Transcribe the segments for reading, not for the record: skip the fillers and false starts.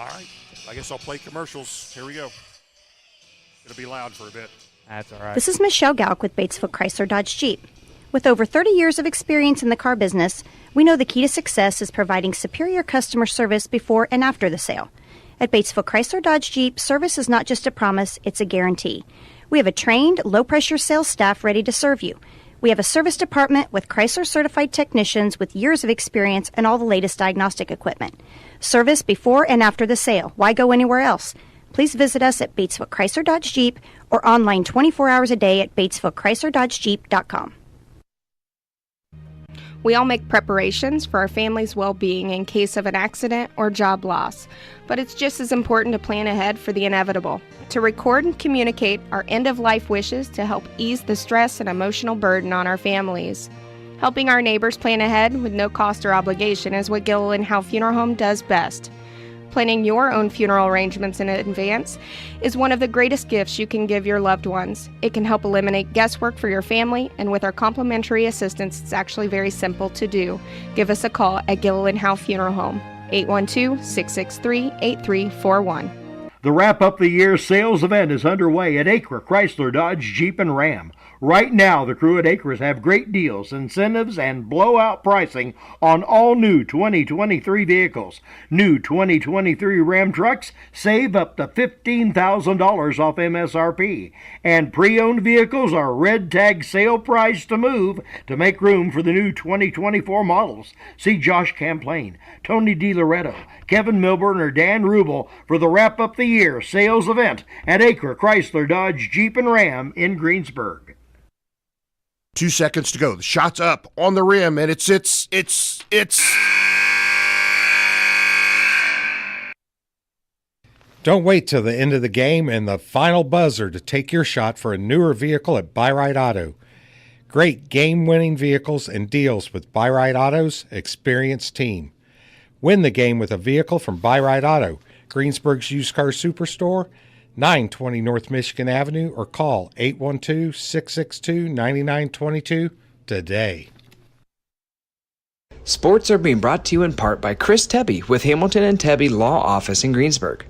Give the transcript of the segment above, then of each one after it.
All right. I guess I'll play commercials. Here we go. It'll be loud for a bit. That's all right. This is Michelle Galk with Batesville Chrysler Dodge Jeep. With over 30 years of experience in the car business, we know the key to success is providing superior customer service before and after the sale. At Batesville Chrysler Dodge Jeep, service is not just a promise, it's a guarantee. We have a trained, low-pressure sales staff ready to serve you. We have a service department with Chrysler-certified technicians with years of experience and all the latest diagnostic equipment. Service before and after the sale. Why go anywhere else? Please visit us at Batesville Chrysler Dodge Jeep or online 24 hours a day at BatesvilleChryslerDodgeJeep.com. We all make preparations for our family's well-being in case of an accident or job loss, but it's just as important to plan ahead for the inevitable, to record and communicate our end-of-life wishes to help ease the stress and emotional burden on our families. Helping our neighbors plan ahead with no cost or obligation is what Gilliland Howe Funeral Home does best. Planning your own funeral arrangements in advance is one of the greatest gifts you can give your loved ones. It can help eliminate guesswork for your family, and with our complimentary assistance, it's actually very simple to do. Give us a call at Gilliland Howe Funeral Home, 812-663-8341. The Wrap Up the Year sales event is underway at Acre Chrysler Dodge Jeep and Ram. Right now, the crew at Acres have great deals, incentives, and blowout pricing on all new 2023 vehicles. New 2023 Ram trucks save up to $15,000 off MSRP. And pre-owned vehicles are red tag sale price to move to make room for the new 2024 models. See Josh Camplain, Tony DiLoretto, Kevin Milburn, or Dan Rubel for the Wrap Up the Year sales event at Acre Chrysler Dodge Jeep and Ram in Greensburg. 2 seconds to go. The shot's up on the rim, and it's. Don't wait till the end of the game and the final buzzer to take your shot for a newer vehicle at Buy-Right Auto. Great game-winning vehicles and deals with Buy-Right Auto's experienced team. Win the game with a vehicle from Buy-Right Auto, Greensburg's used car superstore, 920 North Michigan Avenue, or call 812-662-9922 today. Sports are being brought to you in part by Chris Tebby with Hamilton and Tebby Law Office in Greensburg.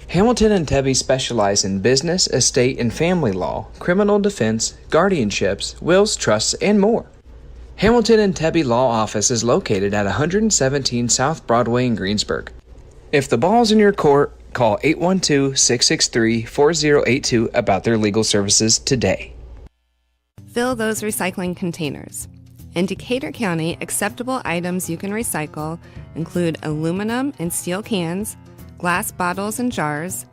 Hamilton and Tebby specialize in business, estate, and family law, criminal defense, guardianships, wills, trusts, and more. Hamilton and Tebby Law Office is located at 117 South Broadway in Greensburg. If the ball's in your court, call 812-663-4082 about their legal services today. Fill those recycling containers. In Decatur County, acceptable items you can recycle include aluminum and steel cans, glass bottles and jars,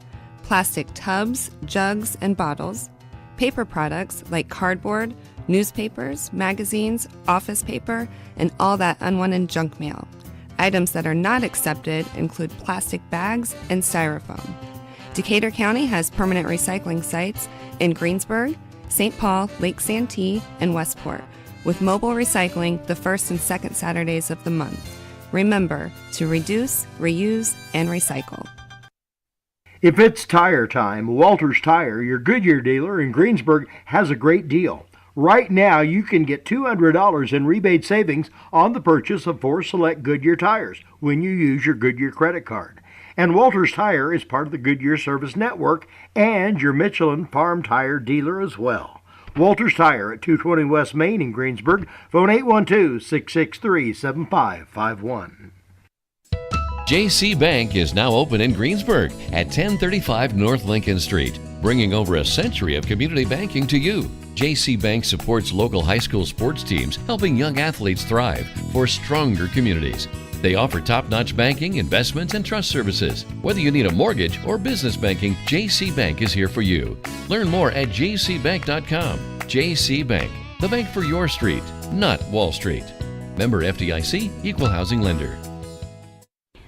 plastic tubs, jugs, and bottles, paper products like cardboard, newspapers, magazines, office paper, and all that unwanted junk mail. Items that are not accepted include plastic bags and styrofoam. Decatur County has permanent recycling sites in Greensburg, St. Paul, Lake Santee, and Westport, with mobile recycling the first and second Saturdays of the month. Remember to reduce, reuse, and recycle. If it's tire time, Walters Tire, your Goodyear dealer in Greensburg, has a great deal. Right now, you can get $200 in rebate savings on the purchase of 4 select Goodyear tires when you use your Goodyear credit card. And Walters Tire is part of the Goodyear Service Network and your Michelin Farm Tire dealer as well. Walters Tire at 220 West Main in Greensburg. Phone 812-663-7551. JC Bank is now open in Greensburg at 1035 North Lincoln Street, bringing over a century of community banking to you. JC Bank supports local high school sports teams, helping young athletes thrive for stronger communities. They offer top-notch banking, investments, and trust services. Whether you need a mortgage or business banking, JC Bank is here for you. Learn more at jcbank.com. JC Bank, the bank for your street, not Wall Street. Member FDIC, Equal Housing Lender.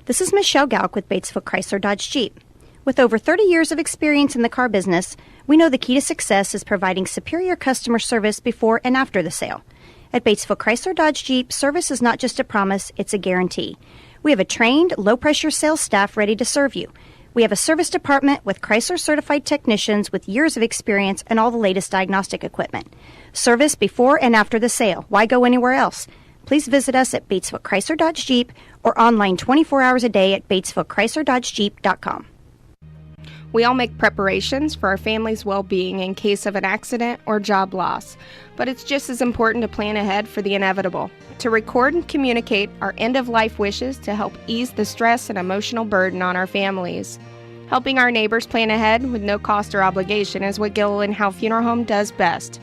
This is Michelle Galk with Batesville Chrysler Dodge Jeep. With over 30 years of experience in the car business, we know the key to success is providing superior customer service before and after the sale. At Batesville Chrysler Dodge Jeep, service is not just a promise, it's a guarantee. We have a trained, low-pressure sales staff ready to serve you. We have a service department with Chrysler-certified technicians with years of experience and all the latest diagnostic equipment. Service before and after the sale. Why go anywhere else? please visit us at Batesville Chrysler Dodge Jeep or online 24 hours a day at BatesvilleChryslerDodgeJeep.com. We all make preparations for our family's well-being in case of an accident or job loss, but it's just as important to plan ahead for the inevitable, to record and communicate our end-of-life wishes to help ease the stress and emotional burden on our families. Helping our neighbors plan ahead with no cost or obligation is what Gilliland Howe Funeral Home does best.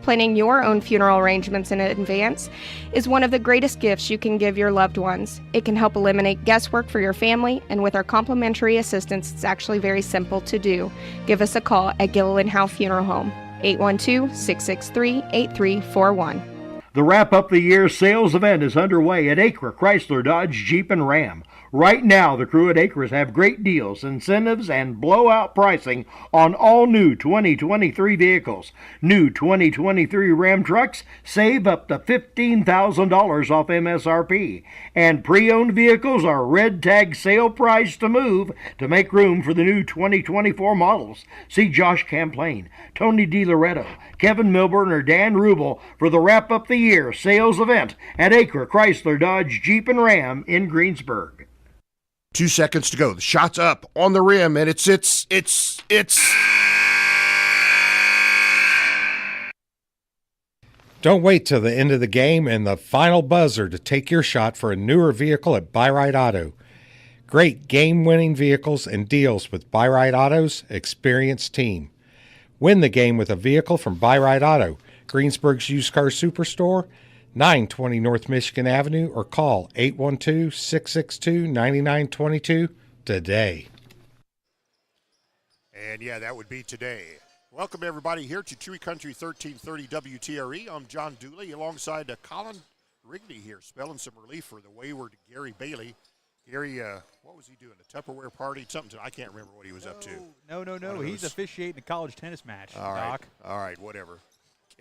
Planning your own funeral arrangements in advance is one of the greatest gifts you can give your loved ones. It can help eliminate guesswork for your family, and with our complimentary assistance, it's actually very simple to do. Give us a call at Gilliland Howe Funeral Home, 812-663-8341. The Wrap Up the Year sales event is underway at Acre Chrysler Dodge Jeep and Ram. Right now, the crew at Acres have great deals, incentives, and blowout pricing on all new 2023 vehicles. New 2023 Ram trucks save up to $15,000 off MSRP. And pre-owned vehicles are red tag sale price to move to make room for the new 2024 models. See Josh Camplain, Tony DiLoretto, Kevin Milburn, or Dan Rubel for the Wrap Up the Year sales event at Acre Chrysler Dodge Jeep and Ram in Greensburg. 2 seconds to go. The shot's up on the rim, and it's. Don't wait till the end of the game and the final buzzer to take your shot for a newer vehicle at Buy-Right Auto. Great game-winning vehicles and deals with Buy-Right Auto's experienced team. Win the game with a vehicle from Buy-Right Auto, Greensburg's used car superstore, 920 North Michigan Avenue, or call 812-662-9922 today. And yeah, that would be today. Welcome everybody here to Chewy Country 1330 WTRE. I'm John Dooley alongside Colin Rigney here, spelling some relief for the wayward Gary Bailey. Gary, what was he doing? A Tupperware party? Something. I can't remember what he was up to. No. He's officiating a college tennis match. All right. Doc. All right, whatever.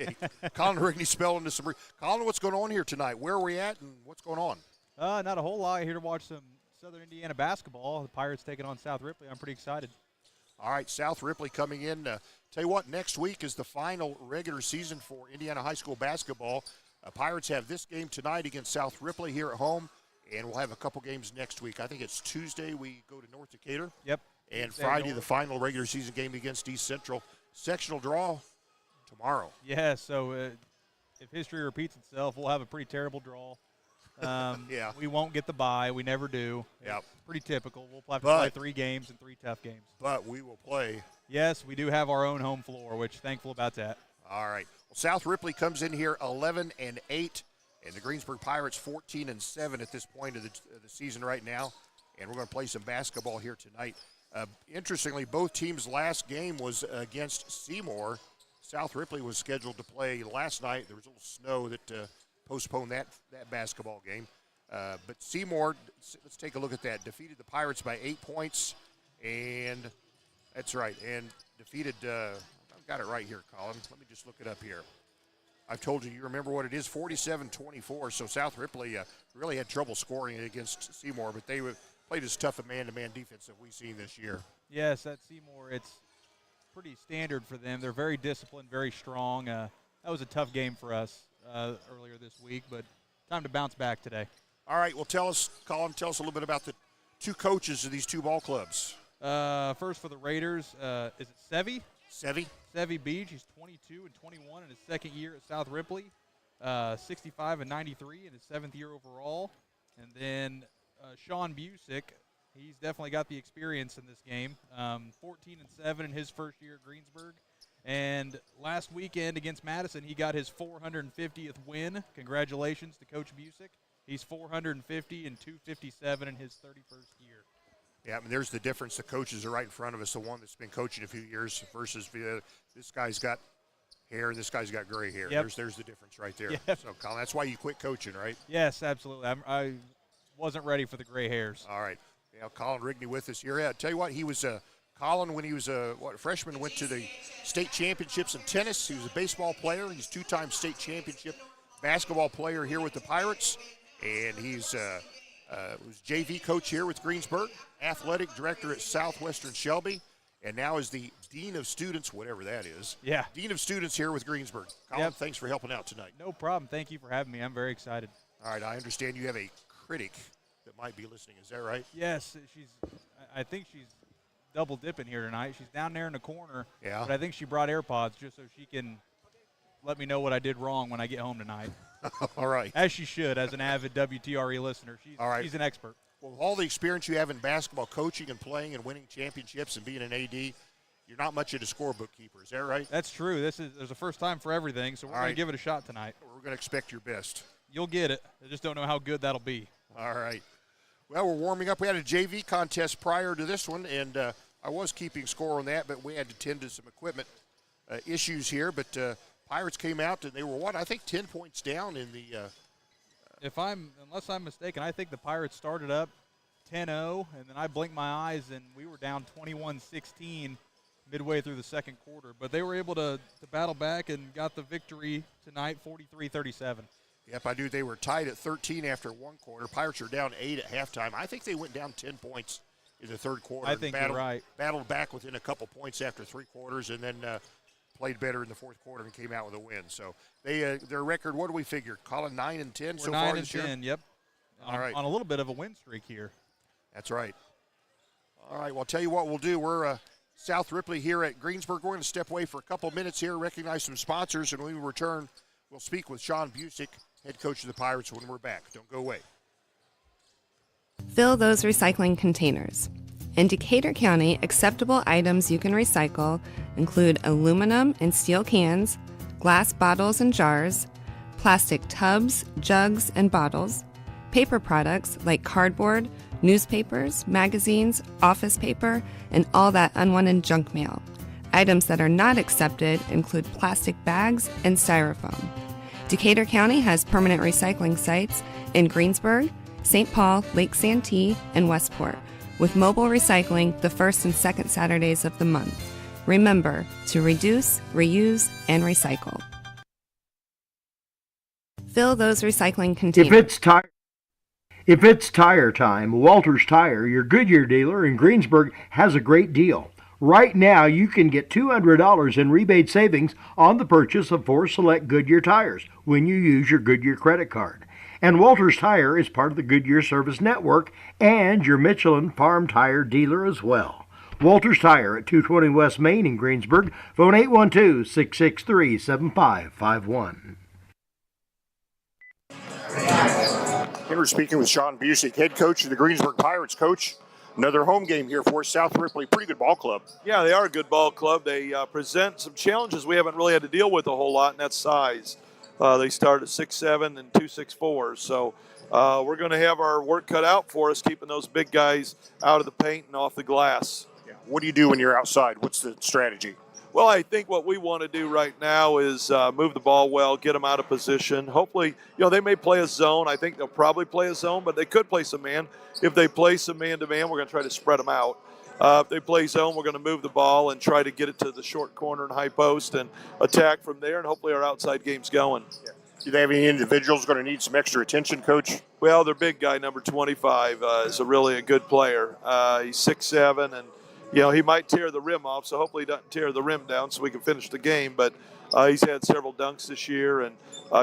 Okay. Colin Rigney spelling this. Colin, what's going on here tonight? Where are we at and what's going on? Not a whole lot. Here to watch some Southern Indiana basketball. The Pirates taking on South Ripley. I'm pretty excited. All right, South Ripley coming in. Tell you what, next week is the final regular season for Indiana high school basketball. Pirates have this game tonight against South Ripley here at home, and we'll have a couple games next week. I think it's Tuesday we go to North Decatur. Yep. And Friday, the final regular season game against East Central. Sectional draw tomorrow. Yeah, so if history repeats itself, we'll have a pretty terrible draw. Yeah. We won't get the bye. We never do. Yep. It's pretty typical. We'll have to play 3 games and 3 tough games. But we will play. Yes, we do have our own home floor, which thankful about that. All right. Well, South Ripley comes in here 11-8, and the Greensburg Pirates 14-7 at this point of the season right now. And we're going to play some basketball here tonight. Interestingly, both teams' last game was against Seymour. South Ripley was scheduled to play last night. There was a little snow that postponed that basketball game. But Seymour, let's take a look at that, defeated the Pirates by 8 points. And that's right, and defeated, I've got it right here, Colin. Let me just look it up here. I've told you, you remember what it is, 47-24. So South Ripley really had trouble scoring against Seymour, but they played as tough a man-to-man defense that we've seen this year. Yes, at Seymour, it's pretty standard for them. They're very disciplined, very strong. That was a tough game for us earlier this week, but time to bounce back today. All right, well, Colin, tell us a little bit about the 2 coaches of these 2 ball clubs. First for the Raiders, is it Sevy? Sevy Beach. He's 22 and 21 in his second year at South Ripley. 65 and 93 in his 7th year overall. And then Sean Busick, he's definitely got the experience in this game. 14 and 7 in his first year at Greensburg. And last weekend against Madison, he got his 450th win. Congratulations to Coach Busick. He's 450 and 257 in his 31st year. Yeah, I mean, there's the difference. The coaches are right in front of us. The one that's been coaching a few years versus this guy's got hair and this guy's got gray hair. Yep. There's the difference right there. Yep. So, Colin, that's why you quit coaching, right? Yes, absolutely. I wasn't ready for the gray hairs. All right. Yeah, Colin Rigney with us here. Tell you what, he was Colin, when he was a freshman, went to the state championships in tennis. He was a baseball player. He's 2-time state championship basketball player here with the Pirates. And he's was JV coach here with Greensburg, athletic director at Southwestern Shelby, and now is the Dean of Students, whatever that is. Yeah. Dean of Students here with Greensburg. Colin, Thanks for helping out tonight. No problem. Thank you for having me. I'm very excited. All right, I understand you have a critic that might be listening. Is that right? Yes, I think she's double dipping here tonight. She's down there in the corner. Yeah. But I think she brought AirPods just so she can let me know what I did wrong when I get home tonight. All right. As she should, as an avid WTRE listener. She's an expert. Well, with all the experience you have in basketball, coaching and playing and winning championships and being an AD, you're not much of a scorebook keeper. Is that right? That's true. There's a first time for everything, so we're going to give it a shot tonight. We're going to expect your best. You'll get it. I just don't know how good that'll be. All right. Well, we're warming up. We had a JV contest prior to this one, and I was keeping score on that, but we had to tend to some equipment issues here. But Pirates came out, and they were, 10 points down in the unless I'm mistaken, I think the Pirates started up 10-0, and then I blinked my eyes, and we were down 21-16 midway through the second quarter. But they were able to battle back and got the victory tonight, 43-37. Yep, I knew they were tied at 13 after one quarter. Pirates are down 8 at halftime. I think they went down 10 points in the third quarter. I think you're right. Battled back within a couple points after three quarters, and then played better in the fourth quarter and came out with a win. So they their record, what do we figure? Colin, 9-10 so far this year? 9-10, yep. All right. On a little bit of a win streak here. That's right. All right, well, I'll tell you what we'll do. We're South Ripley here at Greensburg. We're going to step away for a couple minutes here, recognize some sponsors, and when we return, we'll speak with Sean Busick, head coach of the Pirates, when we're back. Don't go away. Fill those recycling containers. In Decatur County, acceptable items you can recycle include aluminum and steel cans, glass bottles and jars, plastic tubs, jugs, and bottles, paper products like cardboard, newspapers, magazines, office paper, and all that unwanted junk mail. Items that are not accepted include plastic bags and styrofoam. Decatur County has permanent recycling sites in Greensburg, St. Paul, Lake Santee, and Westport, with mobile recycling the first and second Saturdays of the month. Remember to reduce, reuse, and recycle. Fill those recycling containers. If it's tire time, Walters Tire, your Goodyear dealer in Greensburg, has a great deal. Right now, you can get $200 in rebate savings on the purchase of 4 select Goodyear tires when you use your Goodyear credit card. And Walters Tire is part of the Goodyear Service Network and your Michelin Farm Tire dealer as well. Walters Tire at 220 West Main in Greensburg. Phone 812-663-7551. Here we're speaking with Sean Busick, head coach of the Greensburg Pirates. Coach, another home game here for South Ripley. Pretty good ball club. Yeah, they are a good ball club. They present some challenges we haven't really had to deal with a whole lot, and that's size. They start at 6'7" and 2'6'4". So we're going to have our work cut out for us, keeping those big guys out of the paint and off the glass. Yeah. What do you do when you're outside? What's the strategy? Well, I think what we want to do right now is move the ball well, get them out of position. Hopefully, they may play a zone. I think they'll probably play a zone, but they could play some man. If they play some man-to-man, we're going to try to spread them out. If they play zone, we're going to move the ball and try to get it to the short corner and high post and attack from there, and hopefully our outside game's going. Yeah. Do they have any individuals going to need some extra attention, Coach? Well, their big guy, number 25, is really a good player. He's 6'7", and he might tear the rim off, so hopefully he doesn't tear the rim down so we can finish the game. But he's had several dunks this year and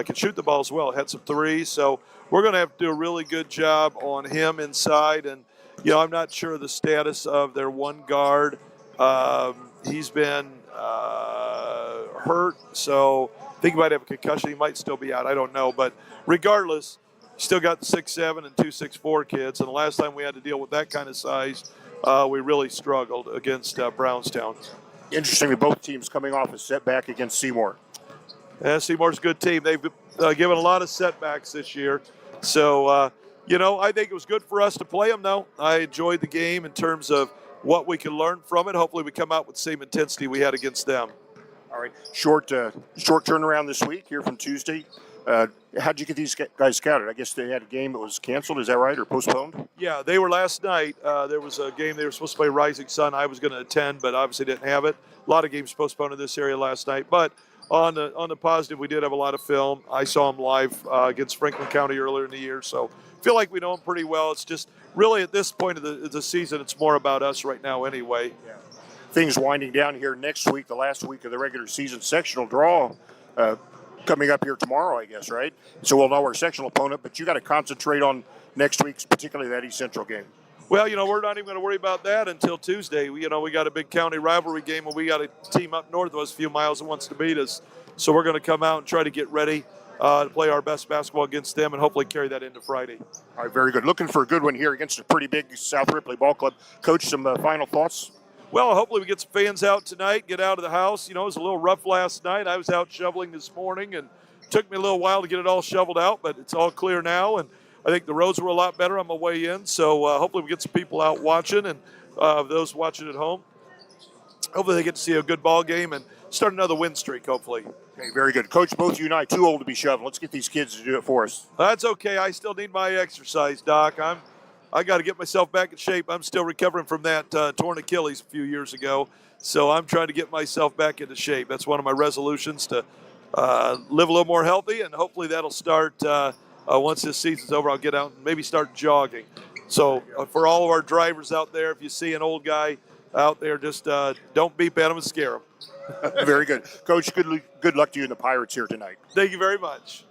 can shoot the ball as well. Had some threes, so we're going to have to do a really good job on him inside. And I'm not sure the status of their one guard. He's been hurt, so I think he might have a concussion. He might still be out. I don't know. But regardless, still got the 6'7" and 2'6'4" kids. And the last time we had to deal with that kind of size, we really struggled against Brownstown. Interestingly, both teams coming off a setback against Seymour. Yeah, Seymour's a good team. They've given a lot of setbacks this year. So, I think it was good for us to play them, though. I enjoyed the game in terms of what we can learn from it. Hopefully we come out with the same intensity we had against them. All right. Short turnaround this week here from Tuesday. How'd you get these guys scouted? I guess they had a game that was canceled. Is that right, or postponed? Yeah, they were last night. There was a game they were supposed to play Rising Sun. I was going to attend, but obviously didn't have it. A lot of games postponed in this area last night. But on the positive, we did have a lot of film. I saw them live against Franklin County earlier in the year, so feel like we know them pretty well. It's just really at this point of the season, it's more about us right now anyway. Yeah. Things winding down here next week, the last week of the regular season sectional draw. coming up here tomorrow, I guess, right? So we'll know our sectional opponent, but you got to concentrate on next week's, particularly that East Central game. Well, we're not even going to worry about that until Tuesday. We got a big county rivalry game, and we got a team up north of us a few miles that wants to beat us. So we're going to come out and try to get ready to play our best basketball against them and hopefully carry that into Friday. All right, very good. Looking for a good one here against a pretty big South Ripley ball club. Coach, some final thoughts? Well, hopefully we get some fans out tonight, get out of the house. It was a little rough last night. I was out shoveling this morning, and it took me a little while to get it all shoveled out, but it's all clear now, and I think the roads were a lot better on my way in, so hopefully we get some people out watching, and those watching at home, hopefully they get to see a good ball game and start another win streak, hopefully. Okay, very good. Coach, both you and I too old to be shoveling. Let's get these kids to do it for us. That's okay. I still need my exercise, Doc. I got to get myself back in shape. I'm still recovering from that torn Achilles a few years ago, so I'm trying to get myself back into shape. That's one of my resolutions, to live a little more healthy, and hopefully that'll start once this season's over. I'll get out and maybe start jogging. So for all of our drivers out there, if you see an old guy out there, just don't beep at him and scare him. Very good. Coach, good luck to you and the Pirates here tonight. Thank you very much.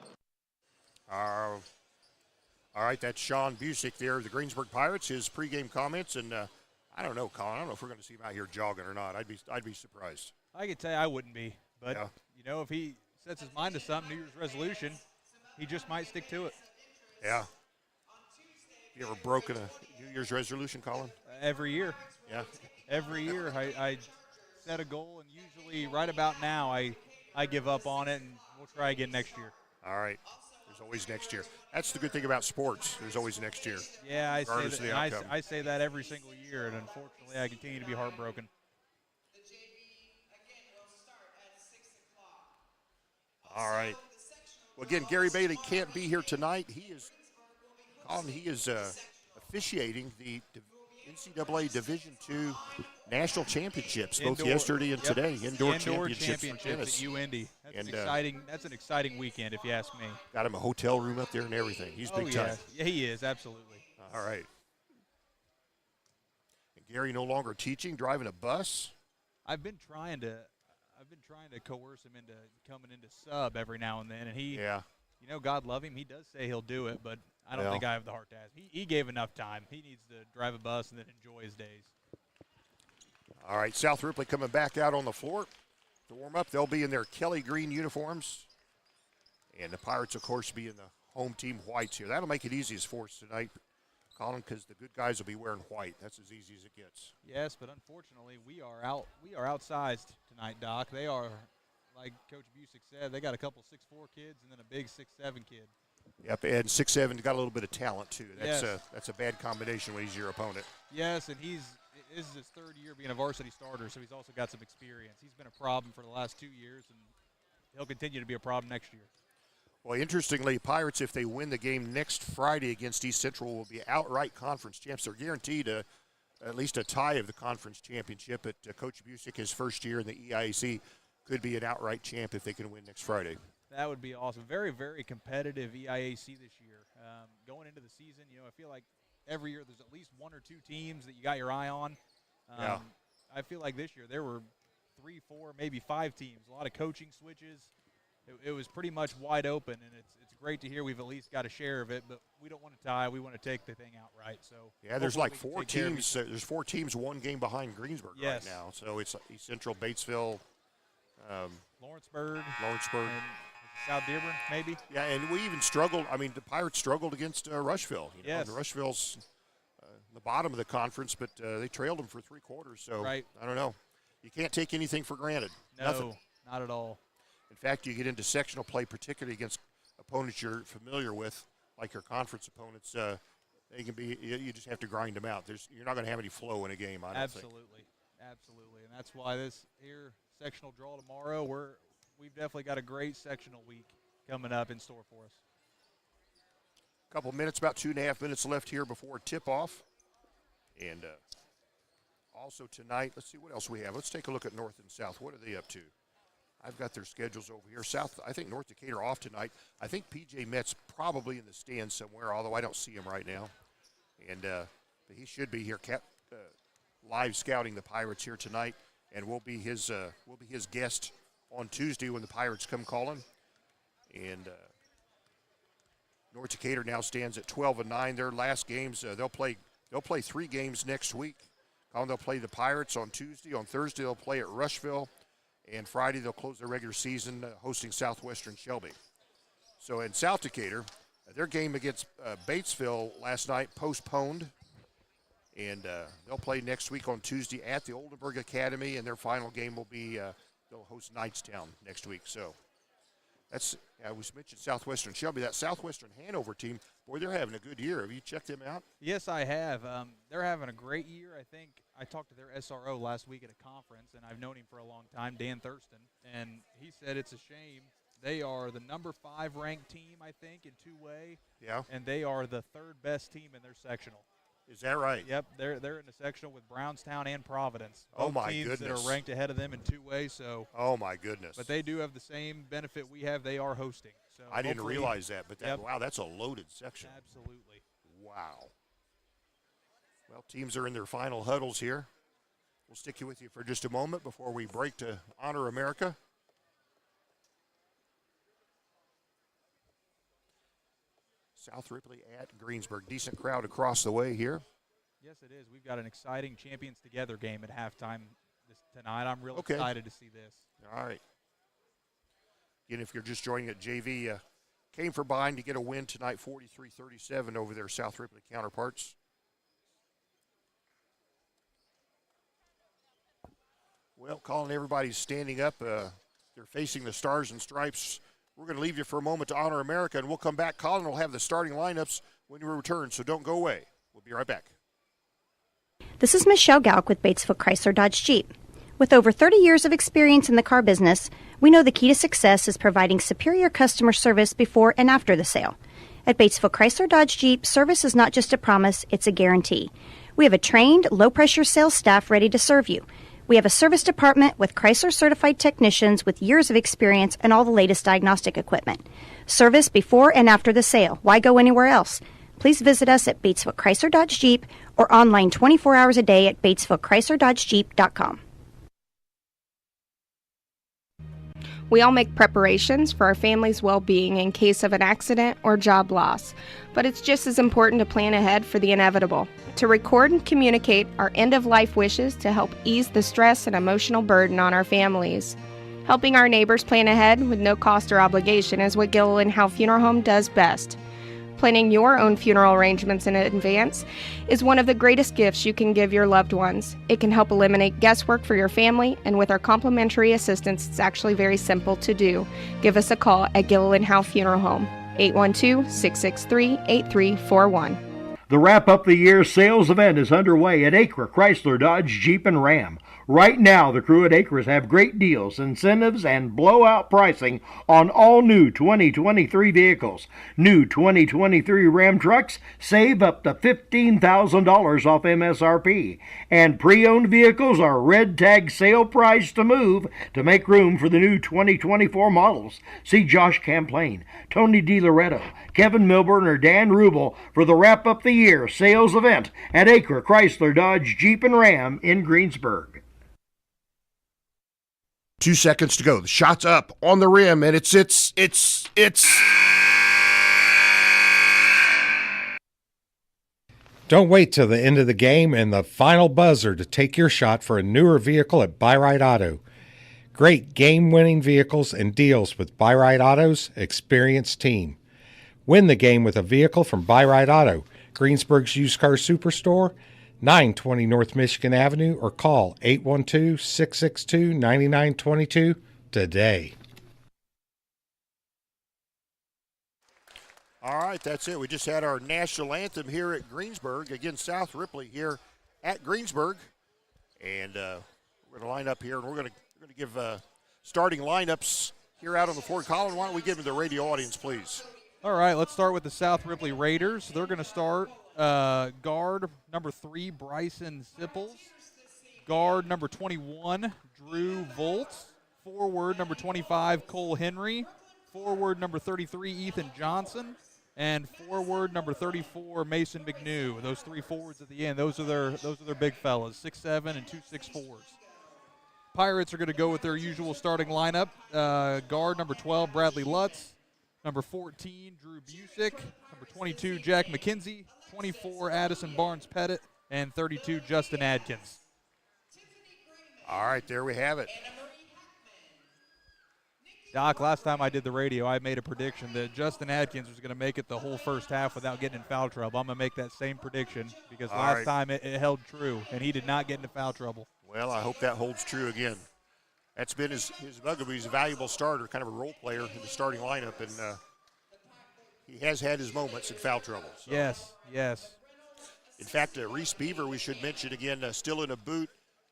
All right, that's Sean Busick there of the Greensburg Pirates, his pregame comments. And I don't know, Colin, I don't know if we're going to see him out here jogging or not. I'd be surprised. I can tell you I wouldn't be. But, yeah. If he sets his mind to something, New Year's resolution, he just might stick to it. Yeah. You ever broken a New Year's resolution, Colin? Every year. Yeah. Every year I set a goal, and usually right about now I give up on it, and we'll try again next year. All right. There's always next year. That's the good thing about sports. There's always next year. Yeah, I say that, and I say that every single year, and unfortunately I continue to be heartbroken. All right. Well, again, Gary Bailey can't be here tonight. He is officiating the NCAA Division II National Championships, both yesterday and today. Indoor championships for tennis. At UIndy. That's exciting. That's an exciting weekend, if you ask me. Got him a hotel room up there and everything. He's big time. Yeah, he is, absolutely. All right. And Gary no longer teaching, driving a bus. I've been trying to coerce him into coming into sub every now and then, and he, God love him, he does say he'll do it, but I don't think I have the heart to ask. He gave enough time. He needs to drive a bus and then enjoy his days. All right, South Ripley coming back out on the floor to warm up. They'll be in their Kelly green uniforms, and the Pirates, of course, be in the home team whites here. That'll make it easiest for us tonight, Colin, because the good guys will be wearing white. That's as easy as it gets. Yes, but unfortunately, we are outsized tonight, Doc. They are, like Coach Busick said, they got a couple 6'4" kids and then a big 6'7" kid. Yep, and 6'7" got a little bit of talent too. That's a bad combination when he's your opponent. Yes, and this is his third year being a varsity starter, so he's also got some experience. He's been a problem for the last 2 years, and he'll continue to be a problem next year. Well, interestingly, Pirates, if they win the game next Friday against East Central, will be outright conference champs. They're guaranteed at least a tie of the conference championship. But Coach Busick, his first year in the EIAC, could be an outright champ if they can win next Friday. That would be awesome. Very, very competitive EIAC this year. Going into the season, I feel like every year there's at least one or two teams that you got your eye on. I feel like this year there were 3, 4, maybe 5 teams. A lot of coaching switches. It was pretty much wide open, and it's great to hear we've at least got a share of it. But we don't want to tie. We want to take the thing outright. So there's like 4 teams. There's 4 teams, one game behind Greensburg right now. So it's East Central, Batesville, Lawrenceburg, and South Dearborn, maybe. Yeah, and we even struggled. I mean, the Pirates struggled against Rushville. Yes. Rushville's the bottom of the conference, but they trailed them for 3 quarters. So I don't know. You can't take anything for granted. No, Nothing. Not at all. In fact, you get into sectional play, particularly against opponents you're familiar with, like your conference opponents. They can be. You just have to grind them out. You're not going to have any flow in a game. I don't think. Absolutely, and that's why this here sectional draw tomorrow. We've definitely got a great sectional week coming up in store for us. A couple minutes, about 2.5 minutes left here before tip-off. And also tonight, let's see what else we have. Let's take a look at North and South. What are they up to? I've got their schedules over here. South, I think North Decatur off tonight. I think P.J. Metz probably in the stands somewhere, although I don't see him right now. And but he should be here, live scouting the Pirates here tonight, and we'll be his guest on Tuesday when the Pirates come calling. And North Decatur now stands at 12-9. Their last games, they'll play 3 games next week. They'll play the Pirates on Tuesday. On Thursday, they'll play at Rushville. And Friday, they'll close their regular season hosting Southwestern Shelby. So in South Decatur, their game against Batesville last night postponed. And they'll play next week on Tuesday at the Oldenburg Academy. And their final game will be, they'll host Knightstown next week. So that's, we mentioned Southwestern Shelby. That Southwestern Hanover team, boy, they're having a good year. Have you checked them out? Yes, I have. They're having a great year. I think I talked to their SRO last week at a conference, and I've known him for a long time, Dan Thurston, and he said it's a shame. They are the number 5 ranked team, I think, in two-way. Yeah. And they are the 3rd best team in their sectional. Is that right? Yep, they're in the sectional with Brownstown and Providence. Oh, Both my teams goodness. that are ranked ahead of them in two-way. So. Oh, my goodness. But they do have the same benefit we have. They are hosting. So I didn't realize that, but Yep. wow, that's a loaded section. Absolutely. Wow. Well, teams are in their final huddles here. We'll stick with you for just a moment before we break to Honor America. South Ripley at Greensburg. Decent crowd across the way here. Yes, it is. We've got an exciting Champions Together game at halftime tonight. I'm real excited to see this. All right. Again, if you're just joining at JV, came from behind to get a win tonight, 43-37 over their South Ripley counterparts. Well, Colin, everybody's standing up. They're facing the Stars and Stripes. We're going to leave you for a moment to Honor America, and we'll come back. Colin will have the starting lineups when we return, so don't go away. We'll be right back. This is Michelle Gauck with Batesville Chrysler Dodge Jeep. With over 30 years of experience in the car business, we know the key to success is providing superior customer service before and after the sale. At Batesville Chrysler Dodge Jeep, service is not just a promise, it's a guarantee. We have a trained, low-pressure sales staff ready to serve you. We have a service department with Chrysler-certified technicians with years of experience and all the latest diagnostic equipment. Service before and after the sale. Why go anywhere else? Please visit us at Batesville Chrysler Dodge Jeep or online 24 hours a day at BatesvilleChryslerDodgeJeep.com. We all make preparations for our family's well-being in case of an accident or job loss, but it's just as important to plan ahead for the inevitable, to record and communicate our end-of-life wishes to help ease the stress and emotional burden on our families. Helping our neighbors plan ahead with no cost or obligation is what Gilliland Howe Funeral Home does best. Planning your own funeral arrangements in advance is one of the greatest gifts you can give your loved ones. It can help eliminate guesswork for your family, and with our complimentary assistance, it's actually very simple to do. Give us a call at Gilliland Howe Funeral Home, 812-663-8341. The Wrap Up the Year sales event is underway at Acre Chrysler Dodge Jeep and Ram. Right now, the crew at Acres have great deals, incentives, and blowout pricing on all new 2023 vehicles. New 2023 Ram trucks save up to $15,000 off MSRP. And pre-owned vehicles are red tag sale price to move to make room for the new 2024 models. See Josh Camplain, Tony DiLoretto, Kevin Milburn, or Dan Rubel for the Wrap Up the Year sales event at Acre Chrysler Dodge Jeep and Ram in Greensburg. 2 seconds to go. The shot's up on the rim, and it's. Don't wait till the end of the game and the final buzzer to take your shot for a newer vehicle at Buyride Auto. Great game-winning vehicles and deals with Buyride Auto's experienced team. Win the game with a vehicle from Buyride Auto, Greensburg's used car superstore, 920 North Michigan Avenue, or call 812-662-9922 today. All right, that's it. We just had our national anthem here at Greensburg against South Ripley here at Greensburg. And we're going to line up here, and we're going to give starting lineups here out on the floor. Colin, why don't we give them to the radio audience, please? All right, let's start with the South Ripley Raiders. They're going to start guard number 3, Bryson Sipples. Guard number 21, Drew Volts. Forward number 25, Cole Henry. Forward number 33, Ethan Johnson. And forward number 34, Mason McNew. Those 3 forwards at the end, those are their big fellas, 6'7" and 2 6'4s. Pirates are going to go with their usual starting lineup. Guard number 12, Bradley Lutz. Number 14, Drew Busick. Number 22, Jack McKenzie. 24, Addison Barnes-Pettit. And 32, Justin Adkins. All right, there we have it. Doc, last time I did the radio, I made a prediction that Justin Adkins was going to make it the whole first half without getting in foul trouble. I'm going to make that same prediction because last time it held true, and he did not get into foul trouble. Well, I hope that holds true again. That's been his bugaboo. He's a valuable starter, kind of a role player in the starting lineup, and he has had his moments in foul trouble. So. Yes. In fact, Reese Beaver, we should mention again, still in a boot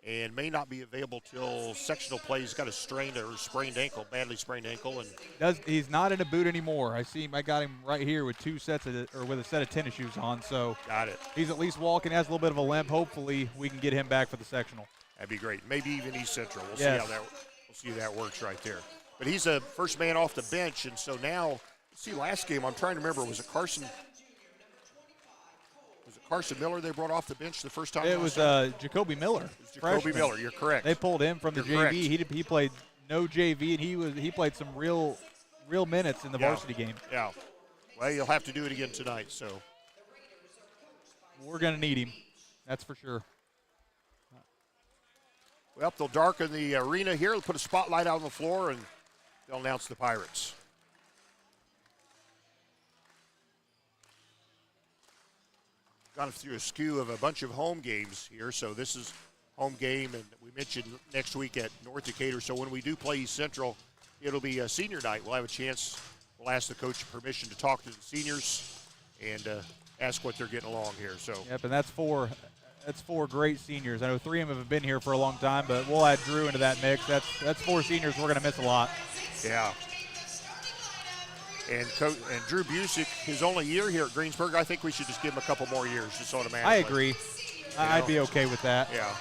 and may not be available till sectional play. He's got a strained or sprained ankle, badly sprained ankle, and he's not in a boot anymore. I got him right here with with a set of tennis shoes on. So got it. He's at least walking, has a little bit of a limp. Hopefully, we can get him back for the sectional. That'd be great. Maybe even East Central. We'll see how that works right there. But he's a first man off the bench, and so now, last game, I'm trying to remember, was it Carson Miller they brought off the bench the first time? It was Jacoby Miller. Jacoby Miller, you're correct. They pulled him from the JV. He played no JV, and he played some real minutes in the varsity game. Yeah. Well, you'll have to do it again tonight, so. We're going to need him. That's for sure. Well, they'll darken the arena here. They'll put a spotlight out on the floor, and they'll announce the Pirates. Gone through a skew of a bunch of home games here, so this is home game, and we mentioned next week at North Decatur. So when we do play East Central, it'll be a senior night. We'll have a chance. We'll ask the coach permission to talk to the seniors and ask what they're getting along here. So. Yep, and that's four great seniors. I know 3 of them have been here for a long time, but we'll add Drew into that mix. That's 4 seniors we're going to miss a lot. Yeah. And Drew Busick, his only year here at Greensburg, I think we should just give him a couple more years just automatically. I agree. I'd be okay with that. Yeah.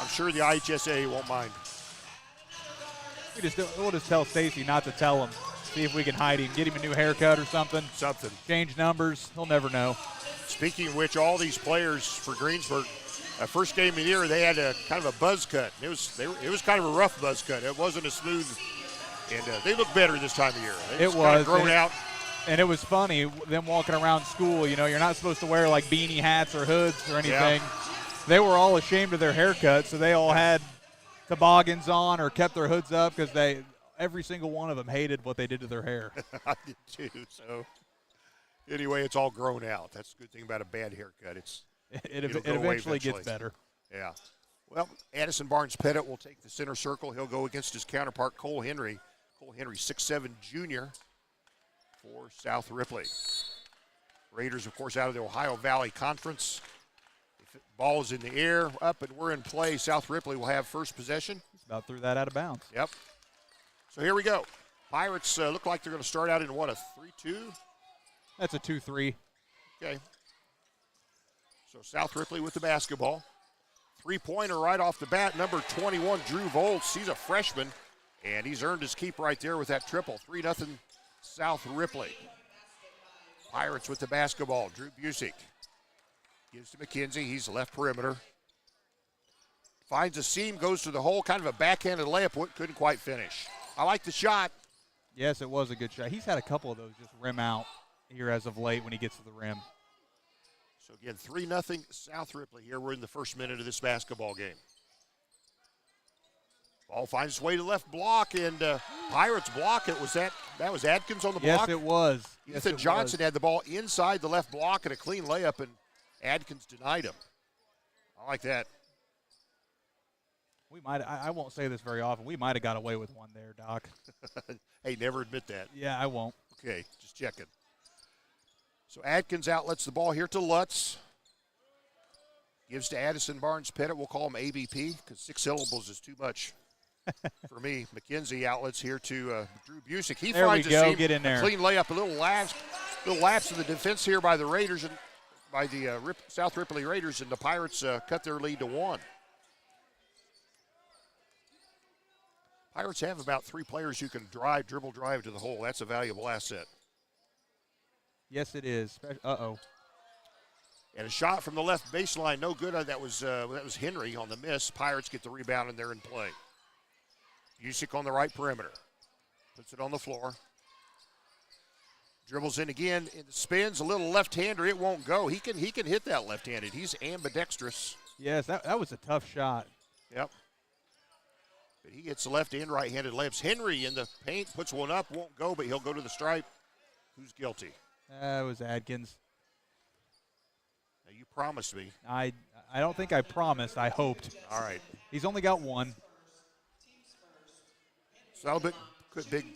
I'm sure the IHSA won't mind. We'll just tell Stacy not to tell him. See if we can hide him. Get him a new haircut or something. Change numbers. He'll never know. Speaking of which, all these players for Greensburg, first game of the year, they had a kind of a buzz cut. It was kind of a rough buzz cut. It wasn't a smooth. And they look better this time of year. It was grown out. And it was funny, them walking around school. You know, you're not supposed to wear like beanie hats or hoods or anything. Yeah. They were all ashamed of their haircuts, so they all had toboggans on or kept their hoods up because every single one of them hated what they did to their hair. I did too. So anyway, it's all grown out. That's the good thing about a bad haircut. It eventually gets better. Yeah. Well, Addison Barnes-Pettit will take the center circle. He'll go against his counterpart, Cole Henry. Cole Henry, 6'7" junior for South Ripley. Raiders, of course, out of the Ohio Valley Conference. The ball is in the air, up, and we're in play. South Ripley will have first possession. He's about threw that out of bounds. Yep. So here we go. Pirates look like they're going to start out in, what, a 3-2? That's a 2-3. Okay. So South Ripley with the basketball. Three-pointer right off the bat, number 21, Drew Volz. He's a freshman, and he's earned his keep right there with that triple. 3-0 South Ripley. Pirates with the basketball. Drew Busick gives to McKenzie. He's left perimeter. Finds a seam, goes to the hole, kind of a backhanded layup, couldn't quite finish. I like the shot. Yes, it was a good shot. He's had a couple of those just rim out here as of late when he gets to the rim. So again, 3-0 South Ripley here. We're in the first minute of this basketball game. Ball finds its way to the left block, and Pirates block it. That was Adkins on the block? Yes, it was. Ethan Johnson had the ball inside the left block and a clean layup, and Adkins denied him. I like that. I won't say this very often. We might have got away with one there, Doc. Hey, never admit that. Yeah, I won't. Okay, just checking. So Adkins outlets the ball here to Lutz. Gives to Addison Barnes-Pettit. We'll call him ABP because 6 syllables is too much for me. McKenzie outlets here to Drew Busick. He finds a seam, get in there. A clean layup, a little lapse in the defense here by the Raiders and by the South Ripley Raiders, and the Pirates cut their lead to 1. Pirates have about 3 players who can dribble drive to the hole. That's a valuable asset. Yes, it is. Uh-oh. And a shot from the left baseline, no good. That was Henry on the miss. Pirates get the rebound, and they're in play. Busick on the right perimeter. Puts it on the floor. Dribbles in again, and spins, a little left-hander. It won't go. He can hit that left-handed. He's ambidextrous. Yes, that was a tough shot. Yep. But he gets the left and right-handed layups. Henry in the paint, puts one up, won't go, but he'll go to the stripe. Who's guilty? That was Adkins. Now, you promised me. I don't think I promised. I hoped. All right. He's only got one. So big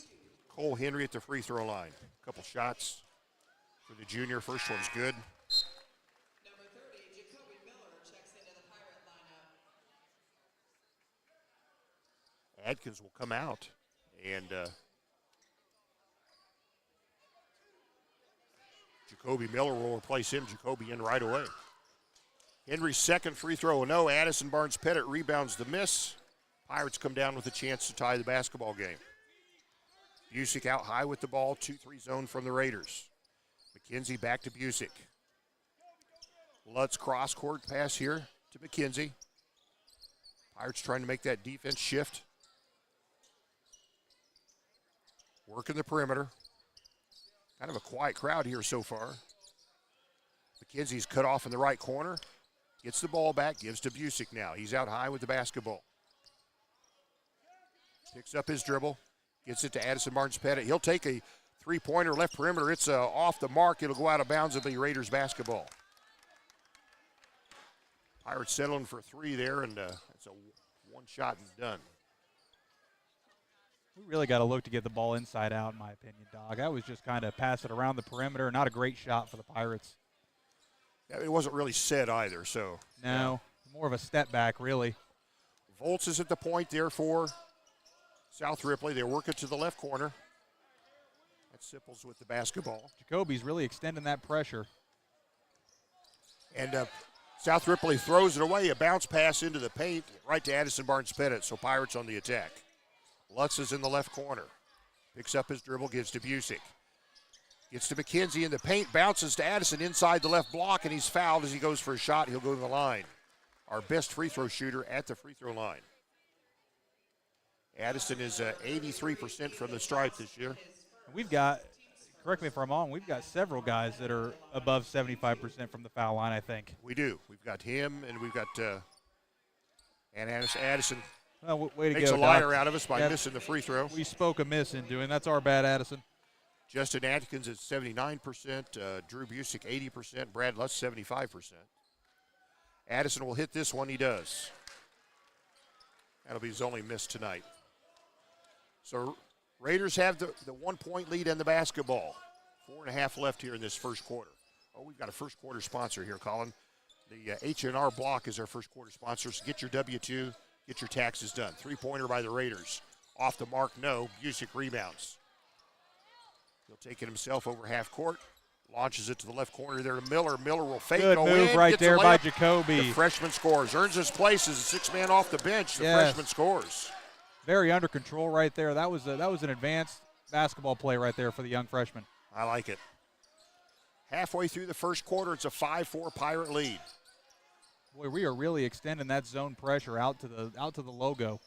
Cole Henry at the free throw line. A couple shots for the junior. First one's good. Adkins will come out, and Jacoby Miller will replace him. Jacoby in right away. Henry's second free throw, no. Addison Barnes-Pettit rebounds the miss. Pirates come down with a chance to tie the basketball game. Busick out high with the ball, 2-3 zone from the Raiders. McKenzie back to Busick. Lutz cross-court pass here to McKenzie. Pirates trying to make that defense shift. Working the perimeter. Kind of a quiet crowd here so far. McKenzie's cut off in the right corner. Gets the ball back, gives to Busick now. He's out high with the basketball. Picks up his dribble. Gets it to Addison Barnes-Pettit. He'll take a three-pointer left perimeter. It's off the mark. It'll go out of bounds. It'll be Raiders basketball. Pirates settling for three there, and it's a one shot and done. We really got to look to get the ball inside out, in my opinion, Dog. That was just kind of pass it around the perimeter. Not a great shot for the Pirates. Yeah, it wasn't really set either, so. No, more of a step back, really. Volts is at the point there for South Ripley. They work it to the left corner. That's Sipples with the basketball. Jacoby's really extending that pressure. And South Ripley throws it away. A bounce pass into the paint right to Addison Barnes-Pettit, so Pirates on the attack. Lutz is in the left corner. Picks up his dribble, gives to Busick. Gets to McKenzie in the paint, bounces to Addison inside the left block, and he's fouled as he goes for a shot. He'll go to the line. Our best free throw shooter at the free throw line. Addison is 83% from the stripe this year. We've got, correct me if I'm wrong, we've got several guys that are above 75% from the foul line, I think. We do. We've got him, and we've got Addison. Well, way to makes go, a liar Doc. out of us by missing the free throw. We spoke amiss in doing. That's our bad, Addison. Justin Atkins is 79%, Drew Busick 80%, Brad Lutz 75%. Addison will hit this one. He does. That'll be his only miss tonight. So Raiders have the 1 point lead in the basketball. 4.5 left here in this first quarter. Oh, we've got a first quarter sponsor here, Colin. The H&R Block is our first quarter sponsor. So get your W-2. Get your taxes done. Three-pointer by the Raiders. Off the mark, no. Busick rebounds. He'll take it himself over half court. Launches it to the left corner there to Miller. Miller will fake, Good go move in. right Gets there a by layup. Jacoby. The freshman scores. Earns his place as a six-man off the bench. The freshman scores. Very under control right there. That was an advanced basketball play right there for the young freshman. I like it. Halfway through the first quarter, it's a 5-4 Pirate lead. Boy, we are really extending that zone pressure out to the logo.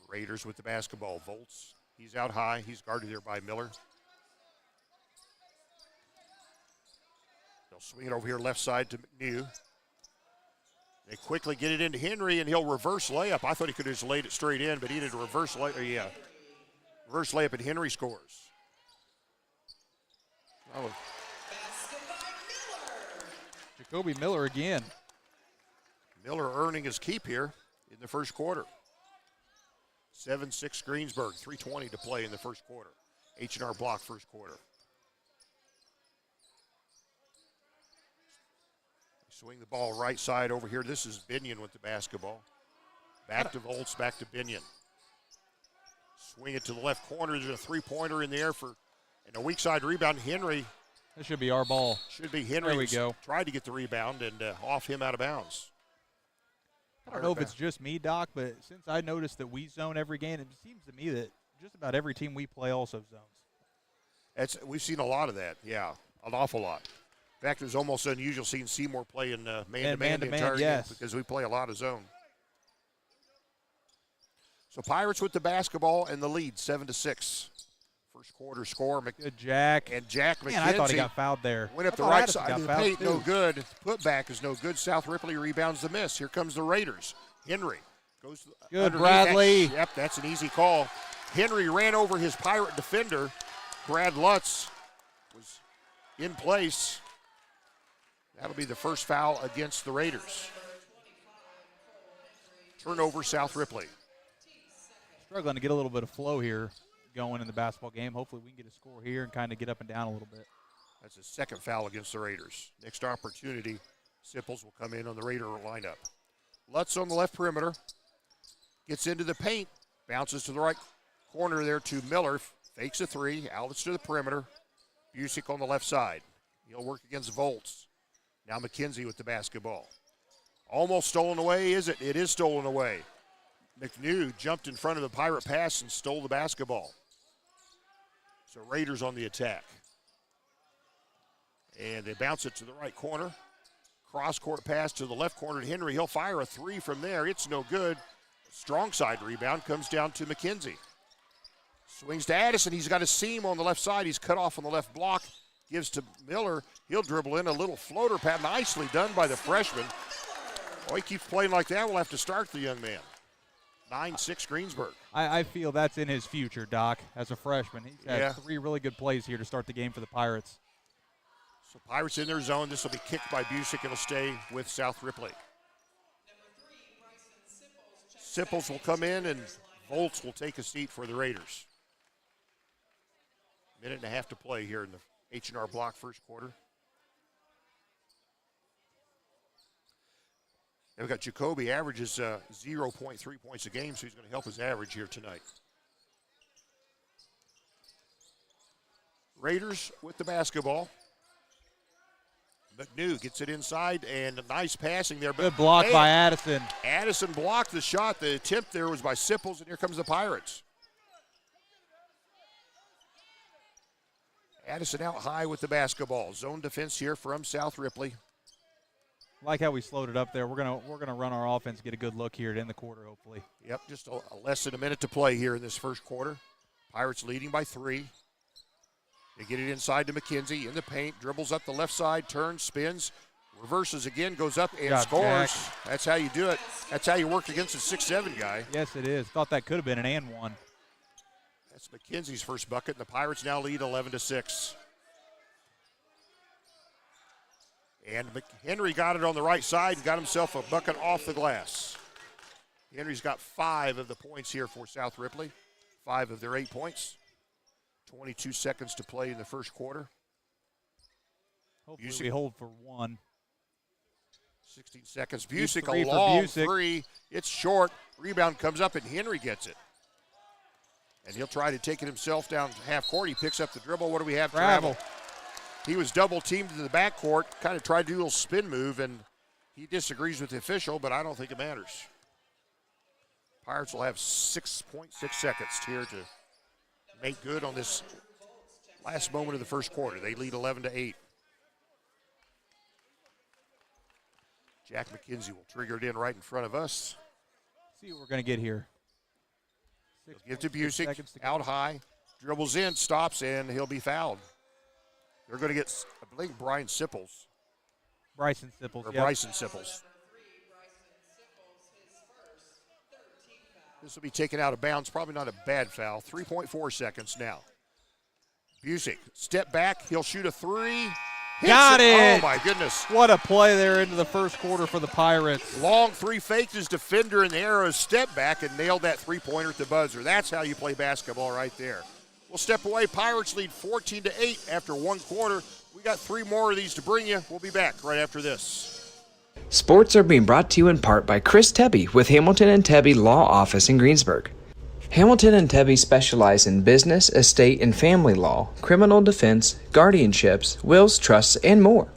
Raiders with the basketball. Volts, he's out high. He's guarded there by Miller. They'll swing it over here left side to McNew. They quickly get it into Henry, and he'll reverse layup. I thought he could have just laid it straight in, but he did a reverse layup. Reverse layup, and Henry scores. Oh. Jacoby Miller again. Miller earning his keep here in the first quarter. 7-6 Greensburg, 3:20 to play in the first quarter. H&R Block first quarter. Swing the ball right side over here. This is Binion with the basketball. Back to Volts, back to Binion. Swing it to the left corner. There's a three-pointer in the air and a weak side rebound. Henry. That should be our ball. Should be Henry. There we go. Tried to get the rebound and off him out of bounds. I don't know if it's just me, Doc, but since I noticed that we zone every game, it seems to me that just about every team we play also zones. We've seen a lot of that, yeah, an awful lot. In fact, it was almost unusual seeing Seymour play in man-to-man the entire game because we play a lot of zone. So Pirates with the basketball and the lead, 7-6. first quarter score. Good Jack. And Jack McKenzie. Man, I thought he got fouled there. Went up the right side of the paint, no good. Putback is no good. South Ripley rebounds the miss. Here comes the Raiders. Henry goes good, underneath. Bradley. Yep, that's an easy call. Henry ran over his Pirate defender. Brad Lutz was in place. That'll be the first foul against the Raiders. Turnover, South Ripley. Struggling to get a little bit of flow here going in the basketball game. Hopefully we can get a score here and kind of get up and down a little bit. That's his second foul against the Raiders. Next opportunity, Sipples will come in on the Raider lineup. Lutz on the left perimeter. Gets into the paint. Bounces to the right corner there to Miller. Fakes a three. Outlets to the perimeter. Busick on the left side. He'll work against Volts. Now McKenzie with the basketball. Almost stolen away, is it? It is stolen away. McNew jumped in front of the Pirate pass and stole the basketball. So Raiders on the attack. And they bounce it to the right corner. Cross-court pass to the left corner to Henry. He'll fire a three from there. It's no good. Strong side rebound comes down to McKenzie. Swings to Addison. He's got a seam on the left side. He's cut off on the left block. Gives to Miller. He'll dribble in a little floater pass. Nicely done by the freshman. Oh, he keeps playing like that. We'll have to start the young man. 9-6 Greensburg. I feel that's in his future, Doc, as a freshman. He's had three really good plays here to start the game for the Pirates. So Pirates in their zone. This will be kicked by Busick. It'll stay with South Ripley. Sipples will come in, and Volts will take a seat for the Raiders. Minute and a half to play here in the H&R Block first quarter. And we've got Jacoby averages 0.3 points a game, so he's going to help his average here tonight. Raiders with the basketball. McNew gets it inside, and nice passing there. Good block by Addison. Addison blocked the shot. The attempt there was by Sipples, and here comes the Pirates. Addison out high with the basketball. Zone defense here from South Ripley. Like how we slowed it up there. We're gonna run our offense, get a good look here to end the quarter, hopefully. Yep, just a less than a minute to play here in this first quarter. Pirates leading by 3. They get it inside to McKenzie in the paint, dribbles up the left side, turns, spins, reverses again, goes up and scores. Jack. That's how you do it. That's how you work against a 6'7" guy. Yes, it is. Thought that could have been an and one. That's McKenzie's first bucket, and the Pirates now lead 11-6. And Henry got it on the right side and got himself a bucket off the glass. Henry's got 5 of the points here for South Ripley, 5 of their 8 points. 22 seconds to play in the first quarter. Hopefully we hold for 1. 16 seconds. Busick, a long three. It's short. Rebound comes up, and Henry gets it. And he'll try to take it himself down half court. He picks up the dribble. What do we have? Travel. He was double teamed in the backcourt, kind of tried to do a little spin move, and he disagrees with the official, but I don't think it matters. Pirates will have 6.6 seconds here to make good on this last moment of the first quarter. They lead 11-8. Jack McKenzie will trigger it in right in front of us. See what we're going to get here. Give to Busick, out high, dribbles in, stops, and he'll be fouled. They're going to get, I believe, Bryson Sipples. Bryson Sipples. This will be taken out of bounds. Probably not a bad foul. 3.4 seconds now. Busick, step back. He'll shoot a three. Got it. Oh, my goodness. What a play there into the first quarter for the Pirates. Long three, faked his defender in the arrow, step back, and nailed that three-pointer at the buzzer. That's how you play basketball right there. We'll step away. Pirates lead 14-8 after 1 quarter. We got 3 more of these to bring you. We'll be back right after this. Sports are being brought to you in part by Chris Tebby with Hamilton and Tebby Law Office in Greensburg. Hamilton and Tebby specialize in business, estate, and family law, criminal defense, guardianships, wills, trusts, and more.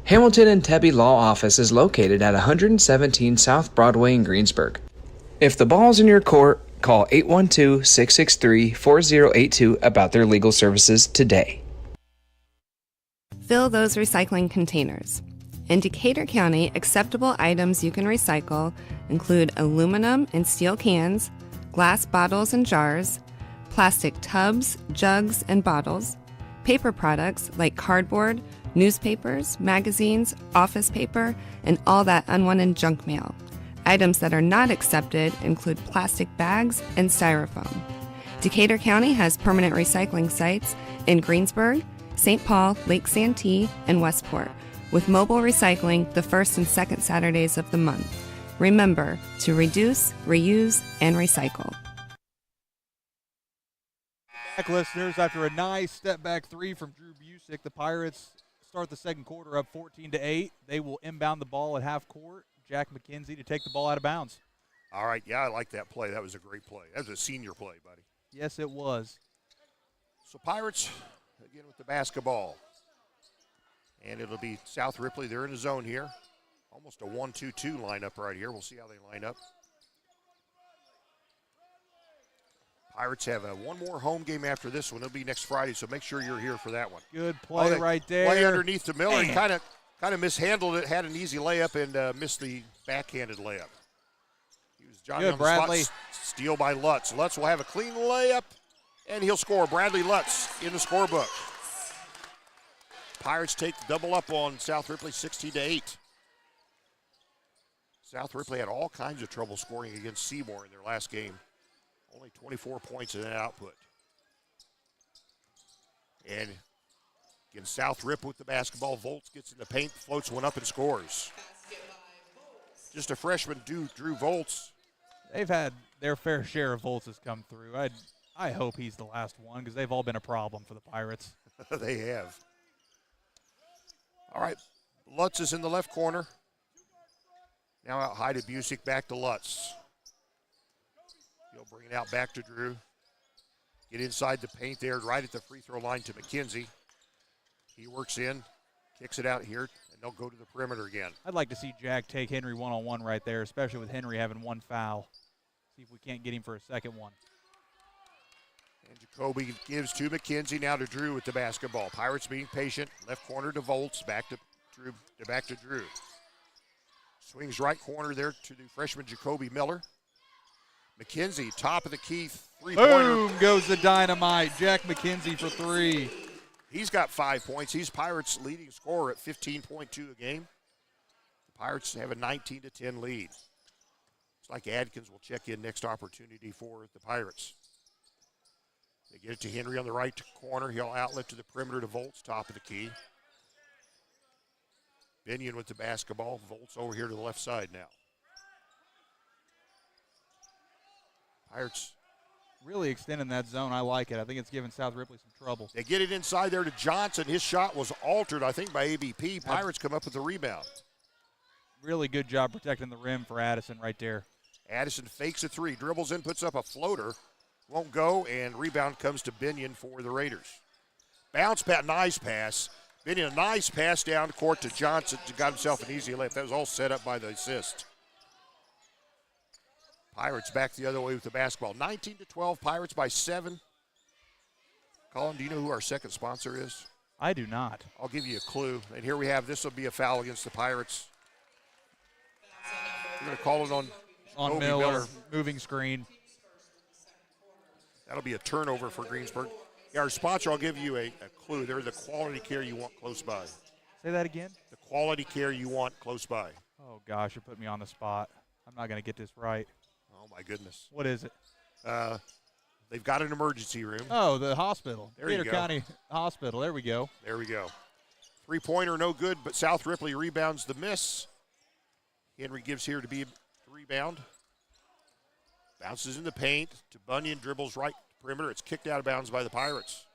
Hamilton and Tebby Law Office is located at 117 South Broadway in Greensburg. If the ball's in your court, call 812-663-4082 about their legal services today. Fill those recycling containers. In Decatur County, acceptable items you can recycle include aluminum and steel cans, glass bottles and jars, plastic tubs, jugs, and bottles, paper products like cardboard, newspapers, magazines, office paper, and all that unwanted junk mail. Items that are not accepted include plastic bags and styrofoam. Decatur County has permanent recycling sites in Greensburg, St. Paul, Lake Santee, and Westport, with mobile recycling the first and second Saturdays of the month. Remember to reduce, reuse, and recycle. Back listeners, after a nice step back three from Drew Busick, the Pirates start the second quarter up 14-8. They will inbound the ball at half court. Jack McKenzie to take the ball out of bounds. All right, yeah, I like that play. That was a great play. That was a senior play, buddy. Yes, it was. So Pirates, again with the basketball. And it'll be South Ripley. They're in the zone here. Almost a 1-2-2 lineup right here. We'll see how they line up. Pirates have one more home game after this one. It'll be next Friday, so make sure you're here for that one. Good play right there. Play underneath to Miller. He kind of mishandled it, had an easy layup, and missed the backhanded layup. He was Johnny Good, on the Bradley. spot. Steal by Lutz. Lutz will have a clean layup, and he'll score. Bradley Lutz in the scorebook. Pirates take double up on South Ripley 16-8. South Ripley had all kinds of trouble scoring against Seymour in their last game. Only 24 points in that output. And again, South Rip with the basketball. Volts gets in the paint, floats one up and scores. Just a freshman, Drew Volts. They've had their fair share of Volts come through. I hope he's the last one because they've all been a problem for the Pirates. They have. All right, Lutz is in the left corner. Now out high to Busick, back to Lutz. He'll bring it out back to Drew. Get inside the paint there, right at the free throw line to McKenzie. He works in, kicks it out here, and they'll go to the perimeter again. I'd like to see Jack take Henry one-on-one right there, especially with Henry having one foul. See if we can't get him for a second one. And Jacoby gives to McKenzie, now to Drew with the basketball. Pirates being patient, left corner to Volts, back to Drew. Swings right corner there to the freshman Jacoby Miller. McKenzie, top of the key, three-pointer. Boom goes the dynamite. Jack McKenzie for three. He's got 5 points. He's Pirates' leading scorer at 15.2 a game. The Pirates have a 19-10 lead. Looks like Adkins will check in next opportunity for the Pirates. They get it to Henry on the right corner. He'll outlet to the perimeter to Volts, top of the key. Binion with the basketball. Volts over here to the left side now. Pirates really extending that zone. I like it. I think it's giving South Ripley some trouble. They get it inside there to Johnson. His shot was altered, I think, by ABP. Pirates come up with the rebound. Really good job protecting the rim for Addison right there. Addison fakes a three, dribbles in, puts up a floater. Won't go, and rebound comes to Binion for the Raiders. Bounce pass, nice pass. Binion, a nice pass down court to Johnson. Got himself an easy layup. That was all set up by the assist. Pirates back the other way with the basketball. 19-12, Pirates by 7. Colin, do you know who our second sponsor is? I do not. I'll give you a clue. And here we have, this will be a foul against the Pirates. We're going to call it on Miller. Moving screen. That'll be a turnover for Greensburg. Yeah, our sponsor, I'll give you a clue. They're the quality care you want close by. Say that again? The quality care you want close by. Oh, gosh, you put me on the spot. I'm not going to get this right. Oh, my goodness. What is it? They've got an emergency room. Oh, the hospital. There you Decatur go. County Hospital. There we go. There we go. Three-pointer, no good, but South Ripley rebounds the miss. Henry gives here to be the rebound. Bounces in the paint to Bunyan, dribbles right perimeter. It's kicked out of bounds by the Pirates.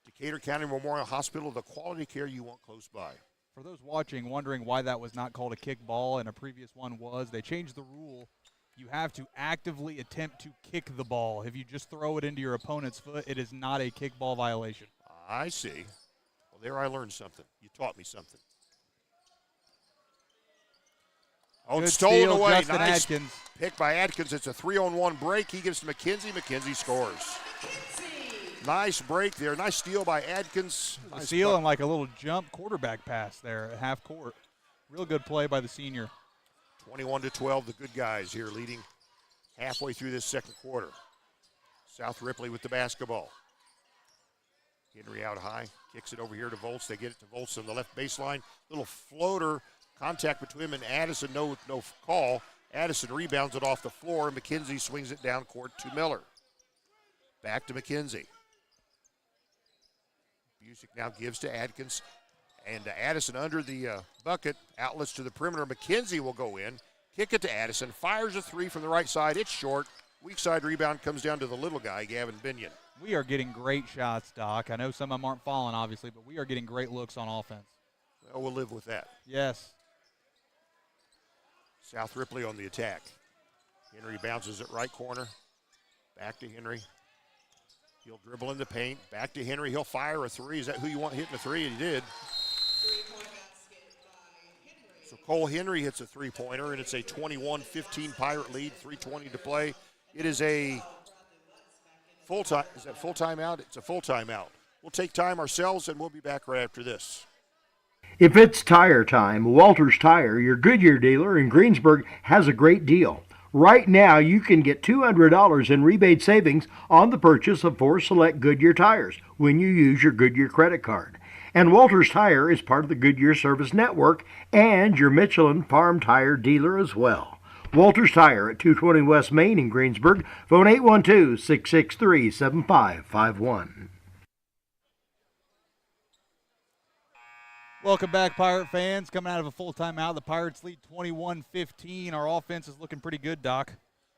Decatur County Memorial Hospital, the quality care you want close by. For those watching, wondering why that was not called a kick ball and a previous one was, they changed the rule. You have to actively attempt to kick the ball. If you just throw it into your opponent's foot, it is not a kickball violation. I see. Well, there I learned something. You taught me something. Oh, Good stolen steal, away. Justin Nice Adkins. pick by Adkins. It's a 3-on-1 break. He gives to McKenzie. McKenzie scores. Nice break there. Nice steal by Adkins. A Nice steal buck. and like a little jump quarterback pass there at half court. Real good play by the senior. 21-12, the good guys here leading halfway through this second quarter. South Ripley with the basketball. Henry out high, kicks it over here to Volts. They get it to Volts on the left baseline. Little floater, contact between him and Addison, no call. Addison rebounds it off the floor, and McKenzie swings it down court to Miller. Back to McKenzie. Busick now gives to Adkins, and Addison under the bucket, outlets to the perimeter. McKenzie will go in, kick it to Addison, fires a three from the right side. It's short. Weak side rebound comes down to the little guy, Gavin Binion. We are getting great shots, Doc. I know some of them aren't falling, obviously, but we are getting great looks on offense. Well, we'll live with that. Yes. South Ripley on the attack. Henry bounces it right corner. Back to Henry. He'll dribble in the paint. Back to Henry. He'll fire a three. Is that who you want hitting a three? And he did. So Cole Henry hits a three-pointer, and it's a 21-15 Pirate lead, 3:20 to play. It is a full time. Is that full timeout? It's a full timeout. We'll take time ourselves, and we'll be back right after this. If it's tire time, Walters Tire, your Goodyear dealer in Greensburg, has a great deal. Right now, you can get $200 in rebate savings on the purchase of 4 select Goodyear tires when you use your Goodyear credit card. And Walters Tire is part of the Goodyear Service Network and your Michelin Farm Tire dealer as well. Walters Tire at 220 West Main in Greensburg. Phone 812-663-7551. Welcome back, Pirate fans. Coming out of a full timeout, the Pirates lead 21-15. Our offense is looking pretty good, Doc.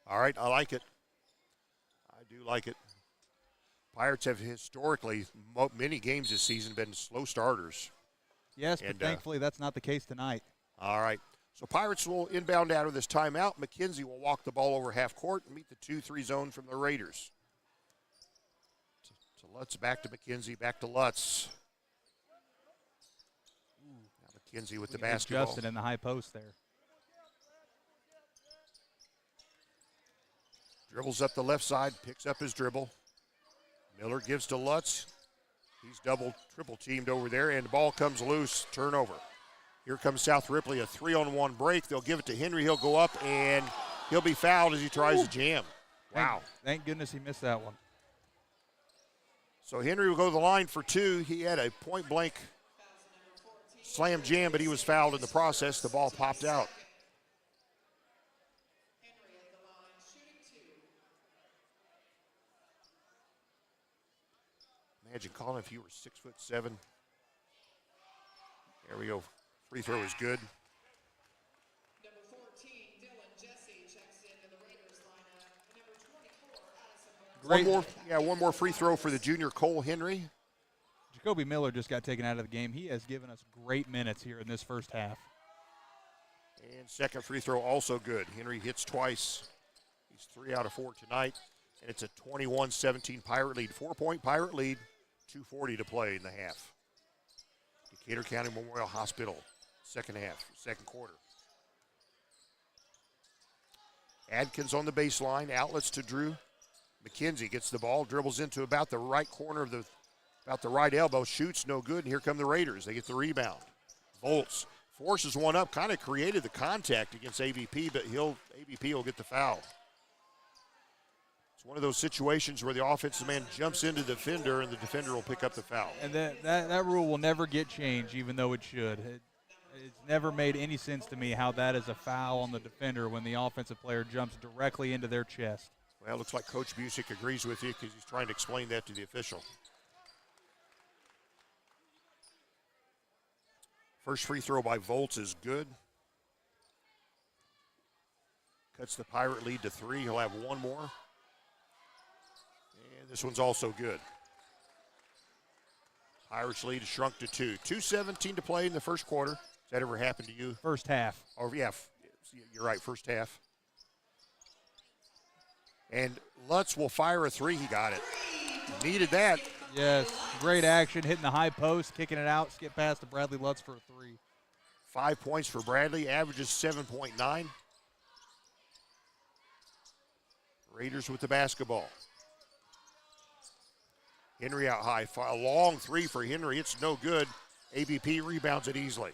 All right, I like it. I do like it. Pirates have historically, many games this season, been slow starters. Yes, but thankfully that's not the case tonight. All right. So Pirates will inbound out of this timeout. McKenzie will walk the ball over half court and meet the 2-3 zone from the Raiders. To Lutz, back to McKenzie, back to Lutz. Now McKenzie with the basketball. Justin in the high post there. Dribbles up the left side, picks up his dribble. Miller gives to Lutz. He's triple teamed over there, and the ball comes loose, turnover. Here comes South Ripley, a 3-on-1 break. They'll give it to Henry. He'll go up, and he'll be fouled as he tries to jam. Wow. Thank goodness he missed that one. So Henry will go to the line for 2. He had a point-blank slam jam, but he was fouled in the process. The ball popped out. Imagine, Colin, if you were 6'7". There we go. Free throw is good. Number 14, Dylan Jesse checks into the Raiders lineup. Number 24, Addison. One more free throw for the junior Cole Henry. Jacoby Miller just got taken out of the game. He has given us great minutes here in this first half. And second free throw also good. Henry hits twice. He's 3 out of 4 tonight. And it's a 21-17 Pirate lead. 4-point Pirate lead. 2:40 to play in the half. Decatur County Memorial Hospital, second quarter. Adkins on the baseline, outlets to Drew. McKenzie gets the ball, dribbles into about the right corner of about the right elbow, shoots no good, and here come the Raiders. They get the rebound. Volts forces one up, kind of created the contact against AVP, but AVP will get the foul. It's one of those situations where the offensive man jumps into the defender, and the defender will pick up the foul. And that rule will never get changed, even though it should. It's never made any sense to me how that is a foul on the defender when the offensive player jumps directly into their chest. Well, it looks like Coach Busick agrees with you because he's trying to explain that to the official. First free throw by Volts is good. Cuts the Pirate lead to 3. He'll have one more. And this one's also good. Pirates lead has shrunk to 2. 2:17 to play in the first quarter. Has that ever happened to you? First half. Oh, yeah, you're right, first half. And Lutz will fire a 3. He got it. Needed that. Yes, great action, hitting the high post, kicking it out, skip past to Bradley Lutz for a 3. 5 points for Bradley, averages 7.9. Raiders with the basketball. Henry out high, a long 3 for Henry. It's no good. ABP rebounds it easily.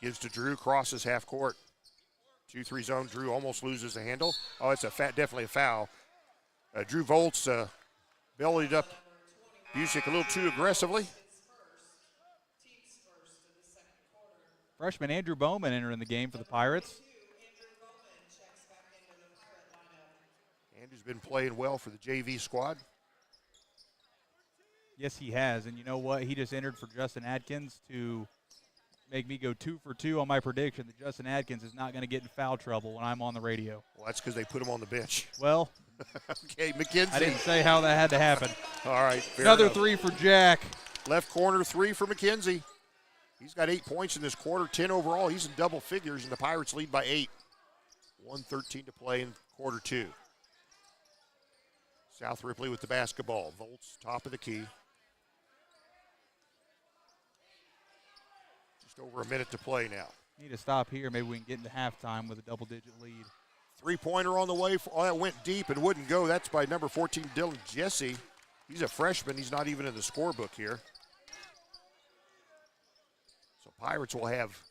Gives to Drew, crosses half court. 2-3 zone, Drew almost loses the handle. Oh, it's definitely a foul. Drew Volts bellied up Busick a little too aggressively. Freshman Andrew Bowman entering the game for the Pirates. Andrew's been playing well for the JV squad. Yes, he has. And you know what? He just entered for Justin Atkins to make me go 2 for 2 on my prediction that Justin Atkins is not going to get in foul trouble when I'm on the radio. Well, that's because they put him on the bench. Well, okay, McKenzie. I didn't say how that had to happen. All right. Another enough. 3 for Jack. Left corner 3 for McKenzie. He's got 8 points in this quarter, 10 overall. He's in double figures, and the Pirates lead by 8. 1:13 to play in quarter 2. South Ripley with the basketball. Volts, top of the key. Just over a minute to play now. Need to stop here. Maybe we can get into halftime with a double-digit lead. 3-pointer on the way. Oh, that went deep and wouldn't go. That's by number 14, Dylan Jesse. He's a freshman. He's not even in the scorebook here. So Pirates will have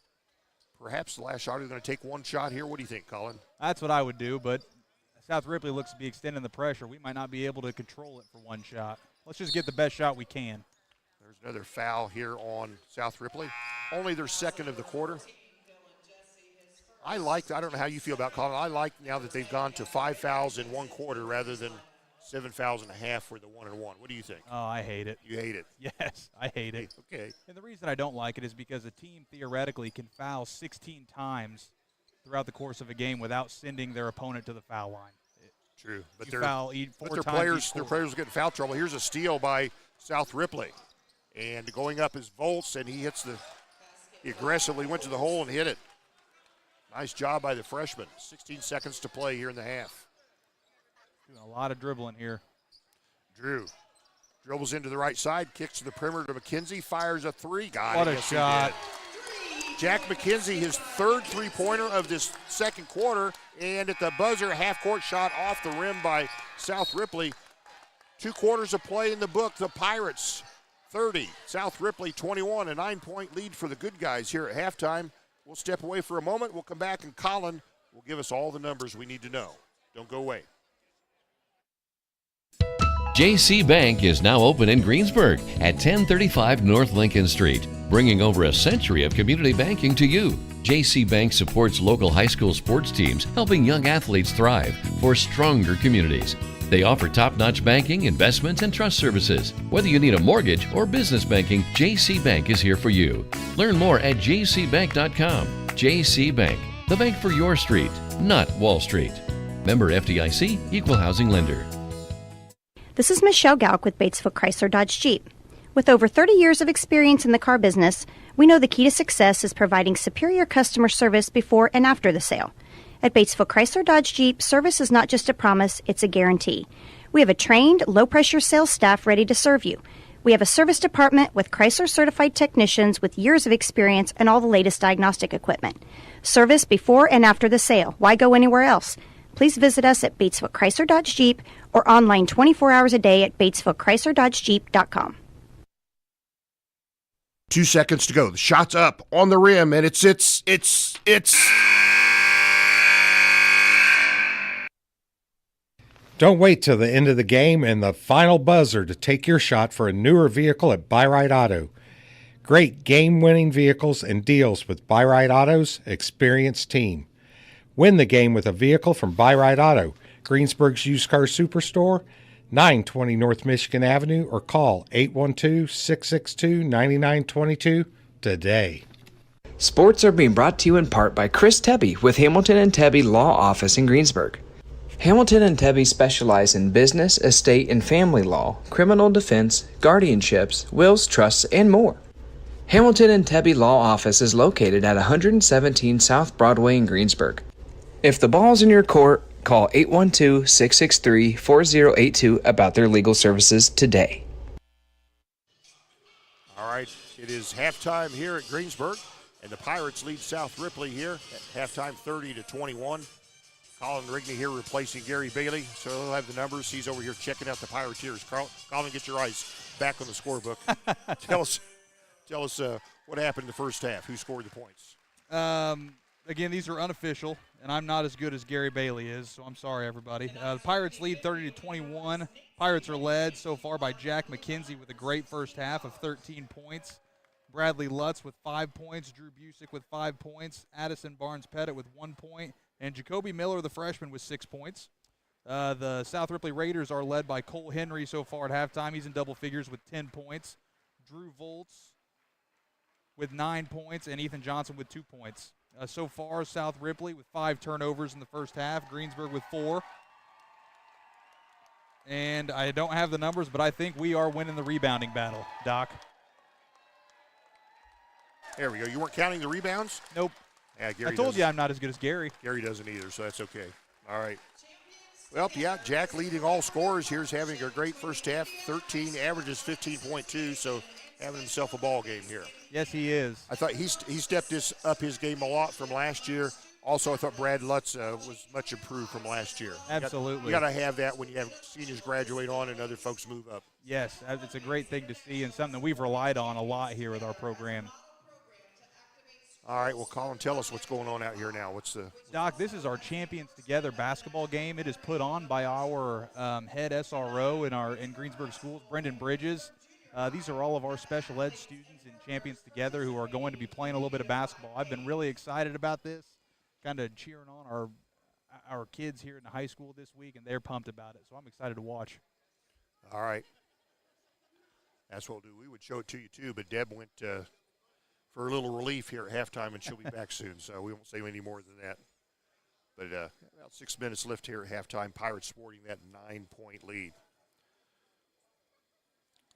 perhaps the last shot. They're going to take one shot here. What do you think, Colin? That's what I would do, but South Ripley looks to be extending the pressure. We might not be able to control it for one shot. Let's just get the best shot we can. There's another foul here on South Ripley. Only their second of the quarter. I don't know how you feel about Colin. I like now that they've gone to 5 fouls in one quarter rather than 7 fouls and a half for the 1-and-1. What do you think? Oh, I hate it. You hate it? Yes, I hate it. Okay. And the reason I don't like it is because a team theoretically can foul 16 times throughout the course of a game without sending their opponent to the foul line. True, but their players get in foul trouble. Here's a steal by South Ripley, and going up is Volts, and he aggressively went to the hole and hit it. Nice job by the freshman. 16 seconds to play here in the half. Doing a lot of dribbling here. Drew dribbles into the right side, kicks to the perimeter to McKenzie, fires a 3. What a shot. Jack McKenzie, his third three-pointer of this second quarter, and at the buzzer, half-court shot off the rim by South Ripley. 2 quarters of play in the book. The Pirates 30, South Ripley 21, a 9-point lead for the good guys here at halftime. We'll step away for a moment. We'll come back, and Colin will give us all the numbers we need to know. Don't go away. JC Bank is now open in Greensburg at 1035 North Lincoln Street, bringing over a century of community banking to you. JC Bank supports local high school sports teams, helping young athletes thrive for stronger communities. They offer top-notch banking, investments, and trust services. Whether you need a mortgage or business banking, JC Bank is here for you. Learn more at jcbank.com. JC Bank, the bank for your street, not Wall Street. Member FDIC, Equal Housing Lender. This is Michelle Galk with Batesville Chrysler Dodge Jeep. With over 30 years of experience in the car business, we know the key to success is providing superior customer service before and after the sale. At Batesville Chrysler Dodge Jeep, service is not just a promise, it's a guarantee. We have a trained, low-pressure sales staff ready to serve you. We have a service department with Chrysler-certified technicians with years of experience and all the latest diagnostic equipment. Service before and after the sale. Why go anywhere else? Please visit us at Batesville Chrysler Dodge Jeep or online 24 hours a day at BatesvilleChryslerDodgeJeep.com. 2 seconds to go. The shot's up on the rim, and it's. Don't wait till the end of the game and the final buzzer to take your shot for a newer vehicle at Buy-Right Auto. Great game-winning vehicles and deals with Buy-Right Auto's experienced team. Win the game with a vehicle from Buy-Right Auto, Greensburg's used car superstore, 920 North Michigan Avenue, or call 812-662-9922 today. Sports are being brought to you in part by Chris Tebby with Hamilton and Tebby Law Office in Greensburg. Hamilton and Tebby specialize in business, estate, and family law, criminal defense, guardianships, wills, trusts, and more. Hamilton and Tebby Law Office is located at 117 South Broadway in Greensburg. If the ball's in your court, call 812-663-4082 about their legal services today. All right, it is halftime here at Greensburg, and the Pirates lead South Ripley here at halftime 30-21. Colin Rigney here replacing Gary Bailey, so he'll have the numbers. He's over here checking out the Pirateers. Colin, get your eyes back on the scorebook. Tell us what happened in the first half. Who scored the points? Again, these are unofficial. and I'm not as good as Gary Bailey is, so I'm sorry, everybody. The Pirates lead 30-21. Pirates are led so far by Jack McKenzie with a great first half of 13 points. Bradley Lutz with 5 points. Drew Busick with 5 points. Addison Barnes-Pettit with 1 point. And Jacoby Miller, the freshman, with 6 points. The South Ripley Raiders are led by Cole Henry so far at halftime. He's in double figures with 10 points. Drew Volz with 9 points, and Ethan Johnson with 2 points. So far, South Ripley with 5 turnovers in the first half. Greensburg with 4. And I don't have the numbers, but I think we are winning the rebounding battle, Doc. There we go. You weren't counting the rebounds? Nope. Yeah, Gary I told you I'm not as good as Gary. Gary doesn't either, so that's okay. All right. Well, yeah, Jack leading all scorers. Here's having a great first half. 13, averages 15.2, so having himself a ball game here. Yes, he is. I thought he stepped up his game a lot from last year. Also, I thought Brad Lutz was much improved from last year. Absolutely. You got to have that when you have seniors graduate on and other folks move up. Yes, it's a great thing to see and something that we've relied on a lot here with our program. All right, well, Colin, tell us what's going on out here now. Doc, this is our Champions Together basketball game. It is put on by our head SRO in Greensburg Schools, Brendan Bridges. These are all of our special ed students in Champions Together who are going to be playing a little bit of basketball. I've been really excited about this, kind of cheering on our kids here in the high school this week, and they're pumped about it. So I'm excited to watch. All right. That's what we'll do. We would show it to you, too, but Deb went for a little relief here at halftime, and she'll be back soon, so we won't say any more than that. But about 6 minutes left here at halftime. Pirates sporting that 9-point lead.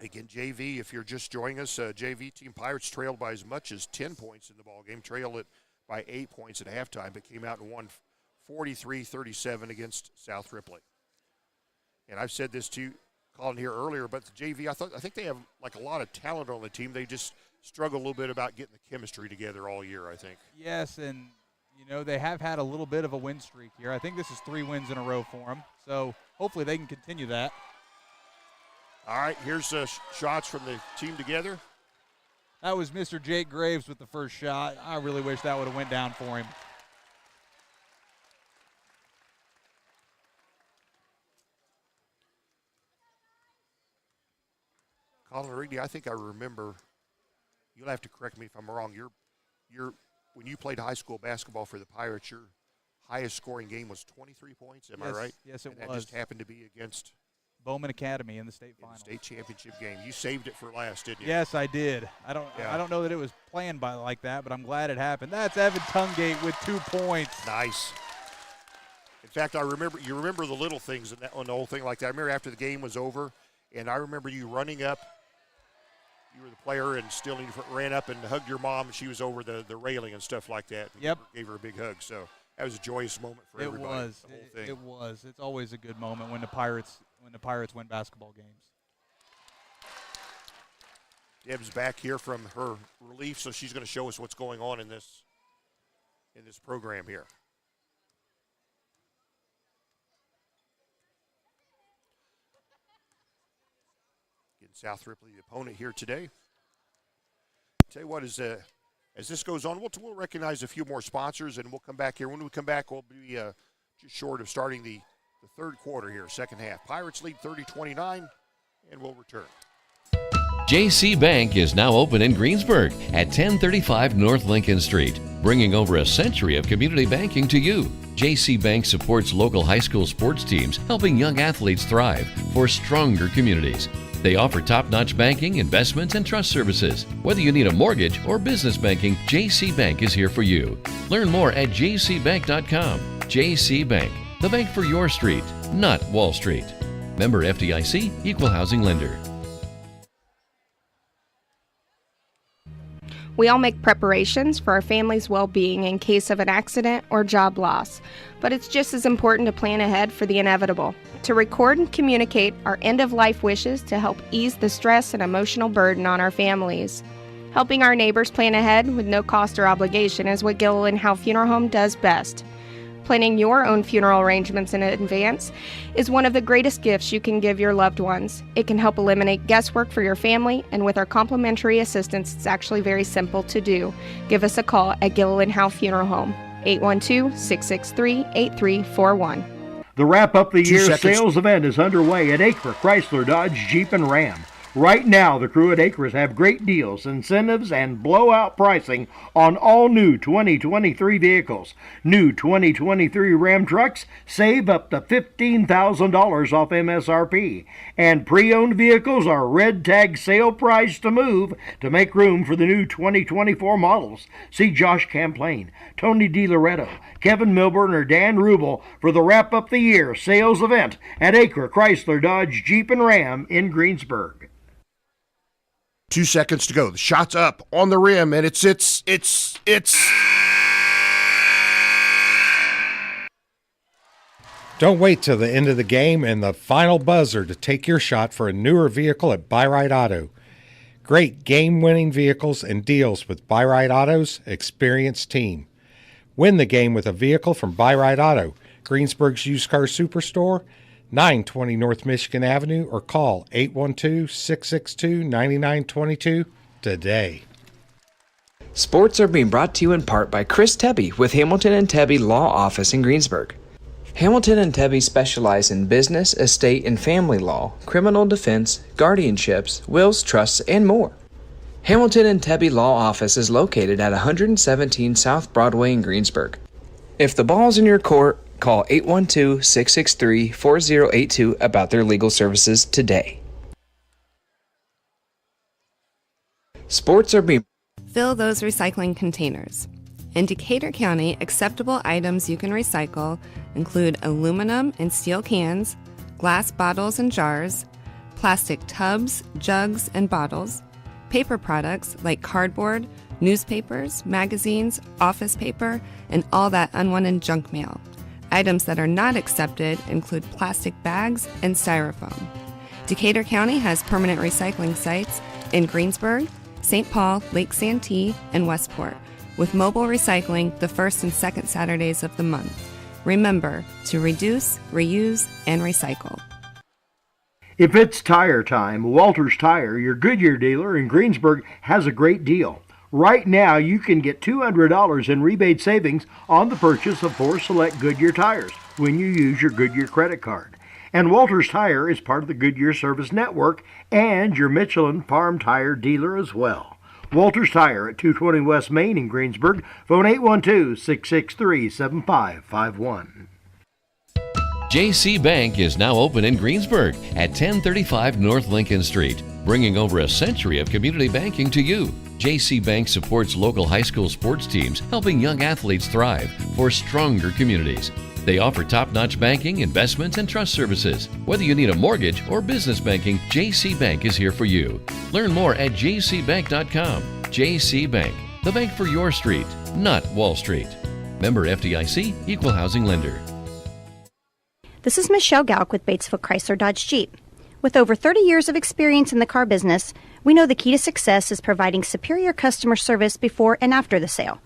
Again, JV, if you're just joining us, JV team Pirates trailed by as much as 10 points in the ballgame, trailed it by 8 points at halftime, but came out and won 43-37 against South Ripley. And I've said this to you, Colin, here earlier, but the JV, I think they have like a lot of talent on the team. They just struggle a little bit about getting the chemistry together all year, I think. Yes, and, they have had a little bit of a win streak here. I think this is 3 wins in a row for them, so hopefully they can continue that. All right, here's shots from the team together. That was Mr. Jake Graves with the first shot. I really wish that would have went down for him. Colin Rigby, I think I remember, you'll have to correct me if I'm wrong, when you played high school basketball for the Pirates, your highest scoring game was 23 points, am I right? Yes, it was. And that just happened to be against Bowman Academy in the state final. State championship game. You saved it for last, didn't you? Yes, I did. I don't know that it was planned by like that, but I'm glad it happened. That's Evan Tungate with 2 points. Nice. In fact, you remember the little things on the whole thing like that. I remember after the game was over, and I remember you running up. You were the player and still ran up and hugged your mom, and she was over the railing and stuff like that. Yep. Gave her a big hug. So that was a joyous moment for everybody. It was. The whole thing. It was. It's always a good moment when the Pirates win basketball games. Deb's back here from her relief, so she's going to show us what's going on in this program here. Getting South Ripley, the opponent here today. Tell you what, as this goes on, we'll recognize a few more sponsors, and we'll come back here. When we come back, we'll be just short of starting the third quarter here, second half. Pirates lead 30-29, and we'll return. JC Bank is now open in Greensburg at 1035 North Lincoln Street, bringing over a century of community banking to you. JC Bank supports local high school sports teams, helping young athletes thrive for stronger communities. They offer top-notch banking, investments, and trust services. Whether you need a mortgage or business banking, JC Bank is here for you. Learn more at jcbank.com. JC Bank, the bank for your street, not Wall Street. Member FDIC, Equal Housing Lender. We all make preparations for our family's well-being in case of an accident or job loss, but it's just as important to plan ahead for the inevitable, to record and communicate our end-of-life wishes to help ease the stress and emotional burden on our families. Helping our neighbors plan ahead with no cost or obligation is what Gilliland Howe Funeral Home does best. Planning your own funeral arrangements in advance is one of the greatest gifts you can give your loved ones. It can help eliminate guesswork for your family, and with our complimentary assistance, it's actually very simple to do. Give us a call at Gilliland Howe Funeral Home. 812-663-8341. The Wrap Up the 2 Year seconds. sales event is underway at Acre Chrysler Dodge Jeep and Ram. Right now, the crew at Acres have great deals, incentives, and blowout pricing on all new 2023 vehicles. New 2023 Ram trucks save up to $15,000 off MSRP. And pre-owned vehicles are red tag sale price to move to make room for the new 2024 models. See Josh Camplain, Tony DiLoretto, Kevin Milburn, or Dan Rubel for the Wrap Up the Year sales event at Acre Chrysler Dodge Jeep and Ram in Greensburg. 2 seconds to go. The shot's up on the rim, and it's. Don't wait till the end of the game and the final buzzer to take your shot for a newer vehicle at Buy-Right Auto. Great game-winning vehicles and deals with Buy-Right Auto's experienced team. Win the game with a vehicle from Buy-Right Auto, Greensburg's used car superstore, 920 North Michigan Avenue, or call 812-662-9922 today. Sports are being brought to you in part by Chris Tebby with Hamilton and Tebby Law Office in Greensburg. Hamilton and Tebby specialize in business, estate, and family law, criminal defense, guardianships, wills, trusts, and more. Hamilton and Tebby Law Office is located at 117 South Broadway in Greensburg. If the ball's in your court, call 812-663-4082 about their legal services today. Sports are being... Fill those recycling containers. In Decatur County, acceptable items you can recycle include aluminum and steel cans, glass bottles and jars, plastic tubs, jugs, and bottles, paper products like cardboard, newspapers, magazines, office paper, and all that unwanted junk mail. Items that are not accepted include plastic bags and styrofoam. Decatur County has permanent recycling sites in Greensburg, St. Paul, Lake Santee, and Westport, with mobile recycling the first and second Saturdays of the month. Remember to reduce, reuse, and recycle. If it's tire time, Walters Tire, your Goodyear dealer in Greensburg, has a great deal. Right now, you can get $200 in rebate savings on the purchase of 4 select Goodyear tires when you use your Goodyear credit card. And Walters Tire is part of the Goodyear Service Network and your Michelin Farm Tire dealer as well. Walters Tire at 220 West Main in Greensburg. Phone 812-663-7551. JC Bank is now open in Greensburg at 1035 North Lincoln Street, bringing over a century of community banking to you. JC Bank supports local high school sports teams, helping young athletes thrive for stronger communities. They offer top-notch banking, investments, and trust services. Whether you need a mortgage or business banking, JC Bank is here for you. Learn more at jcbank.com. JC Bank, the bank for your street, not Wall Street. Member FDIC, Equal Housing Lender. This is Michelle Gauk with Batesville Chrysler Dodge Jeep. With over 30 years of experience in the car business, we know the key to success is providing superior customer service before and after the sale.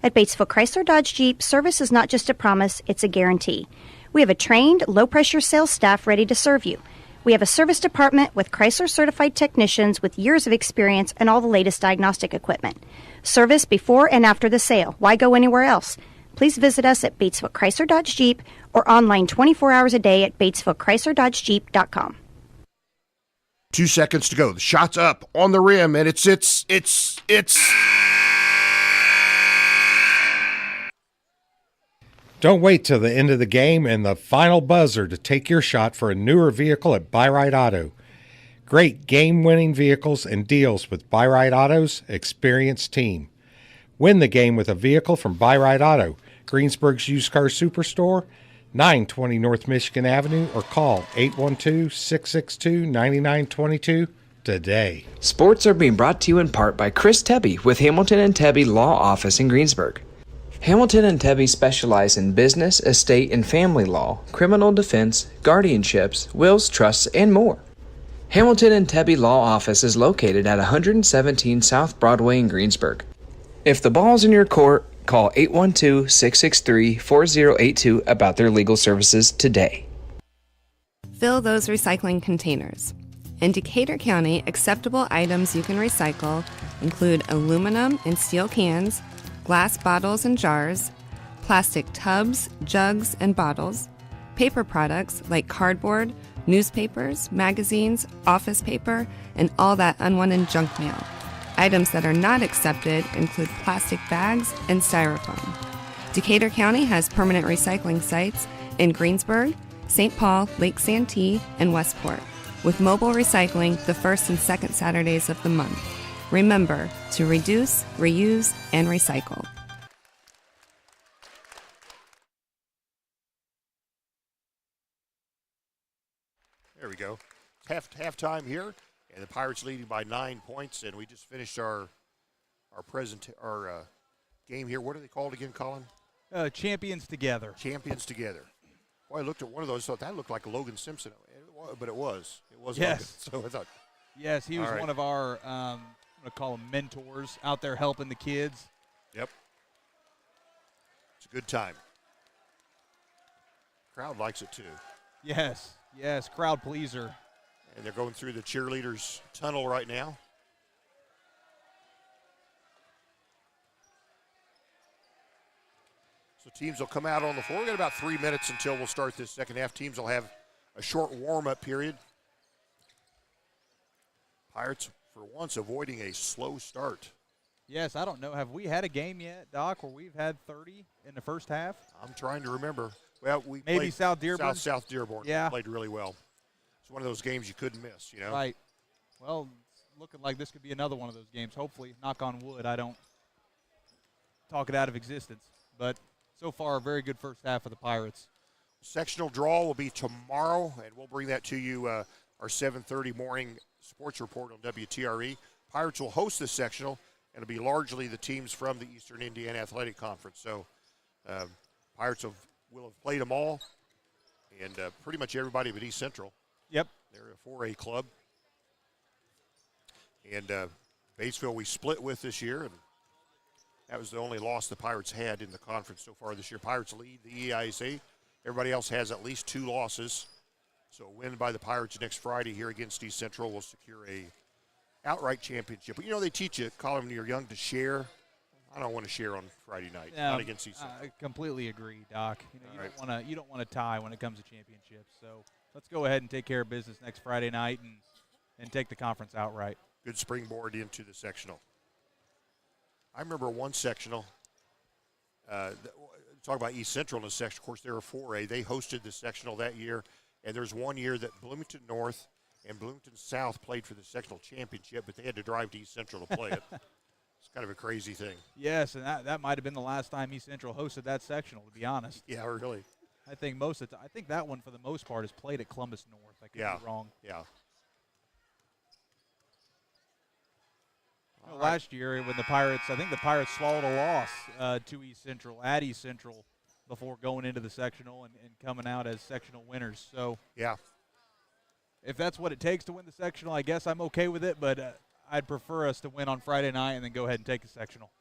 At Batesville Chrysler Dodge Jeep, service is not just a promise, it's a guarantee. We have a trained, low-pressure sales staff ready to serve you. We have a service department with Chrysler-certified technicians with years of experience and all the latest diagnostic equipment. Service before and after the sale. Why go anywhere else? Please visit us at Batesville Chrysler Dodge Jeep or online 24 hours a day at BatesvilleChryslerDodgeJeep.com. 2 seconds to go. The shot's up on the rim, and it's. Don't wait till the end of the game and the final buzzer to take your shot for a newer vehicle at Buy-Right Auto. Great game-winning vehicles and deals with Buy-Right Auto's experienced team. Win the game with a vehicle from Buy-Right Auto, Greensburg's used car superstore, 920 North Michigan Avenue, or call 812-662-9922 today. Sports are being brought to you in part by Chris Tebby with Hamilton and Tebby Law Office in Greensburg. Hamilton and Tebby specialize in business, estate, and family law, criminal defense, guardianships, wills, trusts, and more. Hamilton and Tebby Law Office is located at 117 South Broadway in Greensburg. If the ball's in your court, call 812-663-4082 about their legal services today. Fill those recycling containers. In Decatur County, acceptable items you can recycle include aluminum and steel cans, glass bottles and jars, plastic tubs, jugs, and bottles, paper products like cardboard, newspapers, magazines, office paper, and all that unwanted junk mail. Items that are not accepted include plastic bags and styrofoam. Decatur County has permanent recycling sites in Greensburg, St. Paul, Lake Santee, and Westport, with mobile recycling the first and second Saturdays of the month. Remember to reduce, reuse, and recycle. There we go. Halftime here, and the Pirates leading by 9 points. And we just finished our game here. What are they called again, Colin? Champions Together. Champions Together. Boy, I looked at one of those, thought that looked like Logan Simpson, but it was. It was Yes. Logan. So I thought. Yes, he was one of our, I'm going to call them mentors out there helping the kids. Yep. It's a good time. Crowd likes it too. Yes, crowd pleaser. And they're going through the cheerleaders' tunnel right now. So teams will come out on the floor. We've got about 3 minutes until we'll start this second half. Teams will have a short warm-up period. Pirates, for once, avoiding a slow start. Yes, I don't know. Have we had a game yet, Doc, where we've had 30 in the first half? I'm trying to remember. Well, we Maybe played South Dearborn. South Dearborn. Yeah. Played really well. It's one of those games you couldn't miss, you know? Right. Well, it's looking like this could be another one of those games. Hopefully, knock on wood, I don't talk it out of existence. But so far, a very good first half of the Pirates. Sectional draw will be tomorrow, and we'll bring that to you, our 7:30 morning sports report on WTRE. Pirates will host this sectional, and it'll be largely the teams from the Eastern Indiana Athletic Conference. So Pirates will have played them all, and pretty much everybody but East Central. Yep. They're a 4A club. And Batesville we split with this year, and that was the only loss the Pirates had in the conference so far this year. Pirates lead the EIC. Everybody else has at least 2 losses. So a win by the Pirates next Friday here against East Central will secure a outright championship. But, you know, they teach you, Colin, when you're young, to share. I don't want to share on Friday night, not against East Central. I completely agree, Doc. You know, you don't want to tie when it comes to championships. So let's go ahead and take care of business next Friday night and take the conference outright. Good springboard into the sectional. I remember one sectional. Talk about East Central in the section. Of course, they were 4A. They hosted the sectional that year. And there's one year that Bloomington North and Bloomington South played for the sectional championship, but they had to drive to East Central to play it. It's kind of a crazy thing. Yes, and that might have been the last time East Central hosted that sectional, to be honest. Yeah, really. I think I think that one, for the most part, is played at Columbus North. I could be wrong. Yeah. Last year, when the Pirates swallowed a loss to East Central at East Central before going into the sectional and coming out as sectional winners. So, yeah, if that's what it takes to win the sectional, I guess I'm okay with it. But I'd prefer us to win on Friday night and then go ahead and take the sectional.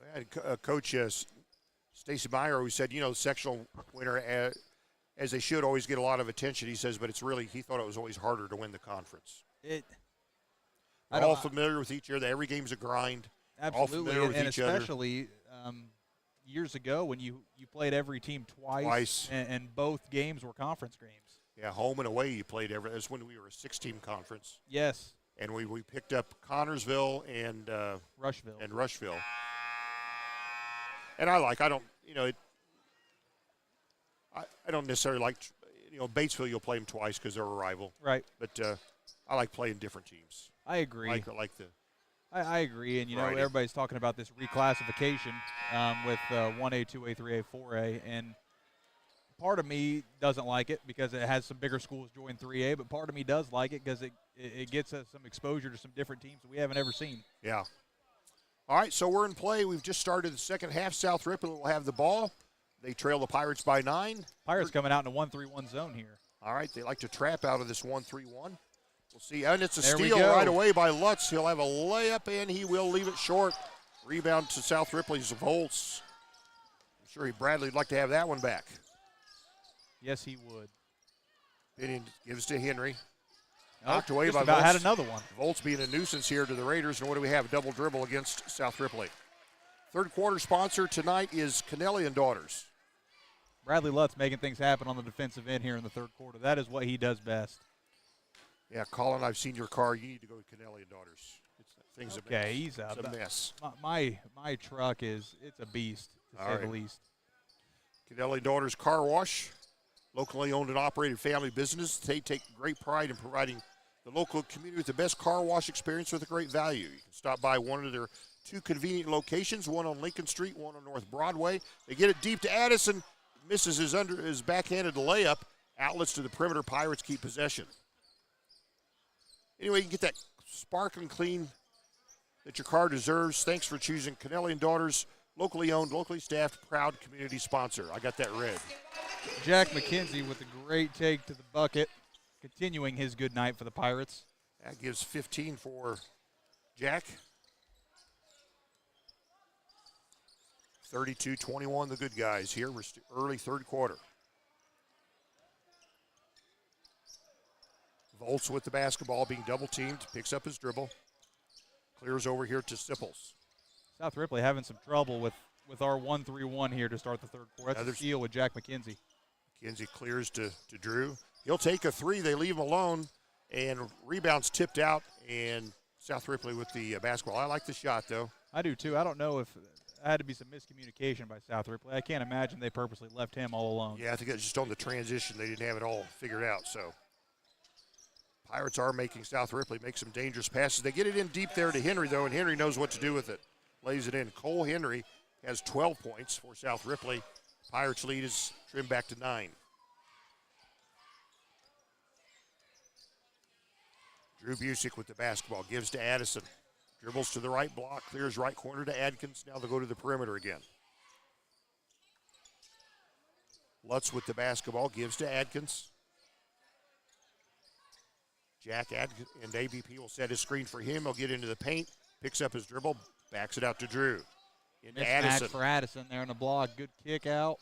We had Coach Stacy Meyer, who said, the sectional winner, as they should, always get a lot of attention. He says, but he thought it was always harder to win the conference. We're all familiar with each other. Every game's a grind. Absolutely, all familiar with and each especially years ago when you played every team twice. And both games were conference games. Yeah, home and away you played every. That's when we were a 6-team conference. Yes. And we picked up Connorsville and Rushville. And I don't necessarily like, Batesville you'll play them twice because they're a rival. Right. But I like playing different teams. I agree. I agree, and everybody's talking about this reclassification with 1A, 2A, 3A, 4A, and part of me doesn't like it because it has some bigger schools join 3A, but part of me does like it because it gets us some exposure to some different teams that we haven't ever seen. Yeah. All right, so we're in play. We've just started the second half. South Ripley will have the ball. They trail the Pirates by 9. Pirates coming out in a 1-3-1 zone here. All right, they like to trap out of this 1-3-1. We'll see. And it's a steal right away by Lutz. He'll have a layup, and he will leave it short. Rebound to South Ripley's Volts. I'm sure Bradley'd like to have that one back. Yes, he would. Binion gives to Henry. Knocked away just by about Volts. Had another one. Volts being a nuisance here to the Raiders. And what do we have? A double dribble against South Ripley. Third quarter sponsor tonight is Kennelly and Daughters. Bradley Lutz making things happen on the defensive end here in the third quarter. That is what he does best. Yeah, Colin, I've seen your car. You need to go to Kennelly and Daughters. Things okay, it's a mess. My truck it's a beast, to say the least. Kennelly Daughters Car Wash, locally owned and operated family business. They take great pride in providing the local community with the best car wash experience with a great value. You can stop by one of their 2 convenient locations, one on Lincoln Street, one on North Broadway. They get it deep to Addison. Misses his backhanded layup. Outlets to the perimeter. Pirates keep possession. Anyway, you can get that sparkling clean that your car deserves. Thanks for choosing Kennelly and Daughters, locally owned, locally staffed, proud community sponsor. I got that red. Jack McKenzie with a great take to the bucket, continuing his good night for the Pirates. That gives 15 for Jack. 32-21, the good guys here. We're early third quarter. Volts with the basketball, being double-teamed, picks up his dribble. Clears over here to Sipples. South Ripley having some trouble with our 1-3-1 here to start the third quarter. That's a steal with Jack McKenzie. McKenzie clears to Drew. He'll take a three. They leave him alone, and rebounds tipped out, and South Ripley with the basketball. I like the shot, though. I do, too. I don't know if had to be some miscommunication by South Ripley. I can't imagine they purposely left him all alone. Yeah, I think it's just on the transition. They didn't have it all figured out. So Pirates are making South Ripley make some dangerous passes. They get it in deep there to Henry, though, and Henry knows what to do with it. Lays it in. Cole Henry has 12 points for South Ripley. Pirates lead is trimmed back to 9. Drew Busick with the basketball. Gives to Addison. Dribbles to the right block. Clears right corner to Adkins. Now they'll go to the perimeter again. Lutz with the basketball. Gives to Adkins. Jack Adkins and ABP will set his screen for him. He'll get into the paint. Picks up his dribble. Backs it out to Drew. Into Addison. For Addison there in the block. Good kick out.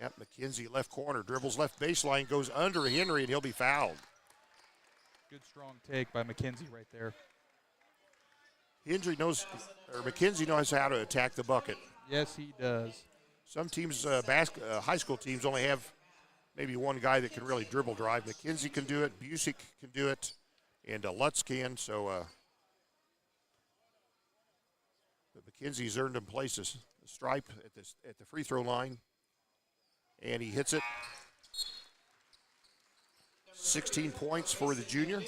Yep, McKenzie left corner. Dribbles left baseline. Goes under Henry, and he'll be fouled. Good strong take by McKenzie right there. McKenzie knows how to attack the bucket. Yes, he does. Some teams, high school teams, only have maybe one guy that can really dribble drive. McKenzie can do it. Busick can do it. And Lutz can. So, but McKenzie's earned him places. A stripe at the free throw line. And he hits it. 16 points for the junior.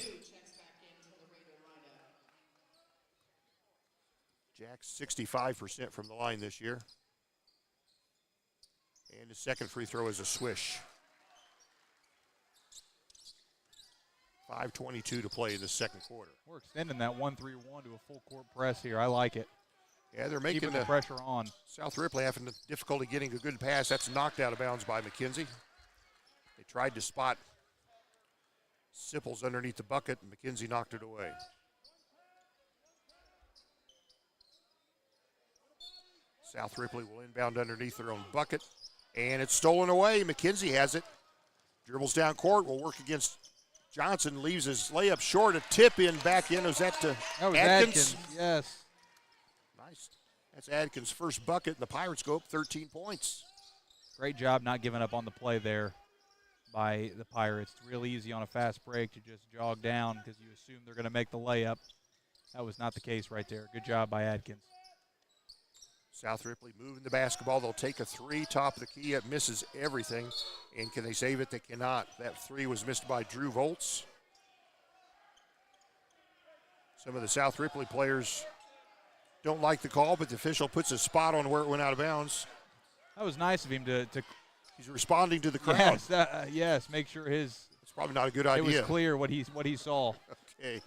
Jack's 65% from the line this year. And his second free throw is a swish. 5:22 to play in the second quarter. We're extending that 1-3-1 to a full court press here. I like it. Yeah, they're making the pressure on. South Ripley having difficulty getting a good pass. That's knocked out of bounds by McKenzie. They tried to spot Sipples underneath the bucket, and McKenzie knocked it away. South Ripley will inbound underneath their own bucket, and it's stolen away. McKenzie has it. Dribbles down court, will work against Johnson, leaves his layup short. A tip in, back in. Was that to Adkins? Yes. Nice. That's Adkins' first bucket, and the Pirates go up 13 points. Great job not giving up on the play there by the Pirates. It's real easy on a fast break to just jog down because you assume they're going to make the layup. That was not the case right there. Good job by Adkins. South Ripley moving the basketball. They'll take a three, top of the key. It misses everything. And can they save it? They cannot. That three was missed by Drew Volts. Some of the South Ripley players don't like the call, but the official puts a spot on where it went out of bounds. That was nice of him to he's responding to the crowd. Yes, make sure it's probably not a good idea. It was clear what he saw. Okay.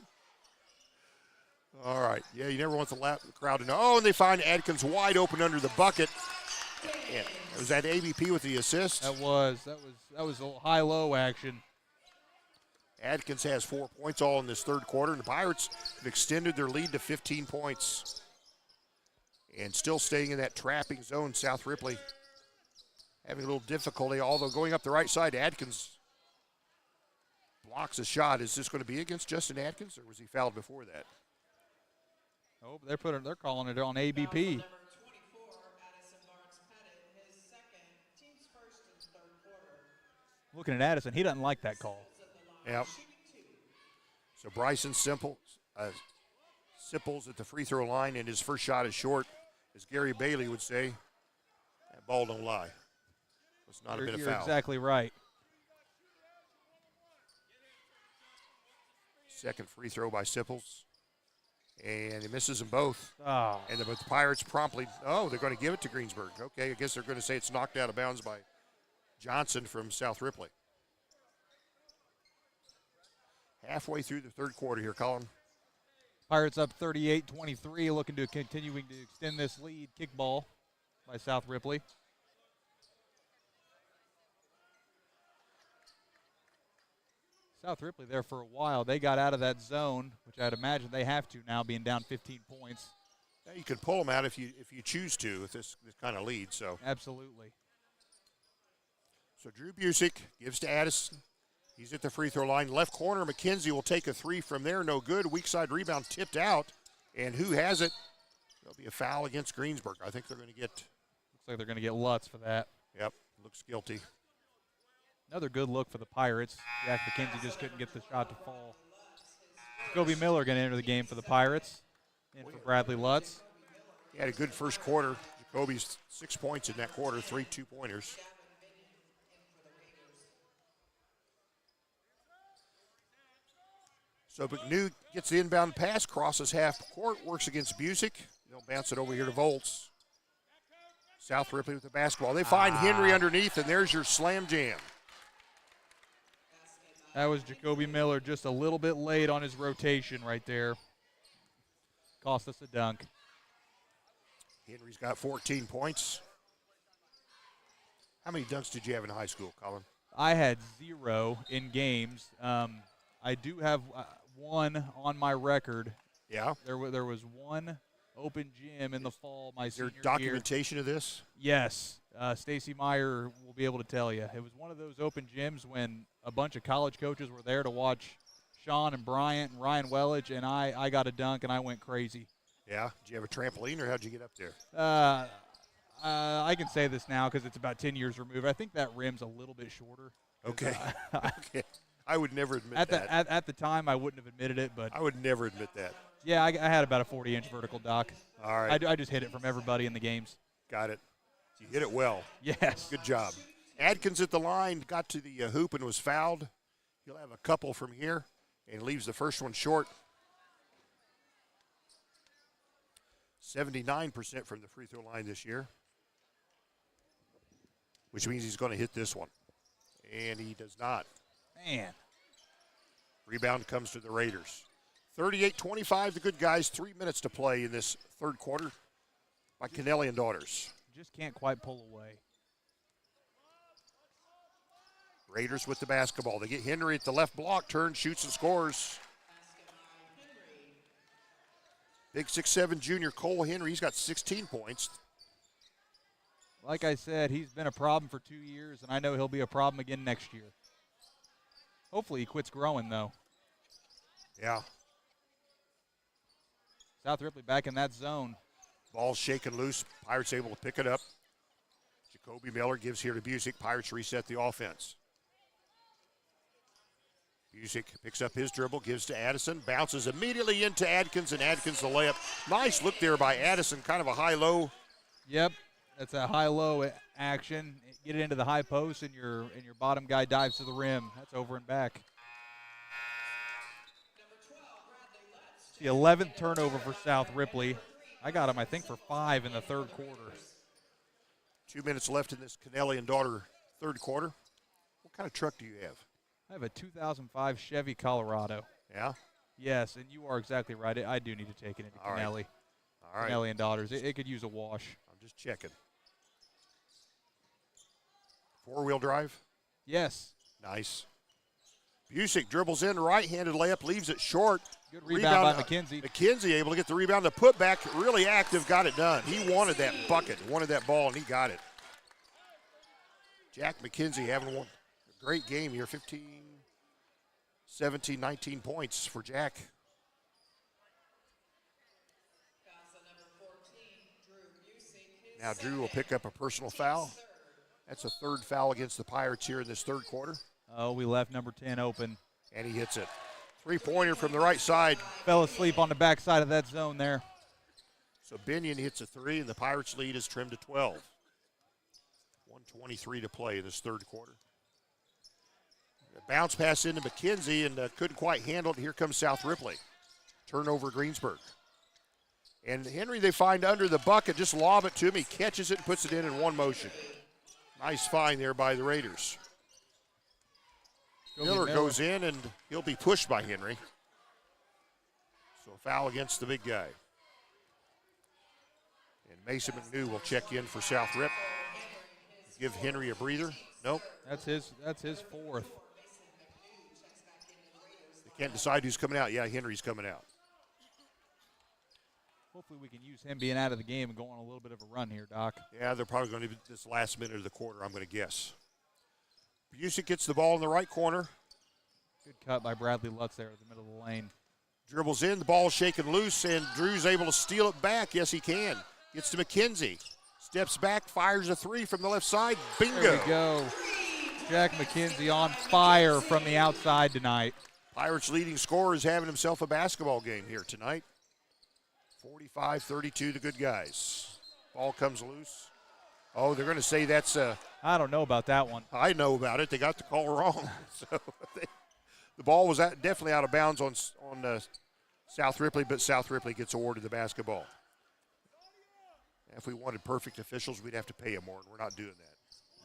All right. Yeah, you never want the crowd to know. Oh, and they find Adkins wide open under the bucket. Yeah. Was that ABP with the assist? That was a high-low action. Adkins has 4 points all in this third quarter, and the Pirates have extended their lead to 15 points. And still staying in that trapping zone, South Ripley having a little difficulty, although going up the right side, Adkins blocks a shot. Is this going to be against Justin Adkins, or was he fouled before that? Oh, they're calling it on ABP. Looking at Addison, he doesn't like that call. Yep. So Bryson Sipples at the free throw line, and his first shot is short, as Gary Bailey would say. That ball don't lie. It's not been a You're foul. exactly right. Second free throw by Sipples. And he misses them both. Oh. And the Pirates promptly, they're going to give it to Greensburg. Okay, I guess they're going to say it's knocked out of bounds by Johnson from South Ripley. Halfway through the third quarter here, Colin. Pirates up 38-23, looking to continuing to extend this lead. Kickball by South Ripley. South Ripley there for a while. They got out of that zone, which I'd imagine they have to now, being down 15 points. Yeah, you could pull them out if you choose to with this kind of lead. So absolutely. So Drew Busick gives to Addison. He's at the free throw line. Left corner, McKenzie will take a three from there. No good. Weak side rebound tipped out. And who has it? There'll be a foul against Greensburg. I think they're going to get. Looks like they're going to get Lutz for that. Yep, looks guilty. Another good look for the Pirates. Jack McKenzie just couldn't get the shot to fall. Jacoby Miller going to enter the game for the Pirates. In for Bradley Lutz. He had a good first quarter. Jacoby's 6 points in that quarter, 3 2-pointers. So McNew gets the inbound pass, crosses half court, works against Busick. They'll bounce it over here to Volts. South Ripley with the basketball. They find Henry underneath, and there's your slam jam. That was Jacoby Miller just a little bit late on his rotation right there. Cost us a dunk. Henry's got 14 points. How many dunks did you have in high school, Colin? I had 0 in games. I do have one on my record. Yeah? There was one open gym in the fall my senior year. Documentation of this? Yes. Stacy Meyer will be able to tell you. It was one of those open gyms when a bunch of college coaches were there to watch Sean and Bryant and Ryan Welledge, and I got a dunk, and I went crazy. Yeah? Did you have a trampoline, or how'd you get up there? I can say this now because it's about 10 years removed. I think that rim's a little bit shorter. Okay. Okay. I would never admit that. At the time, I wouldn't have admitted it, but I would never admit that. Yeah, I had about a 40-inch vertical dock. All right. I just hit it from everybody in the games. Got it. You hit it well. Yes. Good job. Adkins at the line, got to the hoop and was fouled. He'll have a couple from here and leaves the first one short. 79% from the free throw line this year, which means he's going to hit this one. And he does not. Man. Rebound comes to the Raiders. 38-25, the good guys. 3 minutes to play in this third quarter by Kennelly and Daughters. Just can't quite pull away. Raiders with the basketball. They get Henry at the left block, turns, shoots, and scores. Big 6'7" junior Cole Henry, he's got 16 points. Like I said, he's been a problem for 2 years, and I know he'll be a problem again next year. Hopefully he quits growing, though. Yeah. South Ripley back in that zone. Ball shaken loose. Pirates able to pick it up. Jacoby Miller gives here to Busick. Pirates reset the offense. Busick picks up his dribble, gives to Addison, bounces immediately into Adkins, and Adkins the layup. Nice look there by Addison, kind of a high-low. Yep, that's a high-low action. Get it into the high post, and your bottom guy dives to the rim. That's over and back. The 11th turnover for South Ripley. I got him, I think, for 5 in the third quarter. 2 minutes left in this Kennelly and Daughter third quarter. What kind of truck do you have? I have a 2005 Chevy Colorado. Yeah? Yes, and you are exactly right. I do need to take it into All right. Kennelly. All right. Kennelly and Daughters. It could use a wash. I'm just checking. Four-wheel drive? Yes. Nice. Busick dribbles in, right-handed layup, leaves it short. Good rebound by McKenzie. McKenzie able to get the rebound. The putback, really active, got it done. He wanted that bucket, wanted that ball, and he got it. Jack McKenzie having a great game here, 15, 17, 19 points for Jack. Now Drew will pick up a personal foul. That's a third foul against the Pirates here in this third quarter. Oh, we left number 10 open. And he hits it. Three-pointer from the right side. Fell asleep on the backside of that zone there. So Binion hits a three, and the Pirates' lead is trimmed to 12. 1:23 to play in this third quarter. A bounce pass into McKenzie, and couldn't quite handle it. Here comes South Ripley. Turnover Greensburg. And Henry they find under the bucket. Just lob it to him. He catches it and puts it in one motion. Nice find there by the Raiders. Miller goes in, and he'll be pushed by Henry. So foul against the big guy. And Mason McNew will check in for South Rip. Give Henry a breather. Nope. That's his fourth. They can't decide who's coming out. Yeah, Henry's coming out. Hopefully we can use him being out of the game and go on a little bit of a run here, Doc. Yeah, they're probably going to be this last minute of the quarter, I'm going to guess. Busick gets the ball in the right corner. Good cut by Bradley Lutz there in the middle of the lane. Dribbles in, the ball's shaken loose, and Drew's able to steal it back. Yes, he can. Gets to McKenzie. Steps back, fires a three from the left side. Bingo. There we go. Jack McKenzie on fire from the outside tonight. Pirates' leading scorer is having himself a basketball game here tonight. 45-32, the good guys. Ball comes loose. Oh, they're going to say that's I don't know about that one. I know about it. They got the call wrong. So the ball was definitely out of bounds on South Ripley, but South Ripley gets awarded the basketball. If we wanted perfect officials, we'd have to pay them more, and we're not doing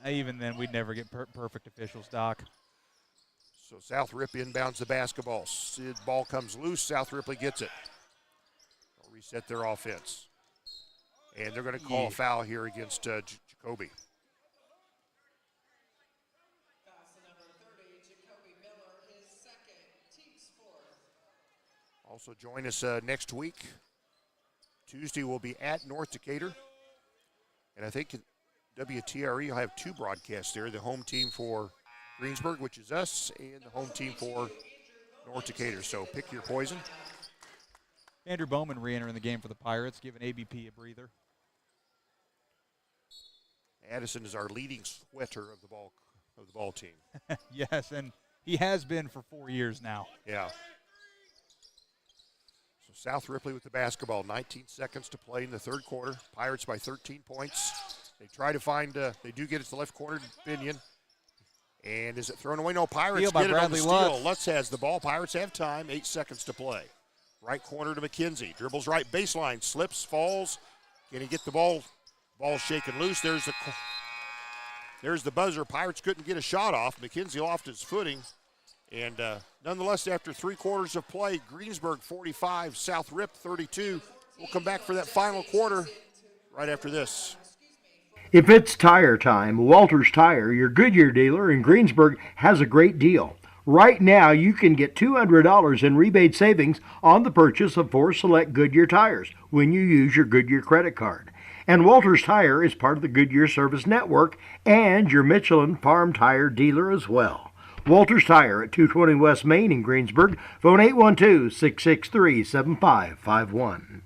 that. Even then, we'd never get perfect officials, Doc. So South Ripley inbounds the basketball. The ball comes loose. South Ripley gets it. They'll reset their offense. And they're going to call a foul here against Jacoby. Also join us next week. Tuesday we'll be at North Decatur. And I think WTRE will have two broadcasts there. The home team for Greensburg, which is us, and the home team for North Decatur. So pick your poison. Andrew Bowman re-entering the game for the Pirates, giving ABP a breather. Addison is our leading sweater of the ball team. Yes, and he has been for 4 years now. Yeah. So South Ripley with the basketball. 19 seconds to play in the third quarter. Pirates by 13 points. They try to find, they do get it to the left corner, Binion. And is it thrown away? No, Pirates get it on the steal. Lutz has the ball. Pirates have time. 8 seconds to play. Right corner to McKenzie. Dribbles right baseline. Slips, falls. Can he get the ball? Ball shaken loose. There's the buzzer. Pirates couldn't get a shot off. McKenzie lost his footing. And nonetheless, after 3 quarters of play, Greensburg 45, South Rip 32. We'll come back for that final quarter right after this. If it's tire time, Walters Tire, your Goodyear dealer in Greensburg, has a great deal. Right now, you can get $200 in rebate savings on the purchase of 4 select Goodyear tires when you use your Goodyear credit card. And Walters Tire is part of the Goodyear Service Network and your Michelin Farm Tire dealer as well. Walters Tire at 220 West Main in Greensburg. Phone 812-663-7551.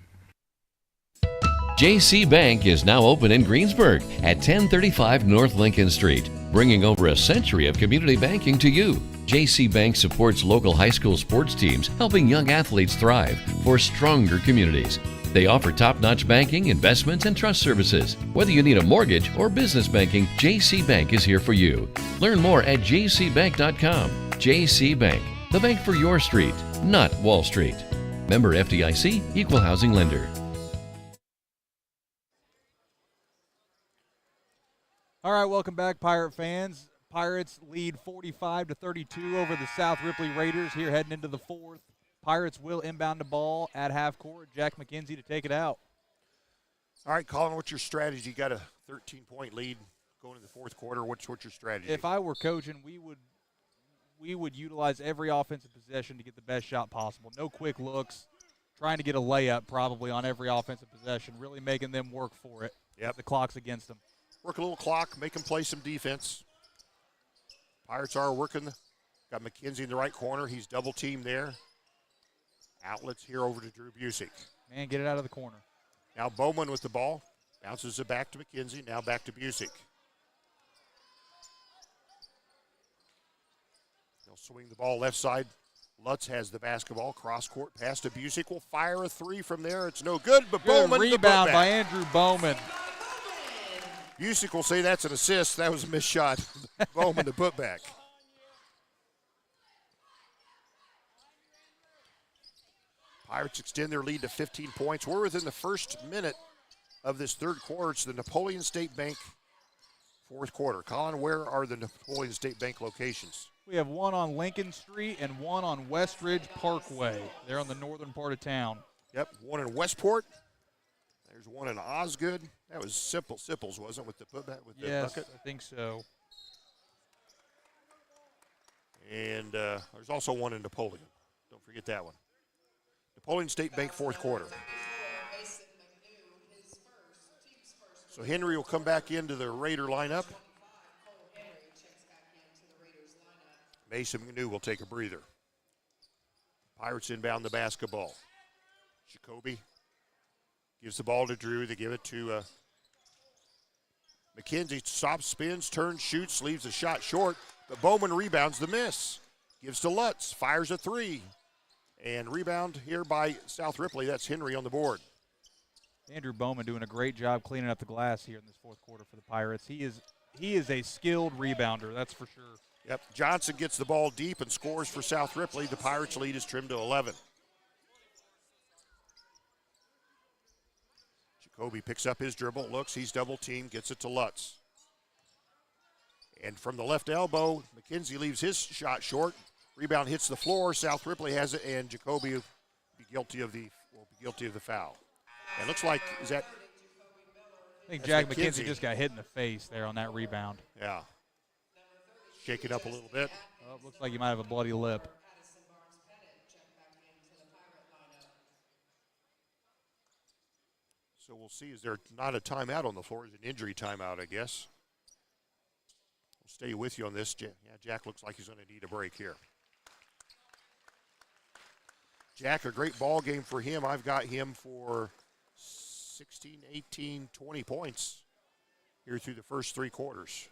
JC Bank is now open in Greensburg at 1035 North Lincoln Street, bringing over a century of community banking to you. JC Bank supports local high school sports teams, helping young athletes thrive for stronger communities. They offer top-notch banking, investments, and trust services. Whether you need a mortgage or business banking, JC Bank is here for you. Learn more at jcbank.com. JC Bank, the bank for your street, not Wall Street. Member FDIC, Equal Housing Lender. All right, welcome back, Pirate fans. Pirates lead 45-32 over the South Ripley Raiders here heading into the fourth. Pirates will inbound the ball at half court. Jack McKenzie to take it out. All right, Colin, what's your strategy? You got a 13-point lead going into the fourth quarter. What's your strategy? If I were coaching, we would utilize every offensive possession to get the best shot possible. No quick looks, trying to get a layup probably on every offensive possession, really making them work for it. Yep. The clock's against them. Work a little clock, make them play some defense. Pirates are working. Got McKenzie in the right corner. He's double-teamed there. Outlets here over to Drew Busick. Man, get it out of the corner. Now Bowman with the ball. Bounces it back to McKenzie. Now back to Busick. swing the ball left side. Lutz has the basketball. Cross court pass to Busick. Will fire a three from there. It's no good, but Good Bowman. rebound by Andrew Bowman. Busick will say that's an assist. That was a missed shot. Bowman the putback. Pirates extend their lead to 15 points. We're within the first minute of this third quarter. It's the Napoleon State Bank fourth quarter. Colin, where are the Napoleon State Bank locations? We have one on Lincoln Street and one on Westridge Parkway. They're on the northern part of town. Yep, one in Westport. There's one in Osgood. That was Sipples, wasn't it, with the putback with the yes, bucket? I think so. And there's also one in Napoleon. Don't forget that one. Napoleon State Bank fourth quarter. So Henry will come back into the Raider lineup. Mason McNew will take a breather. Pirates inbound the basketball. Jacoby gives the ball to Drew. They give it to McKenzie. Stops, spins, turns, shoots, leaves the shot short. But Bowman rebounds the miss. Gives to Lutz. Fires a three. And rebound here by South Ripley. That's Henry on the board. Andrew Bowman doing a great job cleaning up the glass here in this fourth quarter for the Pirates. He is a skilled rebounder, that's for sure. Yep, Johnson gets the ball deep and scores for South Ripley. The Pirates' lead is trimmed to 11. Jacoby picks up his dribble, looks, he's double-teamed, gets it to Lutz. And from the left elbow, McKenzie leaves his shot short. Rebound hits the floor. South Ripley has it, and Jacoby will be guilty of the foul. It looks like, is that? I think Jack McKenzie just got hit in the face there on that rebound. Yeah. Shake it up a little bit. Oh, looks like he might have a bloody lip. So we'll see. Is there not a timeout on the floor? Is it an injury timeout, I guess? We'll stay with you on this. Yeah, Jack looks like he's going to need a break here. Jack, a great ball game for him. I've got him for 16, 18, 20 points here through the first three quarters.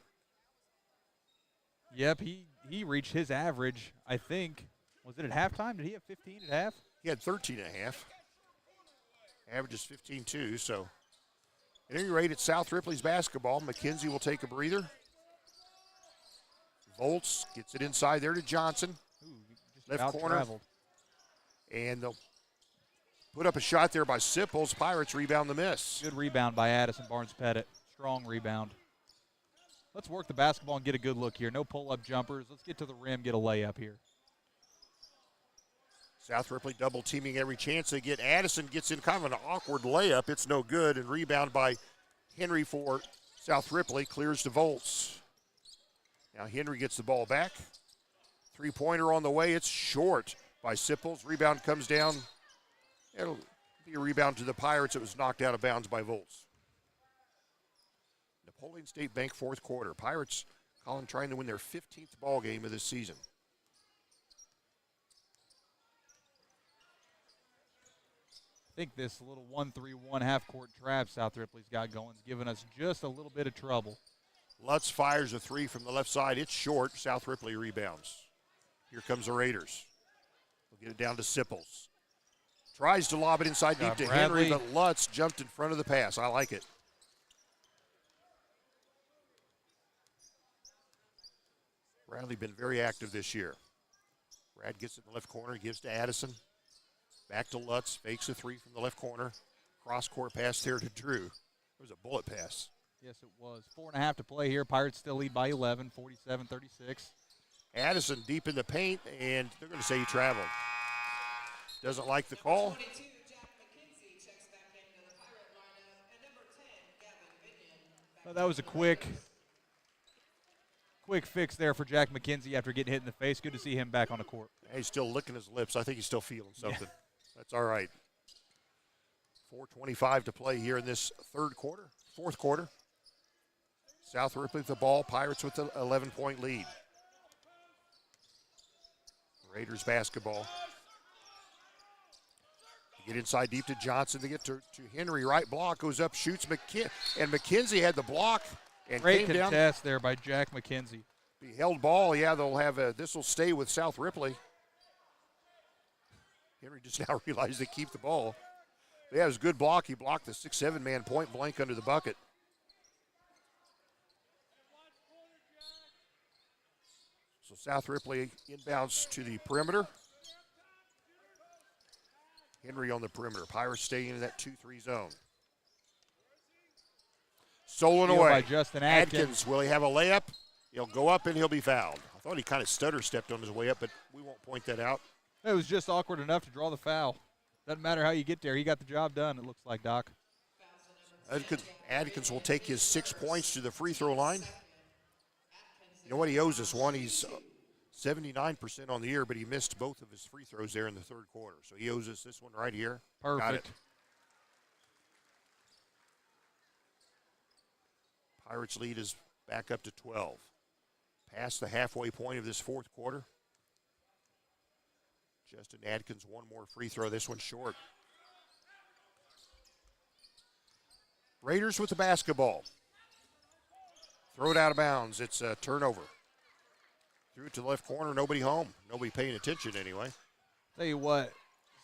Yep, he reached his average, I think. Was it at halftime? Did he have 15 at half? He had 13 and a half. Average is 15-2, so at any rate, it's South Ripley's basketball. McKenzie will take a breather. Volts gets it inside there to Johnson. Ooh, just left corner. traveled. And they'll put up a shot there by Sipples. Pirates rebound the miss. Good rebound by Addison Barnes-Pettit. Strong rebound. Let's work the basketball and get a good look here. No pull-up jumpers. Let's get to the rim, get a layup here. South Ripley double teaming every chance they get. Addison gets in kind of an awkward layup. It's no good. And rebound by Henry for South Ripley. Clears to Volts. Now Henry gets the ball back. Three-pointer on the way. It's short by Sipples. Rebound comes down. It'll be a rebound to the Pirates. It was knocked out of bounds by Volts. Napoleon State Bank fourth quarter. Pirates, Colin, trying to win their 15th ball game of this season. I think this little 1-3-1 half-court trap South Ripley's got going is giving us just a little bit of trouble. Lutz fires a three from the left side. It's short. South Ripley rebounds. Here comes the Raiders. We'll get it down to Sipples. Tries to lob it inside deep to Bradley. Henry, but Lutz jumped in front of the pass. I like it. Bradley been very active this year. Brad gets it in the left corner, gives to Addison. Back to Lutz, fakes a three from the left corner. Cross-court pass there to Drew. It was a bullet pass. Yes, it was. 4.5 to play here. Pirates still lead by 11, 47-36. Addison deep in the paint, and they're going to say he traveled. Doesn't like the call. Well, that was a quick fix there for Jack McKenzie after getting hit in the face. Good to see him back on the court. He's still licking his lips. I think he's still feeling something. Yeah. That's all right. 4:25 to play here in this fourth quarter. South Ripley with the ball. Pirates with the 11-point lead. Raiders basketball. Get inside deep to Johnson to get to Henry. Right block goes up, shoots and McKenzie had the block and great came down. contest there by Jack McKenzie. Be held ball, yeah, they'll have this will stay with South Ripley. Henry just now realized they keep the ball. Yeah, it was a good block. He blocked the 6-7 man point blank under the bucket. So South Ripley inbounds to the perimeter. Henry on the perimeter. Pirates staying in that 2-3 zone. Stolen away. By Justin Adkins. Will he have a layup? He'll go up and he'll be fouled. I thought he kind of stutter-stepped on his way up, but we won't point that out. It was just awkward enough to draw the foul. Doesn't matter how you get there. He got the job done, it looks like, Doc. Adkins will take his 6 points to the free throw line. You know what? He owes us one. He's 79% on the year, but he missed both of his free throws there in the third quarter. So he owes us this one right here. Perfect. Got it. Pirates lead is back up to 12. Past the halfway point of this fourth quarter. Justin Adkins, one more free throw. This one's short. Raiders with the basketball. Throw it out of bounds. It's a turnover. Threw it to the left corner. Nobody home. Nobody paying attention anyway. Tell you what,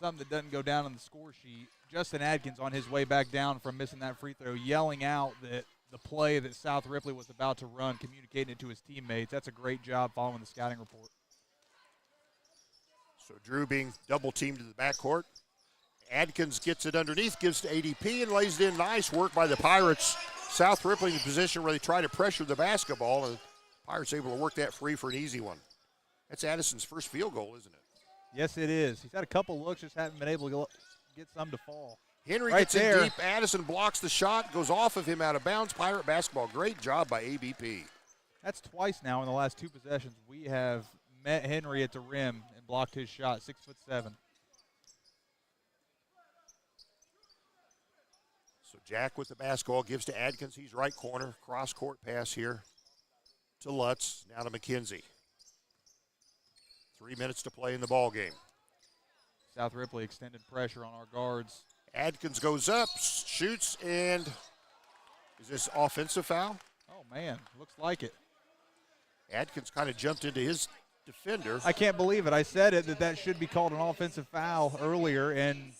something that doesn't go down on the score sheet. Justin Adkins on his way back down from missing that free throw, yelling out that the play that South Ripley was about to run, communicating it to his teammates. That's a great job following the scouting report. So Drew being double-teamed to the backcourt. Adkins gets it underneath, gives to ADP, and lays it in. Nice work by the Pirates. South Ripley in a position where they try to pressure the basketball, and the Pirates able to work that free for an easy one. That's Addison's first field goal, isn't it? Yes, it is. He's had a couple looks, just haven't been able to get some to fall. Henry right gets there. in deep. Addison blocks the shot, goes off of him out of bounds. Pirate basketball. Great job by ABP. That's twice now in the last two possessions. We have met Henry at the rim and blocked his shot, 6'7". So Jack with the basketball gives to Adkins. He's right corner. Cross-court pass here to Lutz. Now to McKenzie. 3 minutes to play in the ball game. South Ripley extended pressure on our guards. Adkins goes up, shoots, and is this offensive foul? Oh, man, looks like it. Adkins kind of jumped into his defender. I can't believe it. I said it that should be called an offensive foul earlier, and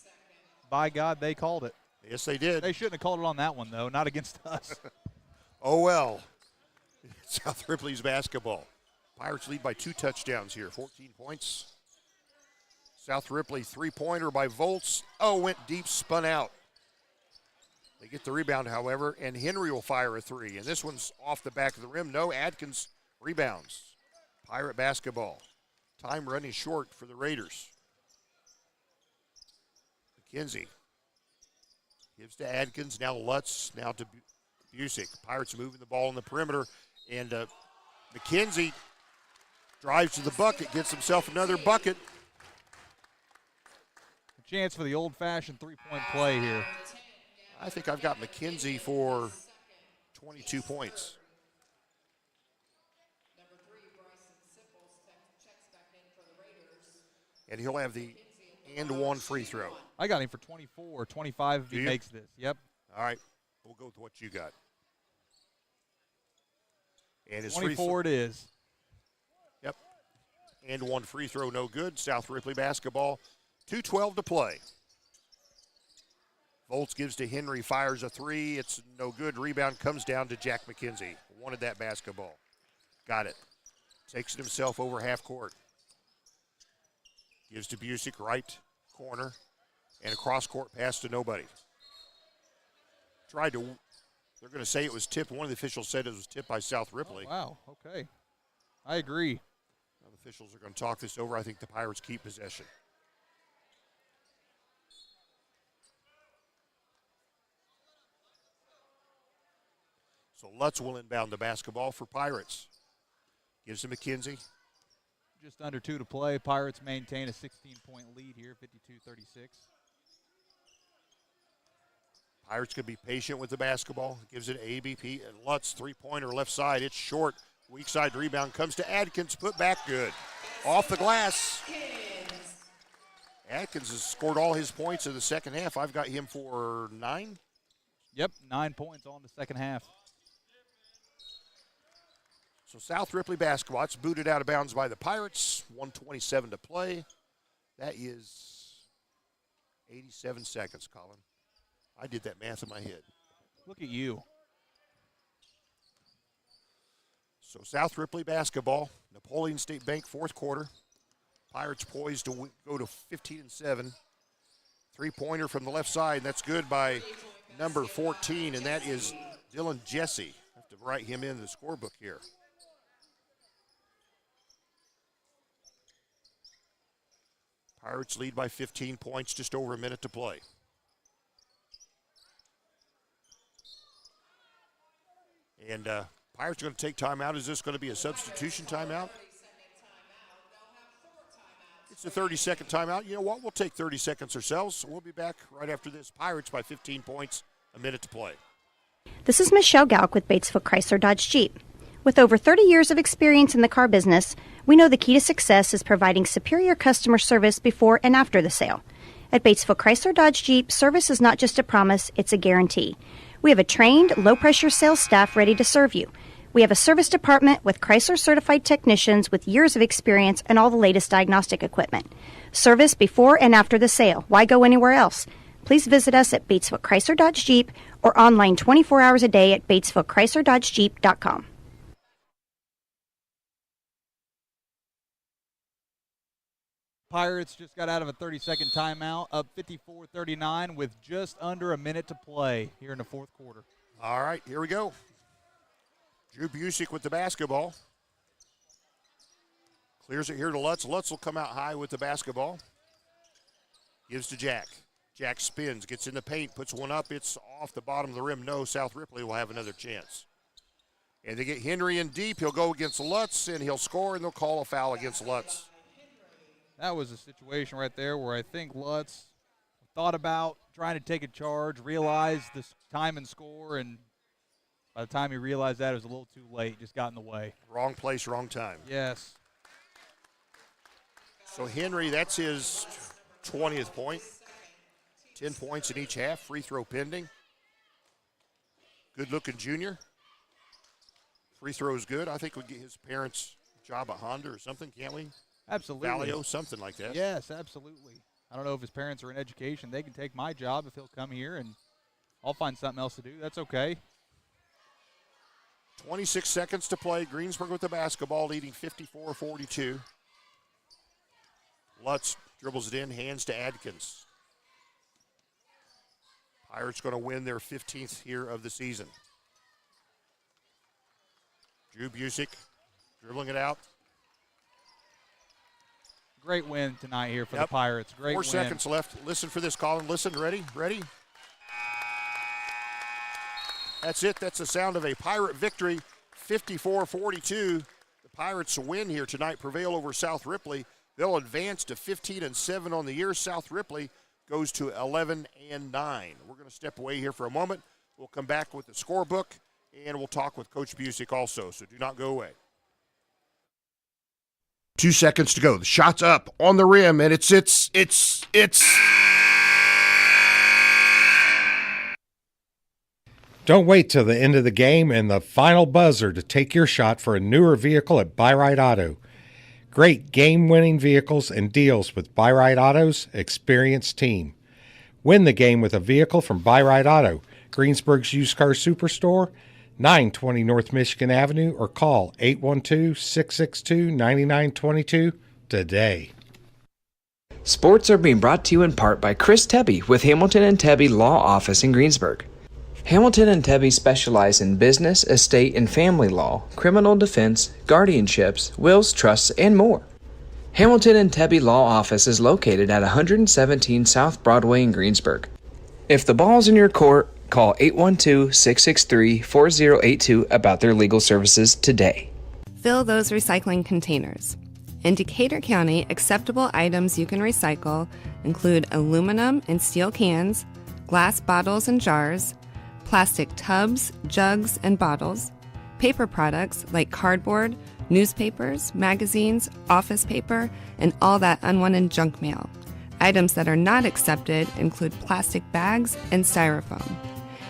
by God, they called it. Yes, they did. They shouldn't have called it on that one, though, not against us. Oh, well. South Ripley's basketball. Pirates lead by 2 touchdowns here, 14 points. South Ripley three-pointer by Volts. Oh, went deep, spun out. They get the rebound, however, and Henry will fire a three. And this one's off the back of the rim. No, Adkins rebounds. Pirate basketball. Time running short for the Raiders. McKenzie gives to Adkins. Now Lutz. Now to Busick. Pirates moving the ball in the perimeter. And McKenzie drives to the bucket, gets himself another bucket. A chance for the old-fashioned three-point play here. I think I've got McKenzie for 22 points. And he'll have the and one free throw. I got him for 24, 25 if he makes this. Yep. All right. We'll go with what you got. And his 24 it is. Yep. And one free throw, no good. South Ripley basketball. 2:12 to play. Volts gives to Henry, fires a three. It's no good. Rebound comes down to Jack McKenzie. Wanted that basketball. Got it. Takes it himself over half court. Gives to Busick, right corner. And a cross-court pass to nobody. Tried to, they're going to say it was tipped. One of the officials said it was tipped by South Ripley. Oh, wow, okay. I agree. Now the officials are going to talk this over. I think the Pirates keep possession. So Lutz will inbound the basketball for Pirates. Gives to McKenzie. Just under 2 to play. Pirates maintain a 16-point lead here, 52-36. Pirates could be patient with the basketball. Gives it to ABP. And Lutz, three-pointer left side. It's short. Weak side rebound comes to Adkins. Put back good. Off the glass. Adkins has scored all his points in the second half. I've got him for 9. Yep, 9 points on the second half. So South Ripley basketball. It's booted out of bounds by the Pirates. 1:27 to play. That is 87 seconds, Colin. I did that math in my head. Look at you. So South Ripley basketball. Napoleon State Bank fourth quarter. Pirates poised to go to 15-7. Three-pointer from the left side. That's good by number 14, and that is Dylan Jesse. I have to write him in the scorebook here. Pirates lead by 15 points, just over a minute to play. And Pirates are going to take timeout. Is this going to be a substitution timeout? It's a 30-second timeout. You know what? We'll take 30 seconds ourselves. So we'll be back right after this. Pirates by 15 points, a minute to play. This is Michelle Galk with Batesville Chrysler Dodge Jeep. With over 30 years of experience in the car business, we know the key to success is providing superior customer service before and after the sale. At Batesville Chrysler Dodge Jeep, service is not just a promise, it's a guarantee. We have a trained, low-pressure sales staff ready to serve you. We have a service department with Chrysler-certified technicians with years of experience and all the latest diagnostic equipment. Service before and after the sale. Why go anywhere else? Please visit us at Batesville Chrysler Dodge Jeep or online 24 hours a day at BatesvilleChryslerDodgeJeep.com. Pirates just got out of a 30-second timeout, up 54-39 with just under a minute to play here in the fourth quarter. All right, here we go. Drew Busick with the basketball. Clears it here to Lutz. Lutz will come out high with the basketball. Gives to Jack. Jack spins, gets in the paint, puts one up. It's off the bottom of the rim. No, South Ripley will have another chance. And they get Henry in deep. He'll go against Lutz, and he'll score, and they'll call a foul against Lutz. That was a situation right there where I think Lutz thought about trying to take a charge, realized the time and score, and by the time he realized that, it was a little too late. Just got in the way. Wrong place, wrong time. Yes. So Henry, that's his 20th point. 10 points in each half. Free throw pending. Good-looking junior. Free throw is good. I think we'll get his parents' job at Honda or something, can't we? Absolutely. Valio, something like that. Yes, absolutely. I don't know if his parents are in education. They can take my job if he'll come here, and I'll find something else to do. That's okay. 26 seconds to play. Greensburg with the basketball, leading 54-42. Lutz dribbles it in, hands to Adkins. Pirates going to win their 15th here of the season. Drew Busick dribbling it out. Great win tonight here for the Pirates. Great 4 win. seconds left. Listen for this, Colin. Listen. Ready? That's it. That's the sound of a Pirate victory, 54-42. The Pirates win here tonight, prevail over South Ripley. They'll advance to 15-7 on the year. South Ripley goes to 11-9. We're going to step away here for a moment. We'll come back with the scorebook, and we'll talk with Coach Busick also, so do not go away. 2 seconds to go. The shot's up on the rim, and it's. Don't wait till the end of the game and the final buzzer to take your shot for a newer vehicle at Buy-Right Auto. Great game-winning vehicles and deals with Buy-Right Auto's experienced team. Win the game with a vehicle from Buy-Right Auto, Greensburg's used car superstore, 920 North Michigan Avenue, or call 812-662-9922 today. Sports are being brought to you in part by Chris Tebby with Hamilton and Tebby Law Office in Greensburg. Hamilton and Tebby specialize in business, estate, and family law, criminal defense, guardianships, wills, trusts, and more. Hamilton and Tebby Law Office is located at 117 South Broadway in Greensburg. If the ball's in your court, call 812-663-4082 about their legal services today. Fill those recycling containers. In Decatur County, acceptable items you can recycle include aluminum and steel cans, glass bottles and jars, plastic tubs, jugs, and bottles, paper products like cardboard, newspapers, magazines, office paper, and all that unwanted junk mail. Items that are not accepted include plastic bags and styrofoam.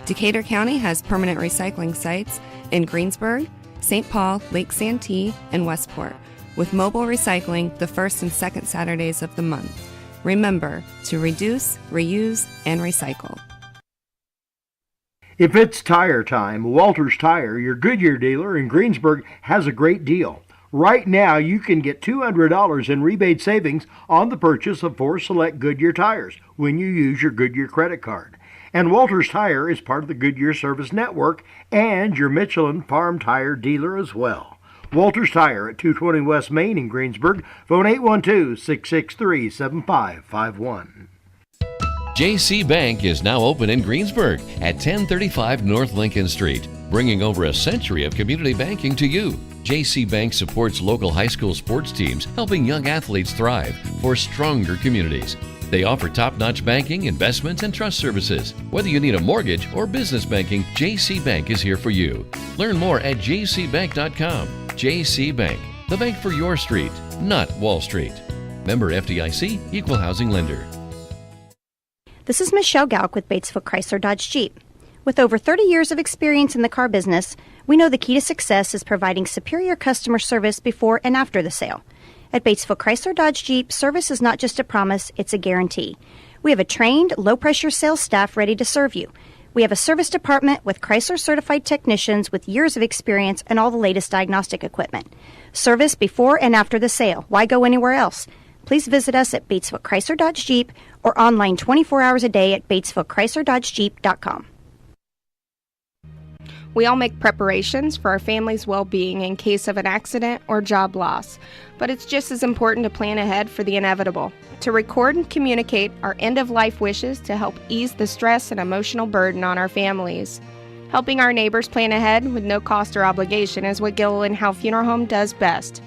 Decatur County has permanent recycling sites in Greensburg, St. Paul, Lake Santee, and Westport, with mobile recycling the first and second Saturdays of the month. Remember to reduce, reuse, and recycle. If it's tire time, Walters Tire, your Goodyear dealer in Greensburg, has a great deal. Right now, you can get $200 in rebate savings on the purchase of 4 select Goodyear tires when you use your Goodyear credit card. And Walters Tire is part of the Goodyear Service Network and your Michelin Farm Tire dealer as well. Walters Tire at 220 West Main in Greensburg. Phone 812-663-7551. JC Bank is now open in Greensburg at 1035 North Lincoln Street, bringing over a century of community banking to you. JC Bank supports local high school sports teams, helping young athletes thrive for stronger communities. They offer top-notch banking, investments, and trust services. Whether you need a mortgage or business banking, JC Bank is here for you. Learn more at jcbank.com. JC Bank, the bank for your street, not Wall Street. Member FDIC, Equal Housing Lender. This is Michelle Galk with Batesville Chrysler Dodge Jeep. With over 30 years of experience in the car business, we know the key to success is providing superior customer service before and after the sale. At Batesville Chrysler Dodge Jeep, service is not just a promise, it's a guarantee. We have a trained, low-pressure sales staff ready to serve you. We have a service department with Chrysler-certified technicians with years of experience and all the latest diagnostic equipment. Service before and after the sale. Why go anywhere else? Please visit us at Batesville Chrysler Dodge Jeep or online 24 hours a day at BatesvilleChryslerDodgeJeep.com. We all make preparations for our family's well-being in case of an accident or job loss, but it's just as important to plan ahead for the inevitable, to record and communicate our end-of-life wishes to help ease the stress and emotional burden on our families. Helping our neighbors plan ahead with no cost or obligation is what Gilliland Howe Funeral Home does best.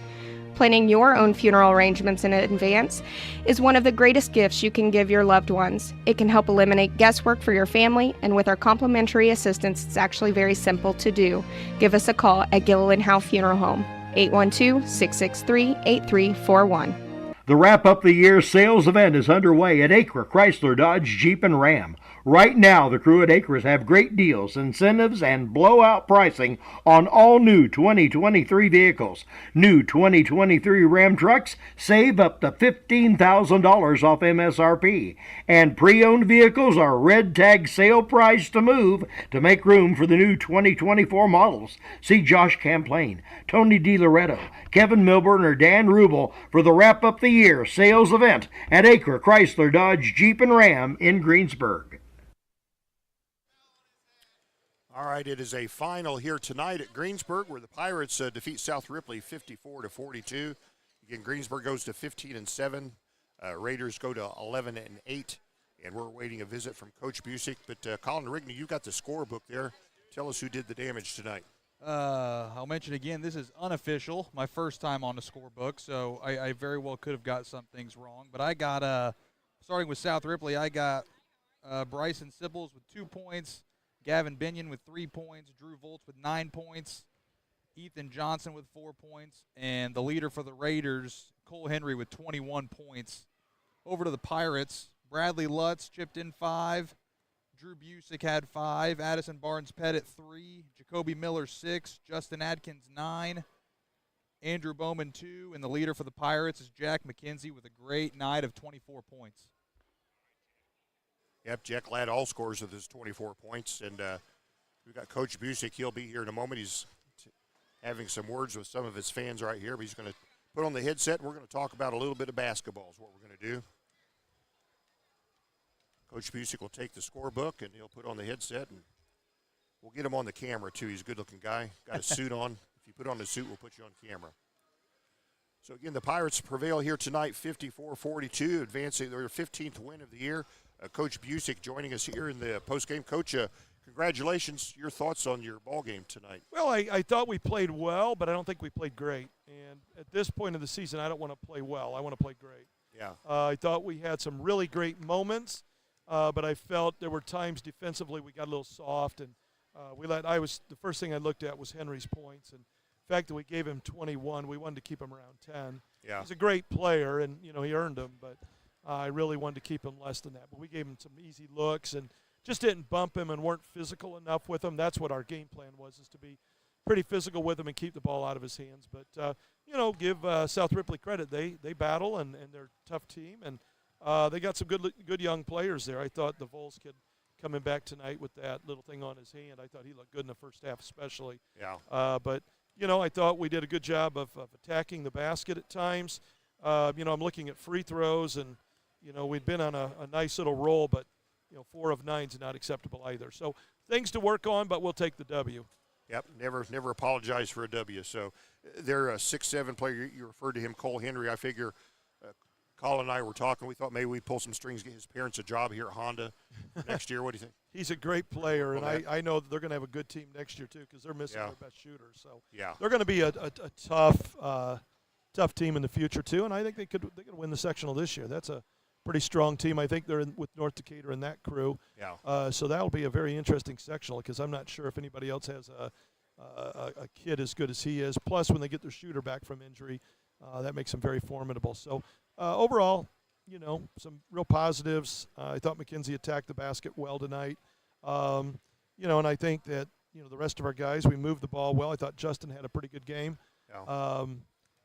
Planning your own funeral arrangements in advance is one of the greatest gifts you can give your loved ones. It can help eliminate guesswork for your family, and with our complimentary assistance, it's actually very simple to do. Give us a call at Gilliland Howe Funeral Home, 812-663-8341. The Wrap Up the Year sales event is underway at Acre Chrysler Dodge Jeep and Ram. Right now, the crew at Acres have great deals, incentives, and blowout pricing on all new 2023 vehicles. New 2023 Ram trucks save up to $15,000 off MSRP. And pre-owned vehicles are red tag sale price to move to make room for the new 2024 models. See Josh Camplain, Tony DiLoretto, Kevin Milburn, or Dan Rubel for the Wrap Up the Year sales event at Acre Chrysler Dodge Jeep and Ram in Greensburg. All right, it is a final here tonight at Greensburg where the Pirates defeat South Ripley 54-42. Again, Greensburg goes to 15-7. Raiders go to 11-8, and we're awaiting a visit from Coach Busick. But Colin Rigney, you got the scorebook there. Tell us who did the damage tonight. I'll mention again, this is unofficial, my first time on the scorebook, so I very well could have got some things wrong. But I got, starting with South Ripley, I got Bryson Sibbles with 2 points, Gavin Binion with 3 points, Drew Volts with 9 points, Ethan Johnson with 4 points, and the leader for the Raiders, Cole Henry, with 21 points. Over to the Pirates, Bradley Lutz chipped in 5, Drew Busick had 5, Addison Barnes-Pettit 3, Jacoby Miller 6, Justin Adkins 9, Andrew Bowman 2, and the leader for the Pirates is Jack McKenzie with a great night of 24 points. Yep, Jack Ladd all scores with his 24 points. And we've got Coach Busick. He'll be here in a moment. He's having some words with some of his fans right here. But he's going to put on the headset. And we're going to talk about a little bit of basketball is what we're going to do. Coach Busick will take the scorebook, and he'll put on the headset. And we'll get him on the camera, too. He's a good-looking guy. Got a suit on. If you put on the suit, we'll put you on camera. So, again, the Pirates prevail here tonight, 54-42, advancing their 15th win of the year. Coach Busick joining us here in the postgame. Coach, congratulations. Your thoughts on your ball game tonight? Well, I thought we played well, but I don't think we played great. And at this point of the season, I don't want to play well. I want to play great. Yeah. I thought we had some really great moments, but I felt there were times defensively we got a little soft, and the first thing I looked at was Henry's points, and the fact that we gave him 21, we wanted to keep him around 10. Yeah. He's a great player, and he earned them, but I really wanted to keep him less than that. But we gave him some easy looks and just didn't bump him and weren't physical enough with him. That's what our game plan was, is to be pretty physical with him and keep the ball out of his hands. But, give South Ripley credit. They battle, and they're a tough team. And they got some good young players there. I thought the Vols kid coming back tonight with that little thing on his hand, I thought he looked good in the first half especially. Yeah. But I thought we did a good job of attacking the basket at times. I'm looking at free throws, and, we'd been on a nice little roll, but, 4 of 9 is not acceptable either. So things to work on, but we'll take the W. Yep, never apologize for a W. So they're a 6'7" player. You referred to him, Cole Henry. I figure Colin and I were talking. We thought maybe we'd pull some strings, get his parents a job here at Honda next year. What do you think? He's a great player, and I know that they're going to have a good team next year too, because they're missing their best shooter. So they're going to be a tough team in the future too, and I think they could win the sectional this year. That's a pretty strong team. I think they're with North Decatur in that crew. Yeah. So that'll be a very interesting sectional, because I'm not sure if anybody else has a kid as good as he is. Plus, when they get their shooter back from injury, that makes them very formidable. So overall, some real positives. I thought McKenzie attacked the basket well tonight. And I think that, the rest of our guys, we moved the ball well. I thought Justin had a pretty good game. Yeah.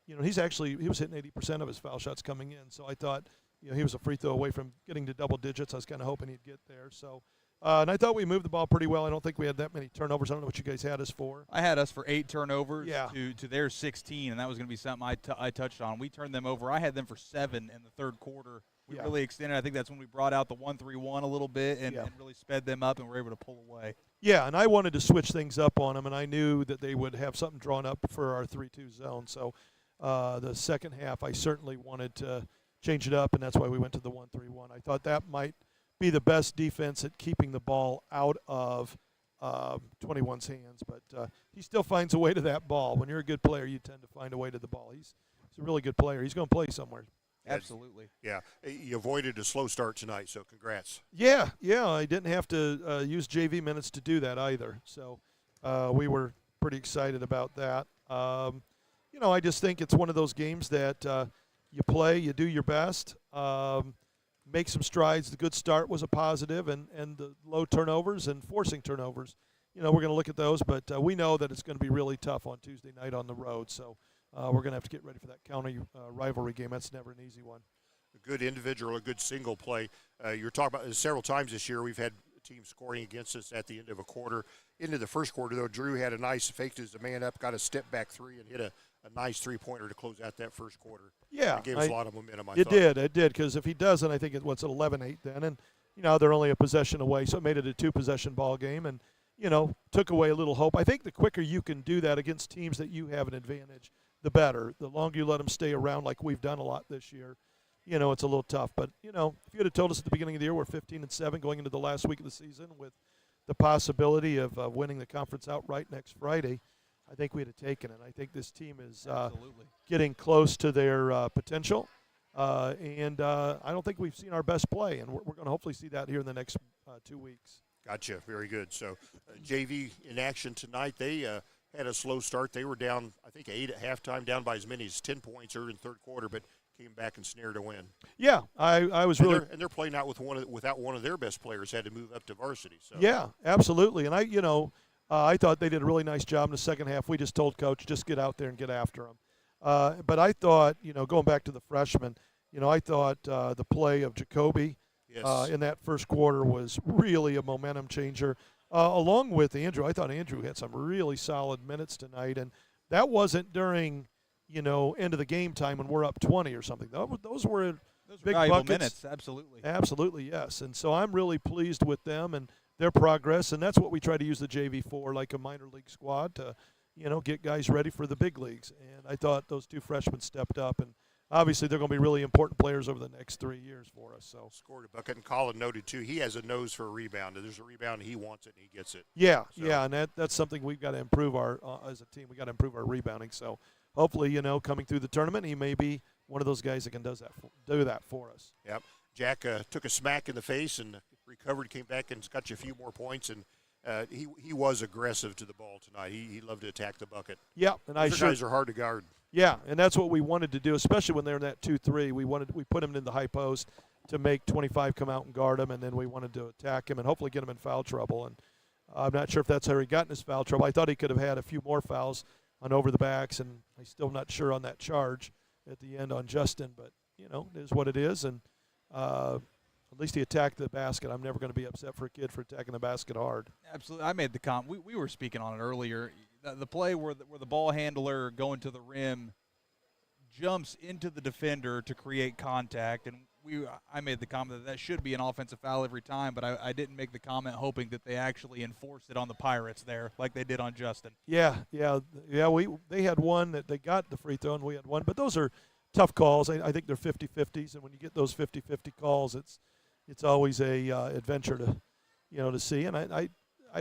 He was hitting 80% of his foul shots coming in. So I thought, he was a free throw away from getting to double digits. I was kind of hoping he'd get there. So, and I thought we moved the ball pretty well. I don't think we had that many turnovers. I don't know what you guys had us for. I had us for 8 turnovers Yeah. to their 16, and that was going to be something I touched on. We turned them over. I had them for 7 in the third quarter. We really extended. I think that's when we brought out the 1-3-1 a little bit and really sped them up and were able to pull away. Yeah, and I wanted to switch things up on them, and I knew that they would have something drawn up for our 3-2 zone. So the second half, I certainly wanted to change it up, and that's why we went to the 1-3-1. I thought that might be the best defense at keeping the ball out of 21's hands, but he still finds a way to that ball. When you're a good player, you tend to find a way to the ball. He's a really good player. He's going to play somewhere. Absolutely. Yeah. You avoided a slow start tonight, so congrats. Yeah. I didn't have to use JV minutes to do that either, so we were pretty excited about that. I just think it's one of those games that you play, you do your best, make some strides. The good start was a positive, and the low turnovers and forcing turnovers, we're going to look at those, but we know that it's going to be really tough on Tuesday night on the road, so we're going to have to get ready for that county rivalry game. That's never an easy one. A good individual, a good single play. You're talking about several times this year we've had teams scoring against us at the end of a quarter. Into the first quarter, though, Drew had a nice faked as a man up, got a step back three, and hit a nice three-pointer to close out that first quarter. Yeah. It gave us a lot of momentum, I thought. It did, because if he doesn't, I think it's 11-8 then. And, they're only a possession away, so it made it a 2-possession ball game and, took away a little hope. I think the quicker you can do that against teams that you have an advantage, the better. The longer you let them stay around like we've done a lot this year, it's a little tough. But, if you had have told us at the beginning of the year we're 15-7 going into the last week of the season with the possibility of winning the conference outright next Friday, I think we'd have taken it. I think this team is getting close to their potential, and I don't think we've seen our best play, and we're going to hopefully see that here in the next 2 weeks. Gotcha. Very good. So JV in action tonight. They had a slow start. They were down, I think, 8 at halftime, down by as many as 10 points early in the third quarter, but came back and snared a win. Yeah, I was really – and they're playing out without one of their best players, had to move up to varsity. So. Yeah, absolutely. And I thought they did a really nice job in the second half. We just told Coach, just get out there and get after them. But I thought, going back to the freshmen, I thought the play of Jacoby in that first quarter was really a momentum changer. Along with Andrew, I thought Andrew had some really solid minutes tonight. And that wasn't during, end of the game time when we're up 20 or something. Those were big buckets. Minutes, absolutely. Absolutely, yes. And so I'm really pleased with them and their progress, and that's what we try to use the JV for, like a minor league squad to, get guys ready for the big leagues. And I thought those 2 freshmen stepped up, and obviously they're going to be really important players over the next 3 years for us. So scored a bucket, and Colin noted too, he has a nose for a rebound. If there's a rebound, he wants it, and he gets it. Yeah, and that's something we've got to improve as a team. We've got to improve our rebounding. So hopefully, coming through the tournament, he may be one of those guys that can do that for us. Yep. Jack took a smack in the face and recovered, came back and got you a few more points, and he was aggressive to the ball tonight. He loved to attack the bucket. Yeah, and guys are hard to guard. Yeah, and that's what we wanted to do, especially when they're in that 2-3. We put him in the high post to make 25 come out and guard him, and then we wanted to attack him and hopefully get him in foul trouble. And I'm not sure if that's how he got in his foul trouble. I thought he could have had a few more fouls on over the backs, and I'm still not sure on that charge at the end on Justin. But, you know, it is what it is, and at least he attacked the basket. I'm never going to be upset for a kid for attacking the basket hard. Absolutely. I made the comment. We were speaking on it earlier. The play where the ball handler going to the rim jumps into the defender to create contact, and I made the comment that should be an offensive foul every time, but I didn't make the comment hoping that they actually enforced it on the Pirates there like they did on Justin. Yeah. They had one that they got the free throw, and we had one. But those are tough calls. I think they're 50-50s, and when you get those 50-50 calls, it's always a adventure to see. And I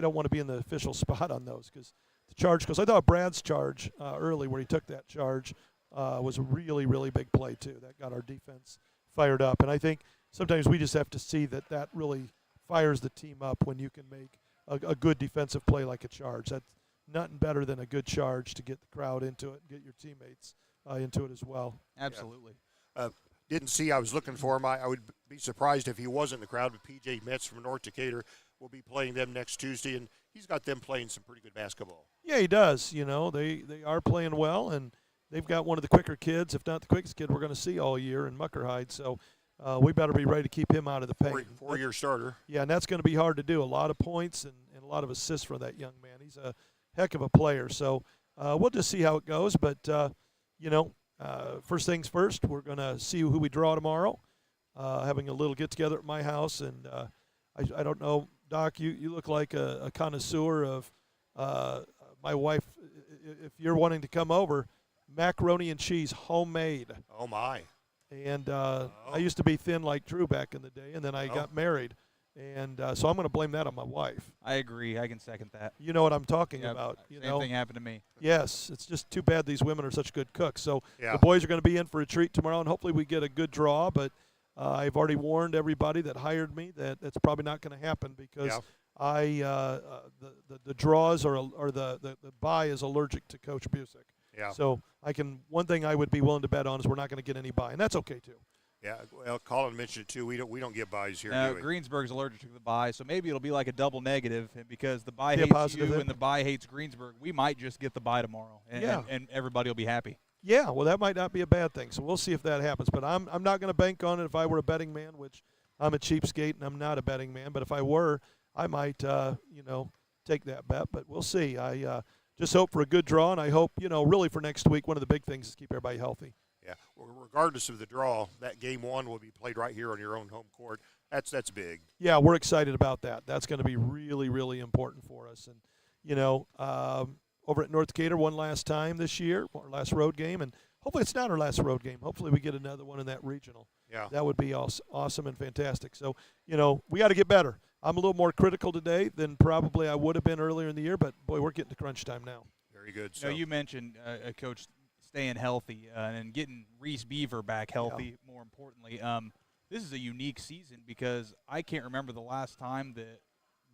don't want to be in the official spot on those because the charge. Because I thought Brad's charge early where he took that charge was a really, really big play too. That got our defense fired up. And I think sometimes we just have to see that really fires the team up when you can make a good defensive play like a charge. That's nothing better than a good charge to get the crowd into it and get your teammates into it as well. Absolutely. Didn't see. I was looking for him. I would be surprised if he wasn't in the crowd, but P.J. Metz from North Decatur will be playing them next Tuesday, and he's got them playing some pretty good basketball. Yeah, he does. You know, they are playing well, and they've got one of the quicker kids, if not the quickest kid we're going to see all year in Muckerhide. So we better be ready to keep him out of the paint. Four-year starter. Yeah, and that's going to be hard to do. A lot of points and a lot of assists for that young man. He's a heck of a player. So we'll just see how it goes. But, first things first, we're going to see who we draw tomorrow, having a little get-together at my house. And I don't know, Doc, you look like a connoisseur of my wife. If you're wanting to come over, macaroni and cheese, homemade. Oh, my. And I used to be thin like Drew back in the day, and then I got married. And so I'm going to blame that on my wife. I agree. I can second that. You know what I'm talking about. Same thing happened to me. Yes. It's just too bad these women are such good cooks. So the boys are going to be in for a treat tomorrow, and hopefully we get a good draw. But I've already warned everybody that hired me that that's probably not going to happen because the draws or the buy is allergic to Coach Busick. Yeah. So one thing I would be willing to bet on is we're not going to get any buy, and that's okay too. Yeah, well, Colin mentioned it too. We don't get buys here. No, do we? Greensburg's allergic to the bye, so maybe it'll be like a double negative because the bye Be a hates positive you then. and the bye hates Greensburg. We might just get the bye tomorrow, and everybody will be happy. Yeah, well, that might not be a bad thing. So we'll see if that happens. But I'm not going to bank on it if I were a betting man, which I'm a cheapskate and I'm not a betting man. But if I were, I might, take that bet. But we'll see. I just hope for a good draw, and I hope, really for next week, one of the big things is keep everybody healthy. Yeah, well, regardless of the draw, that game one will be played right here on your own home court. That's big. Yeah, we're excited about that. That's going to be really, really important for us. And, over at North Decatur one last time this year, our last road game, and hopefully it's not our last road game. Hopefully we get another one in that regional. Yeah. That would be awesome and fantastic. So, we got to get better. I'm a little more critical today than probably I would have been earlier in the year, but, boy, we're getting to crunch time now. Very good. So you mentioned, Coach, staying healthy and getting Reese Beaver back healthy, more importantly. This is a unique season because I can't remember the last time that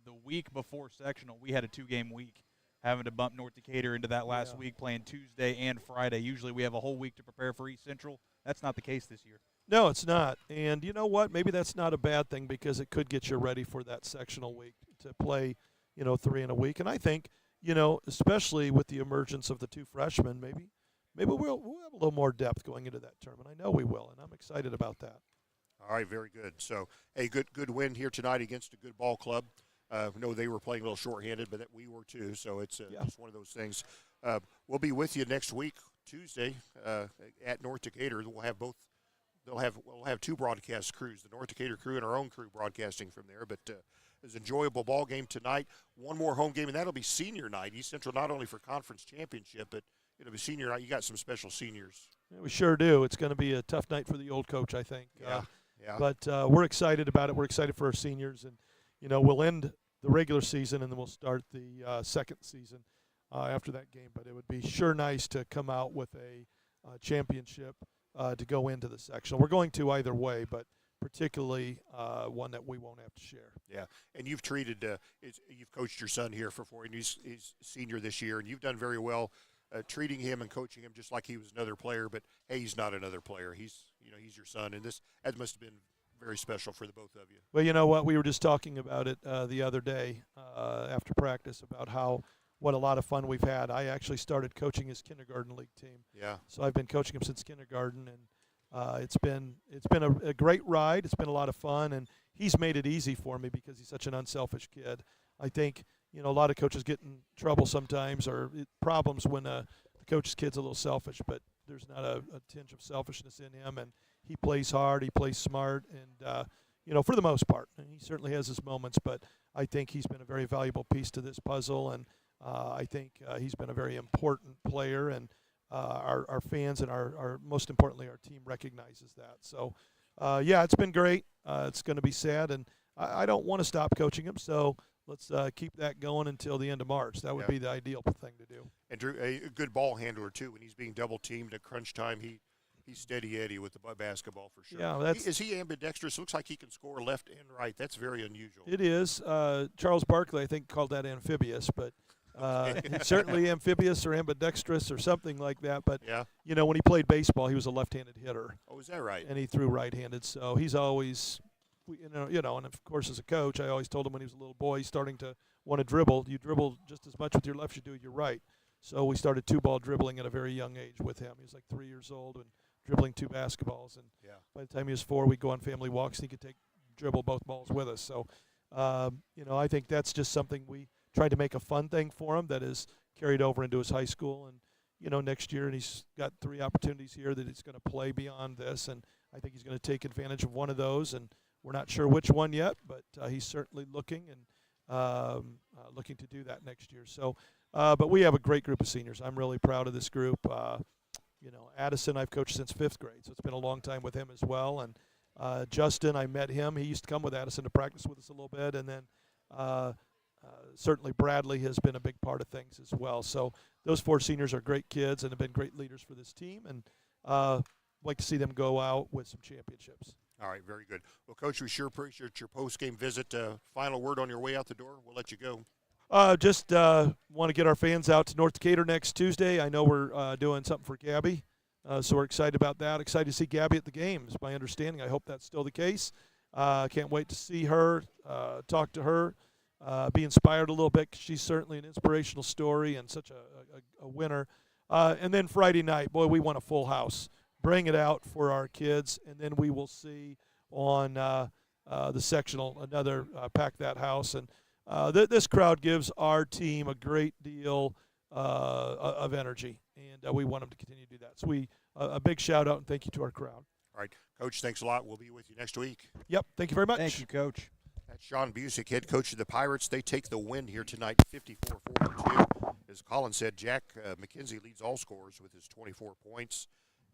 the week before sectional we had a 2-game week, having to bump North Decatur into that last week, playing Tuesday and Friday. Usually we have a whole week to prepare for East Central. That's not the case this year. No, it's not. And you know what? Maybe that's not a bad thing because it could get you ready for that sectional week to play, 3 in a week. And I think, especially with the emergence of the two freshmen, maybe we'll have a little more depth going into that tournament. I know we will, and I'm excited about that. All right, very good. So, a good win here tonight against a good ball club. We know they were playing a little shorthanded, but we were too. So it's just one of those things. We'll be with you next week, Tuesday, at North Decatur. We'll have both. We'll have two broadcast crews, the North Decatur crew and our own crew broadcasting from there. But it's an enjoyable ball game tonight. One more home game, and that'll be senior night. East Central not only for conference championship, but it'll be senior night. You got some special seniors. Yeah, we sure do. It's going to be a tough night for the old coach, I think. Yeah. But we're excited about it. We're excited for our seniors, and we'll end the regular season and then we'll start the second season after that game. But it would be sure nice to come out with a championship to go into the sectional. We're going to either way, but particularly one that we won't have to share. Yeah, and you've treated you've coached your son here for 4 years. He's senior this year, and you've done very well treating him and coaching him just like he was another player. But hey, he's not another player. He's your son, and that must have been very special for the both of you. Well, you know what? We were just talking about it the other day. after practice about what a lot of fun we've had. I actually started coaching his kindergarten league team. Yeah. So I've been coaching him since kindergarten, and it's been a great ride. It's been a lot of fun, and he's made it easy for me because he's such an unselfish kid. I think a lot of coaches get in trouble sometimes or problems when the coach's kid's a little selfish, but there's not a tinge of selfishness in him, and he plays hard, he plays smart, and for the most part, and he certainly has his moments, but I think he's been a very valuable piece to this puzzle, and I think he's been a very important player, and our fans and our most importantly our team recognizes that. So it's been great. It's going to be sad, and I don't want to stop coaching him, so let's keep that going until the end of March. That would be the ideal thing to do. And Drew, a good ball handler too. When he's being double teamed at crunch time, he's steady Eddie with the basketball for sure. Yeah, is he ambidextrous? Looks like he can score left and right. That's very unusual. It is. Charles Barkley, I think, called that amphibious, but certainly amphibious or ambidextrous or something like that. But when he played baseball, he was a left-handed hitter. Oh, is that right? And he threw right-handed, so he's always, and of course as a coach, I always told him when he was a little boy, starting to want to dribble. You dribble just as much with your left as you do with your right. So we started two-ball dribbling at a very young age with him. He was like 3 years old and dribbling two basketballs. And by the time he was 4, we'd go on family walks, and he could dribble both balls with us. So, I think that's just something we tried to make a fun thing for him that is carried over into his high school. And, next year, and he's got 3 opportunities here that he's going to play beyond this. And I think he's going to take advantage of one of those. And we're not sure which one yet, but he's certainly looking and looking to do that next year. So, but we have a great group of seniors. I'm really proud of this group. Addison I've coached since 5th grade, so it's been a long time with him as well. And Justin, I met him. He used to come with Addison to practice with us a little bit. And then certainly Bradley has been a big part of things as well. So those 4 seniors are great kids and have been great leaders for this team. And like to see them go out with some championships. All right, very good. Well, Coach, we sure appreciate your post-game visit. Final word on your way out the door. We'll let you go. Just want to get our fans out to North Decatur next Tuesday. I know we're doing something for Gabby, so we're excited about that. Excited to see Gabby at the game, is my understanding. I hope that's still the case. Can't wait to see her, talk to her, be inspired a little bit. 'Cause she's certainly an inspirational story and such a winner. And then Friday night, boy, we want a full house. Bring it out for our kids, and then we will see on the sectional another pack that house. And this crowd gives our team a great deal of energy, and we want them to continue to do that. So a big shout out and thank you to our crowd. All right, Coach, thanks a lot. We'll be with you next week. Yep, thank you very much. Thank you, Coach. That's Sean Busick, head coach of the Pirates. They take the win here tonight, 54-42. As Colin said, Jack McKenzie leads all scorers with his 24 points.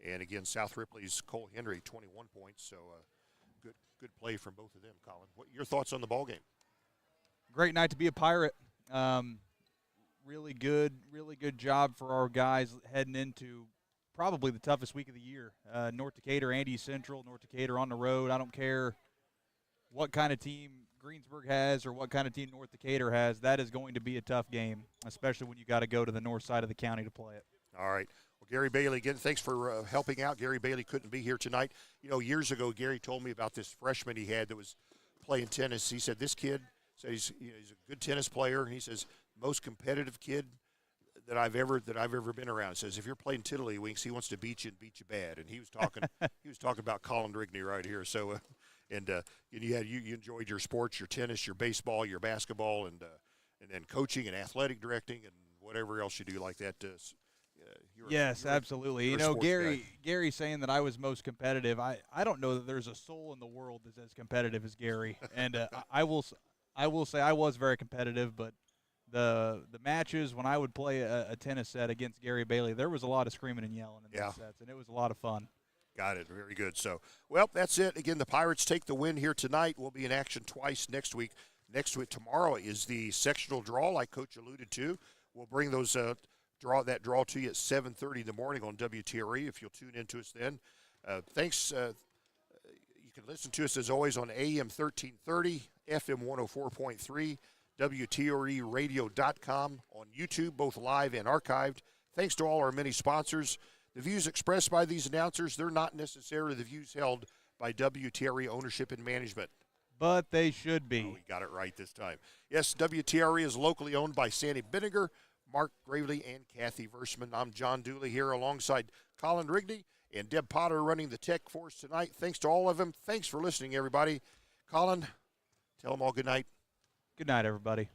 And again, South Ripley's Cole Henry, 21 points. So good play from both of them, Colin. What your thoughts on the ball game? Great night to be a Pirate. Really good job for our guys heading into probably the toughest week of the year. North Decatur and East Central, North Decatur on the road. I don't care what kind of team Greensburg has or what kind of team North Decatur has. That is going to be a tough game, especially when you got to go to the north side of the county to play it. All right. Well, Gary Bailey, again, thanks for helping out. Gary Bailey couldn't be here tonight. Years ago, Gary told me about this freshman he had that was playing tennis. He said this kid, he's a good tennis player, and he says most competitive kid that I've ever been around. He says if you're playing tiddlywinks, he wants to beat you and beat you bad. And he was talking about Colin Rigney right here. So, you enjoyed your sports, your tennis, your baseball, your basketball, and then coaching and athletic directing and whatever else you do like that. Yes, absolutely. Gary's saying that I was most competitive. I don't know that there's a soul in the world that's as competitive as Gary. And I will say I was very competitive, but the matches when I would play a tennis set against Gary Bailey, there was a lot of screaming and yelling in those sets, and it was a lot of fun. Got it. Very good. So, well, that's it. Again, the Pirates take the win here tonight. We'll be in action twice next week. Tomorrow is the sectional draw, like Coach alluded to. We'll bring those draw to you at 7:30 in the morning on WTRE if you'll tune in to us then. Thanks. You can listen to us, as always, on AM 1330, FM 104.3, WTREradio.com, on YouTube, both live and archived. Thanks to all our many sponsors. The views expressed by these announcers, they're not necessarily the views held by WTRE ownership and management. but they should be. Oh, we got it right this time. Yes, WTRE is locally owned by Sandy Binniger, Mark Gravely, and Kathy Versman. I'm John Dooley here alongside Colin Rigney and Deb Potter running the tech for us tonight. Thanks to all of them. Thanks for listening, everybody. Colin, tell them all good night. Good night, everybody.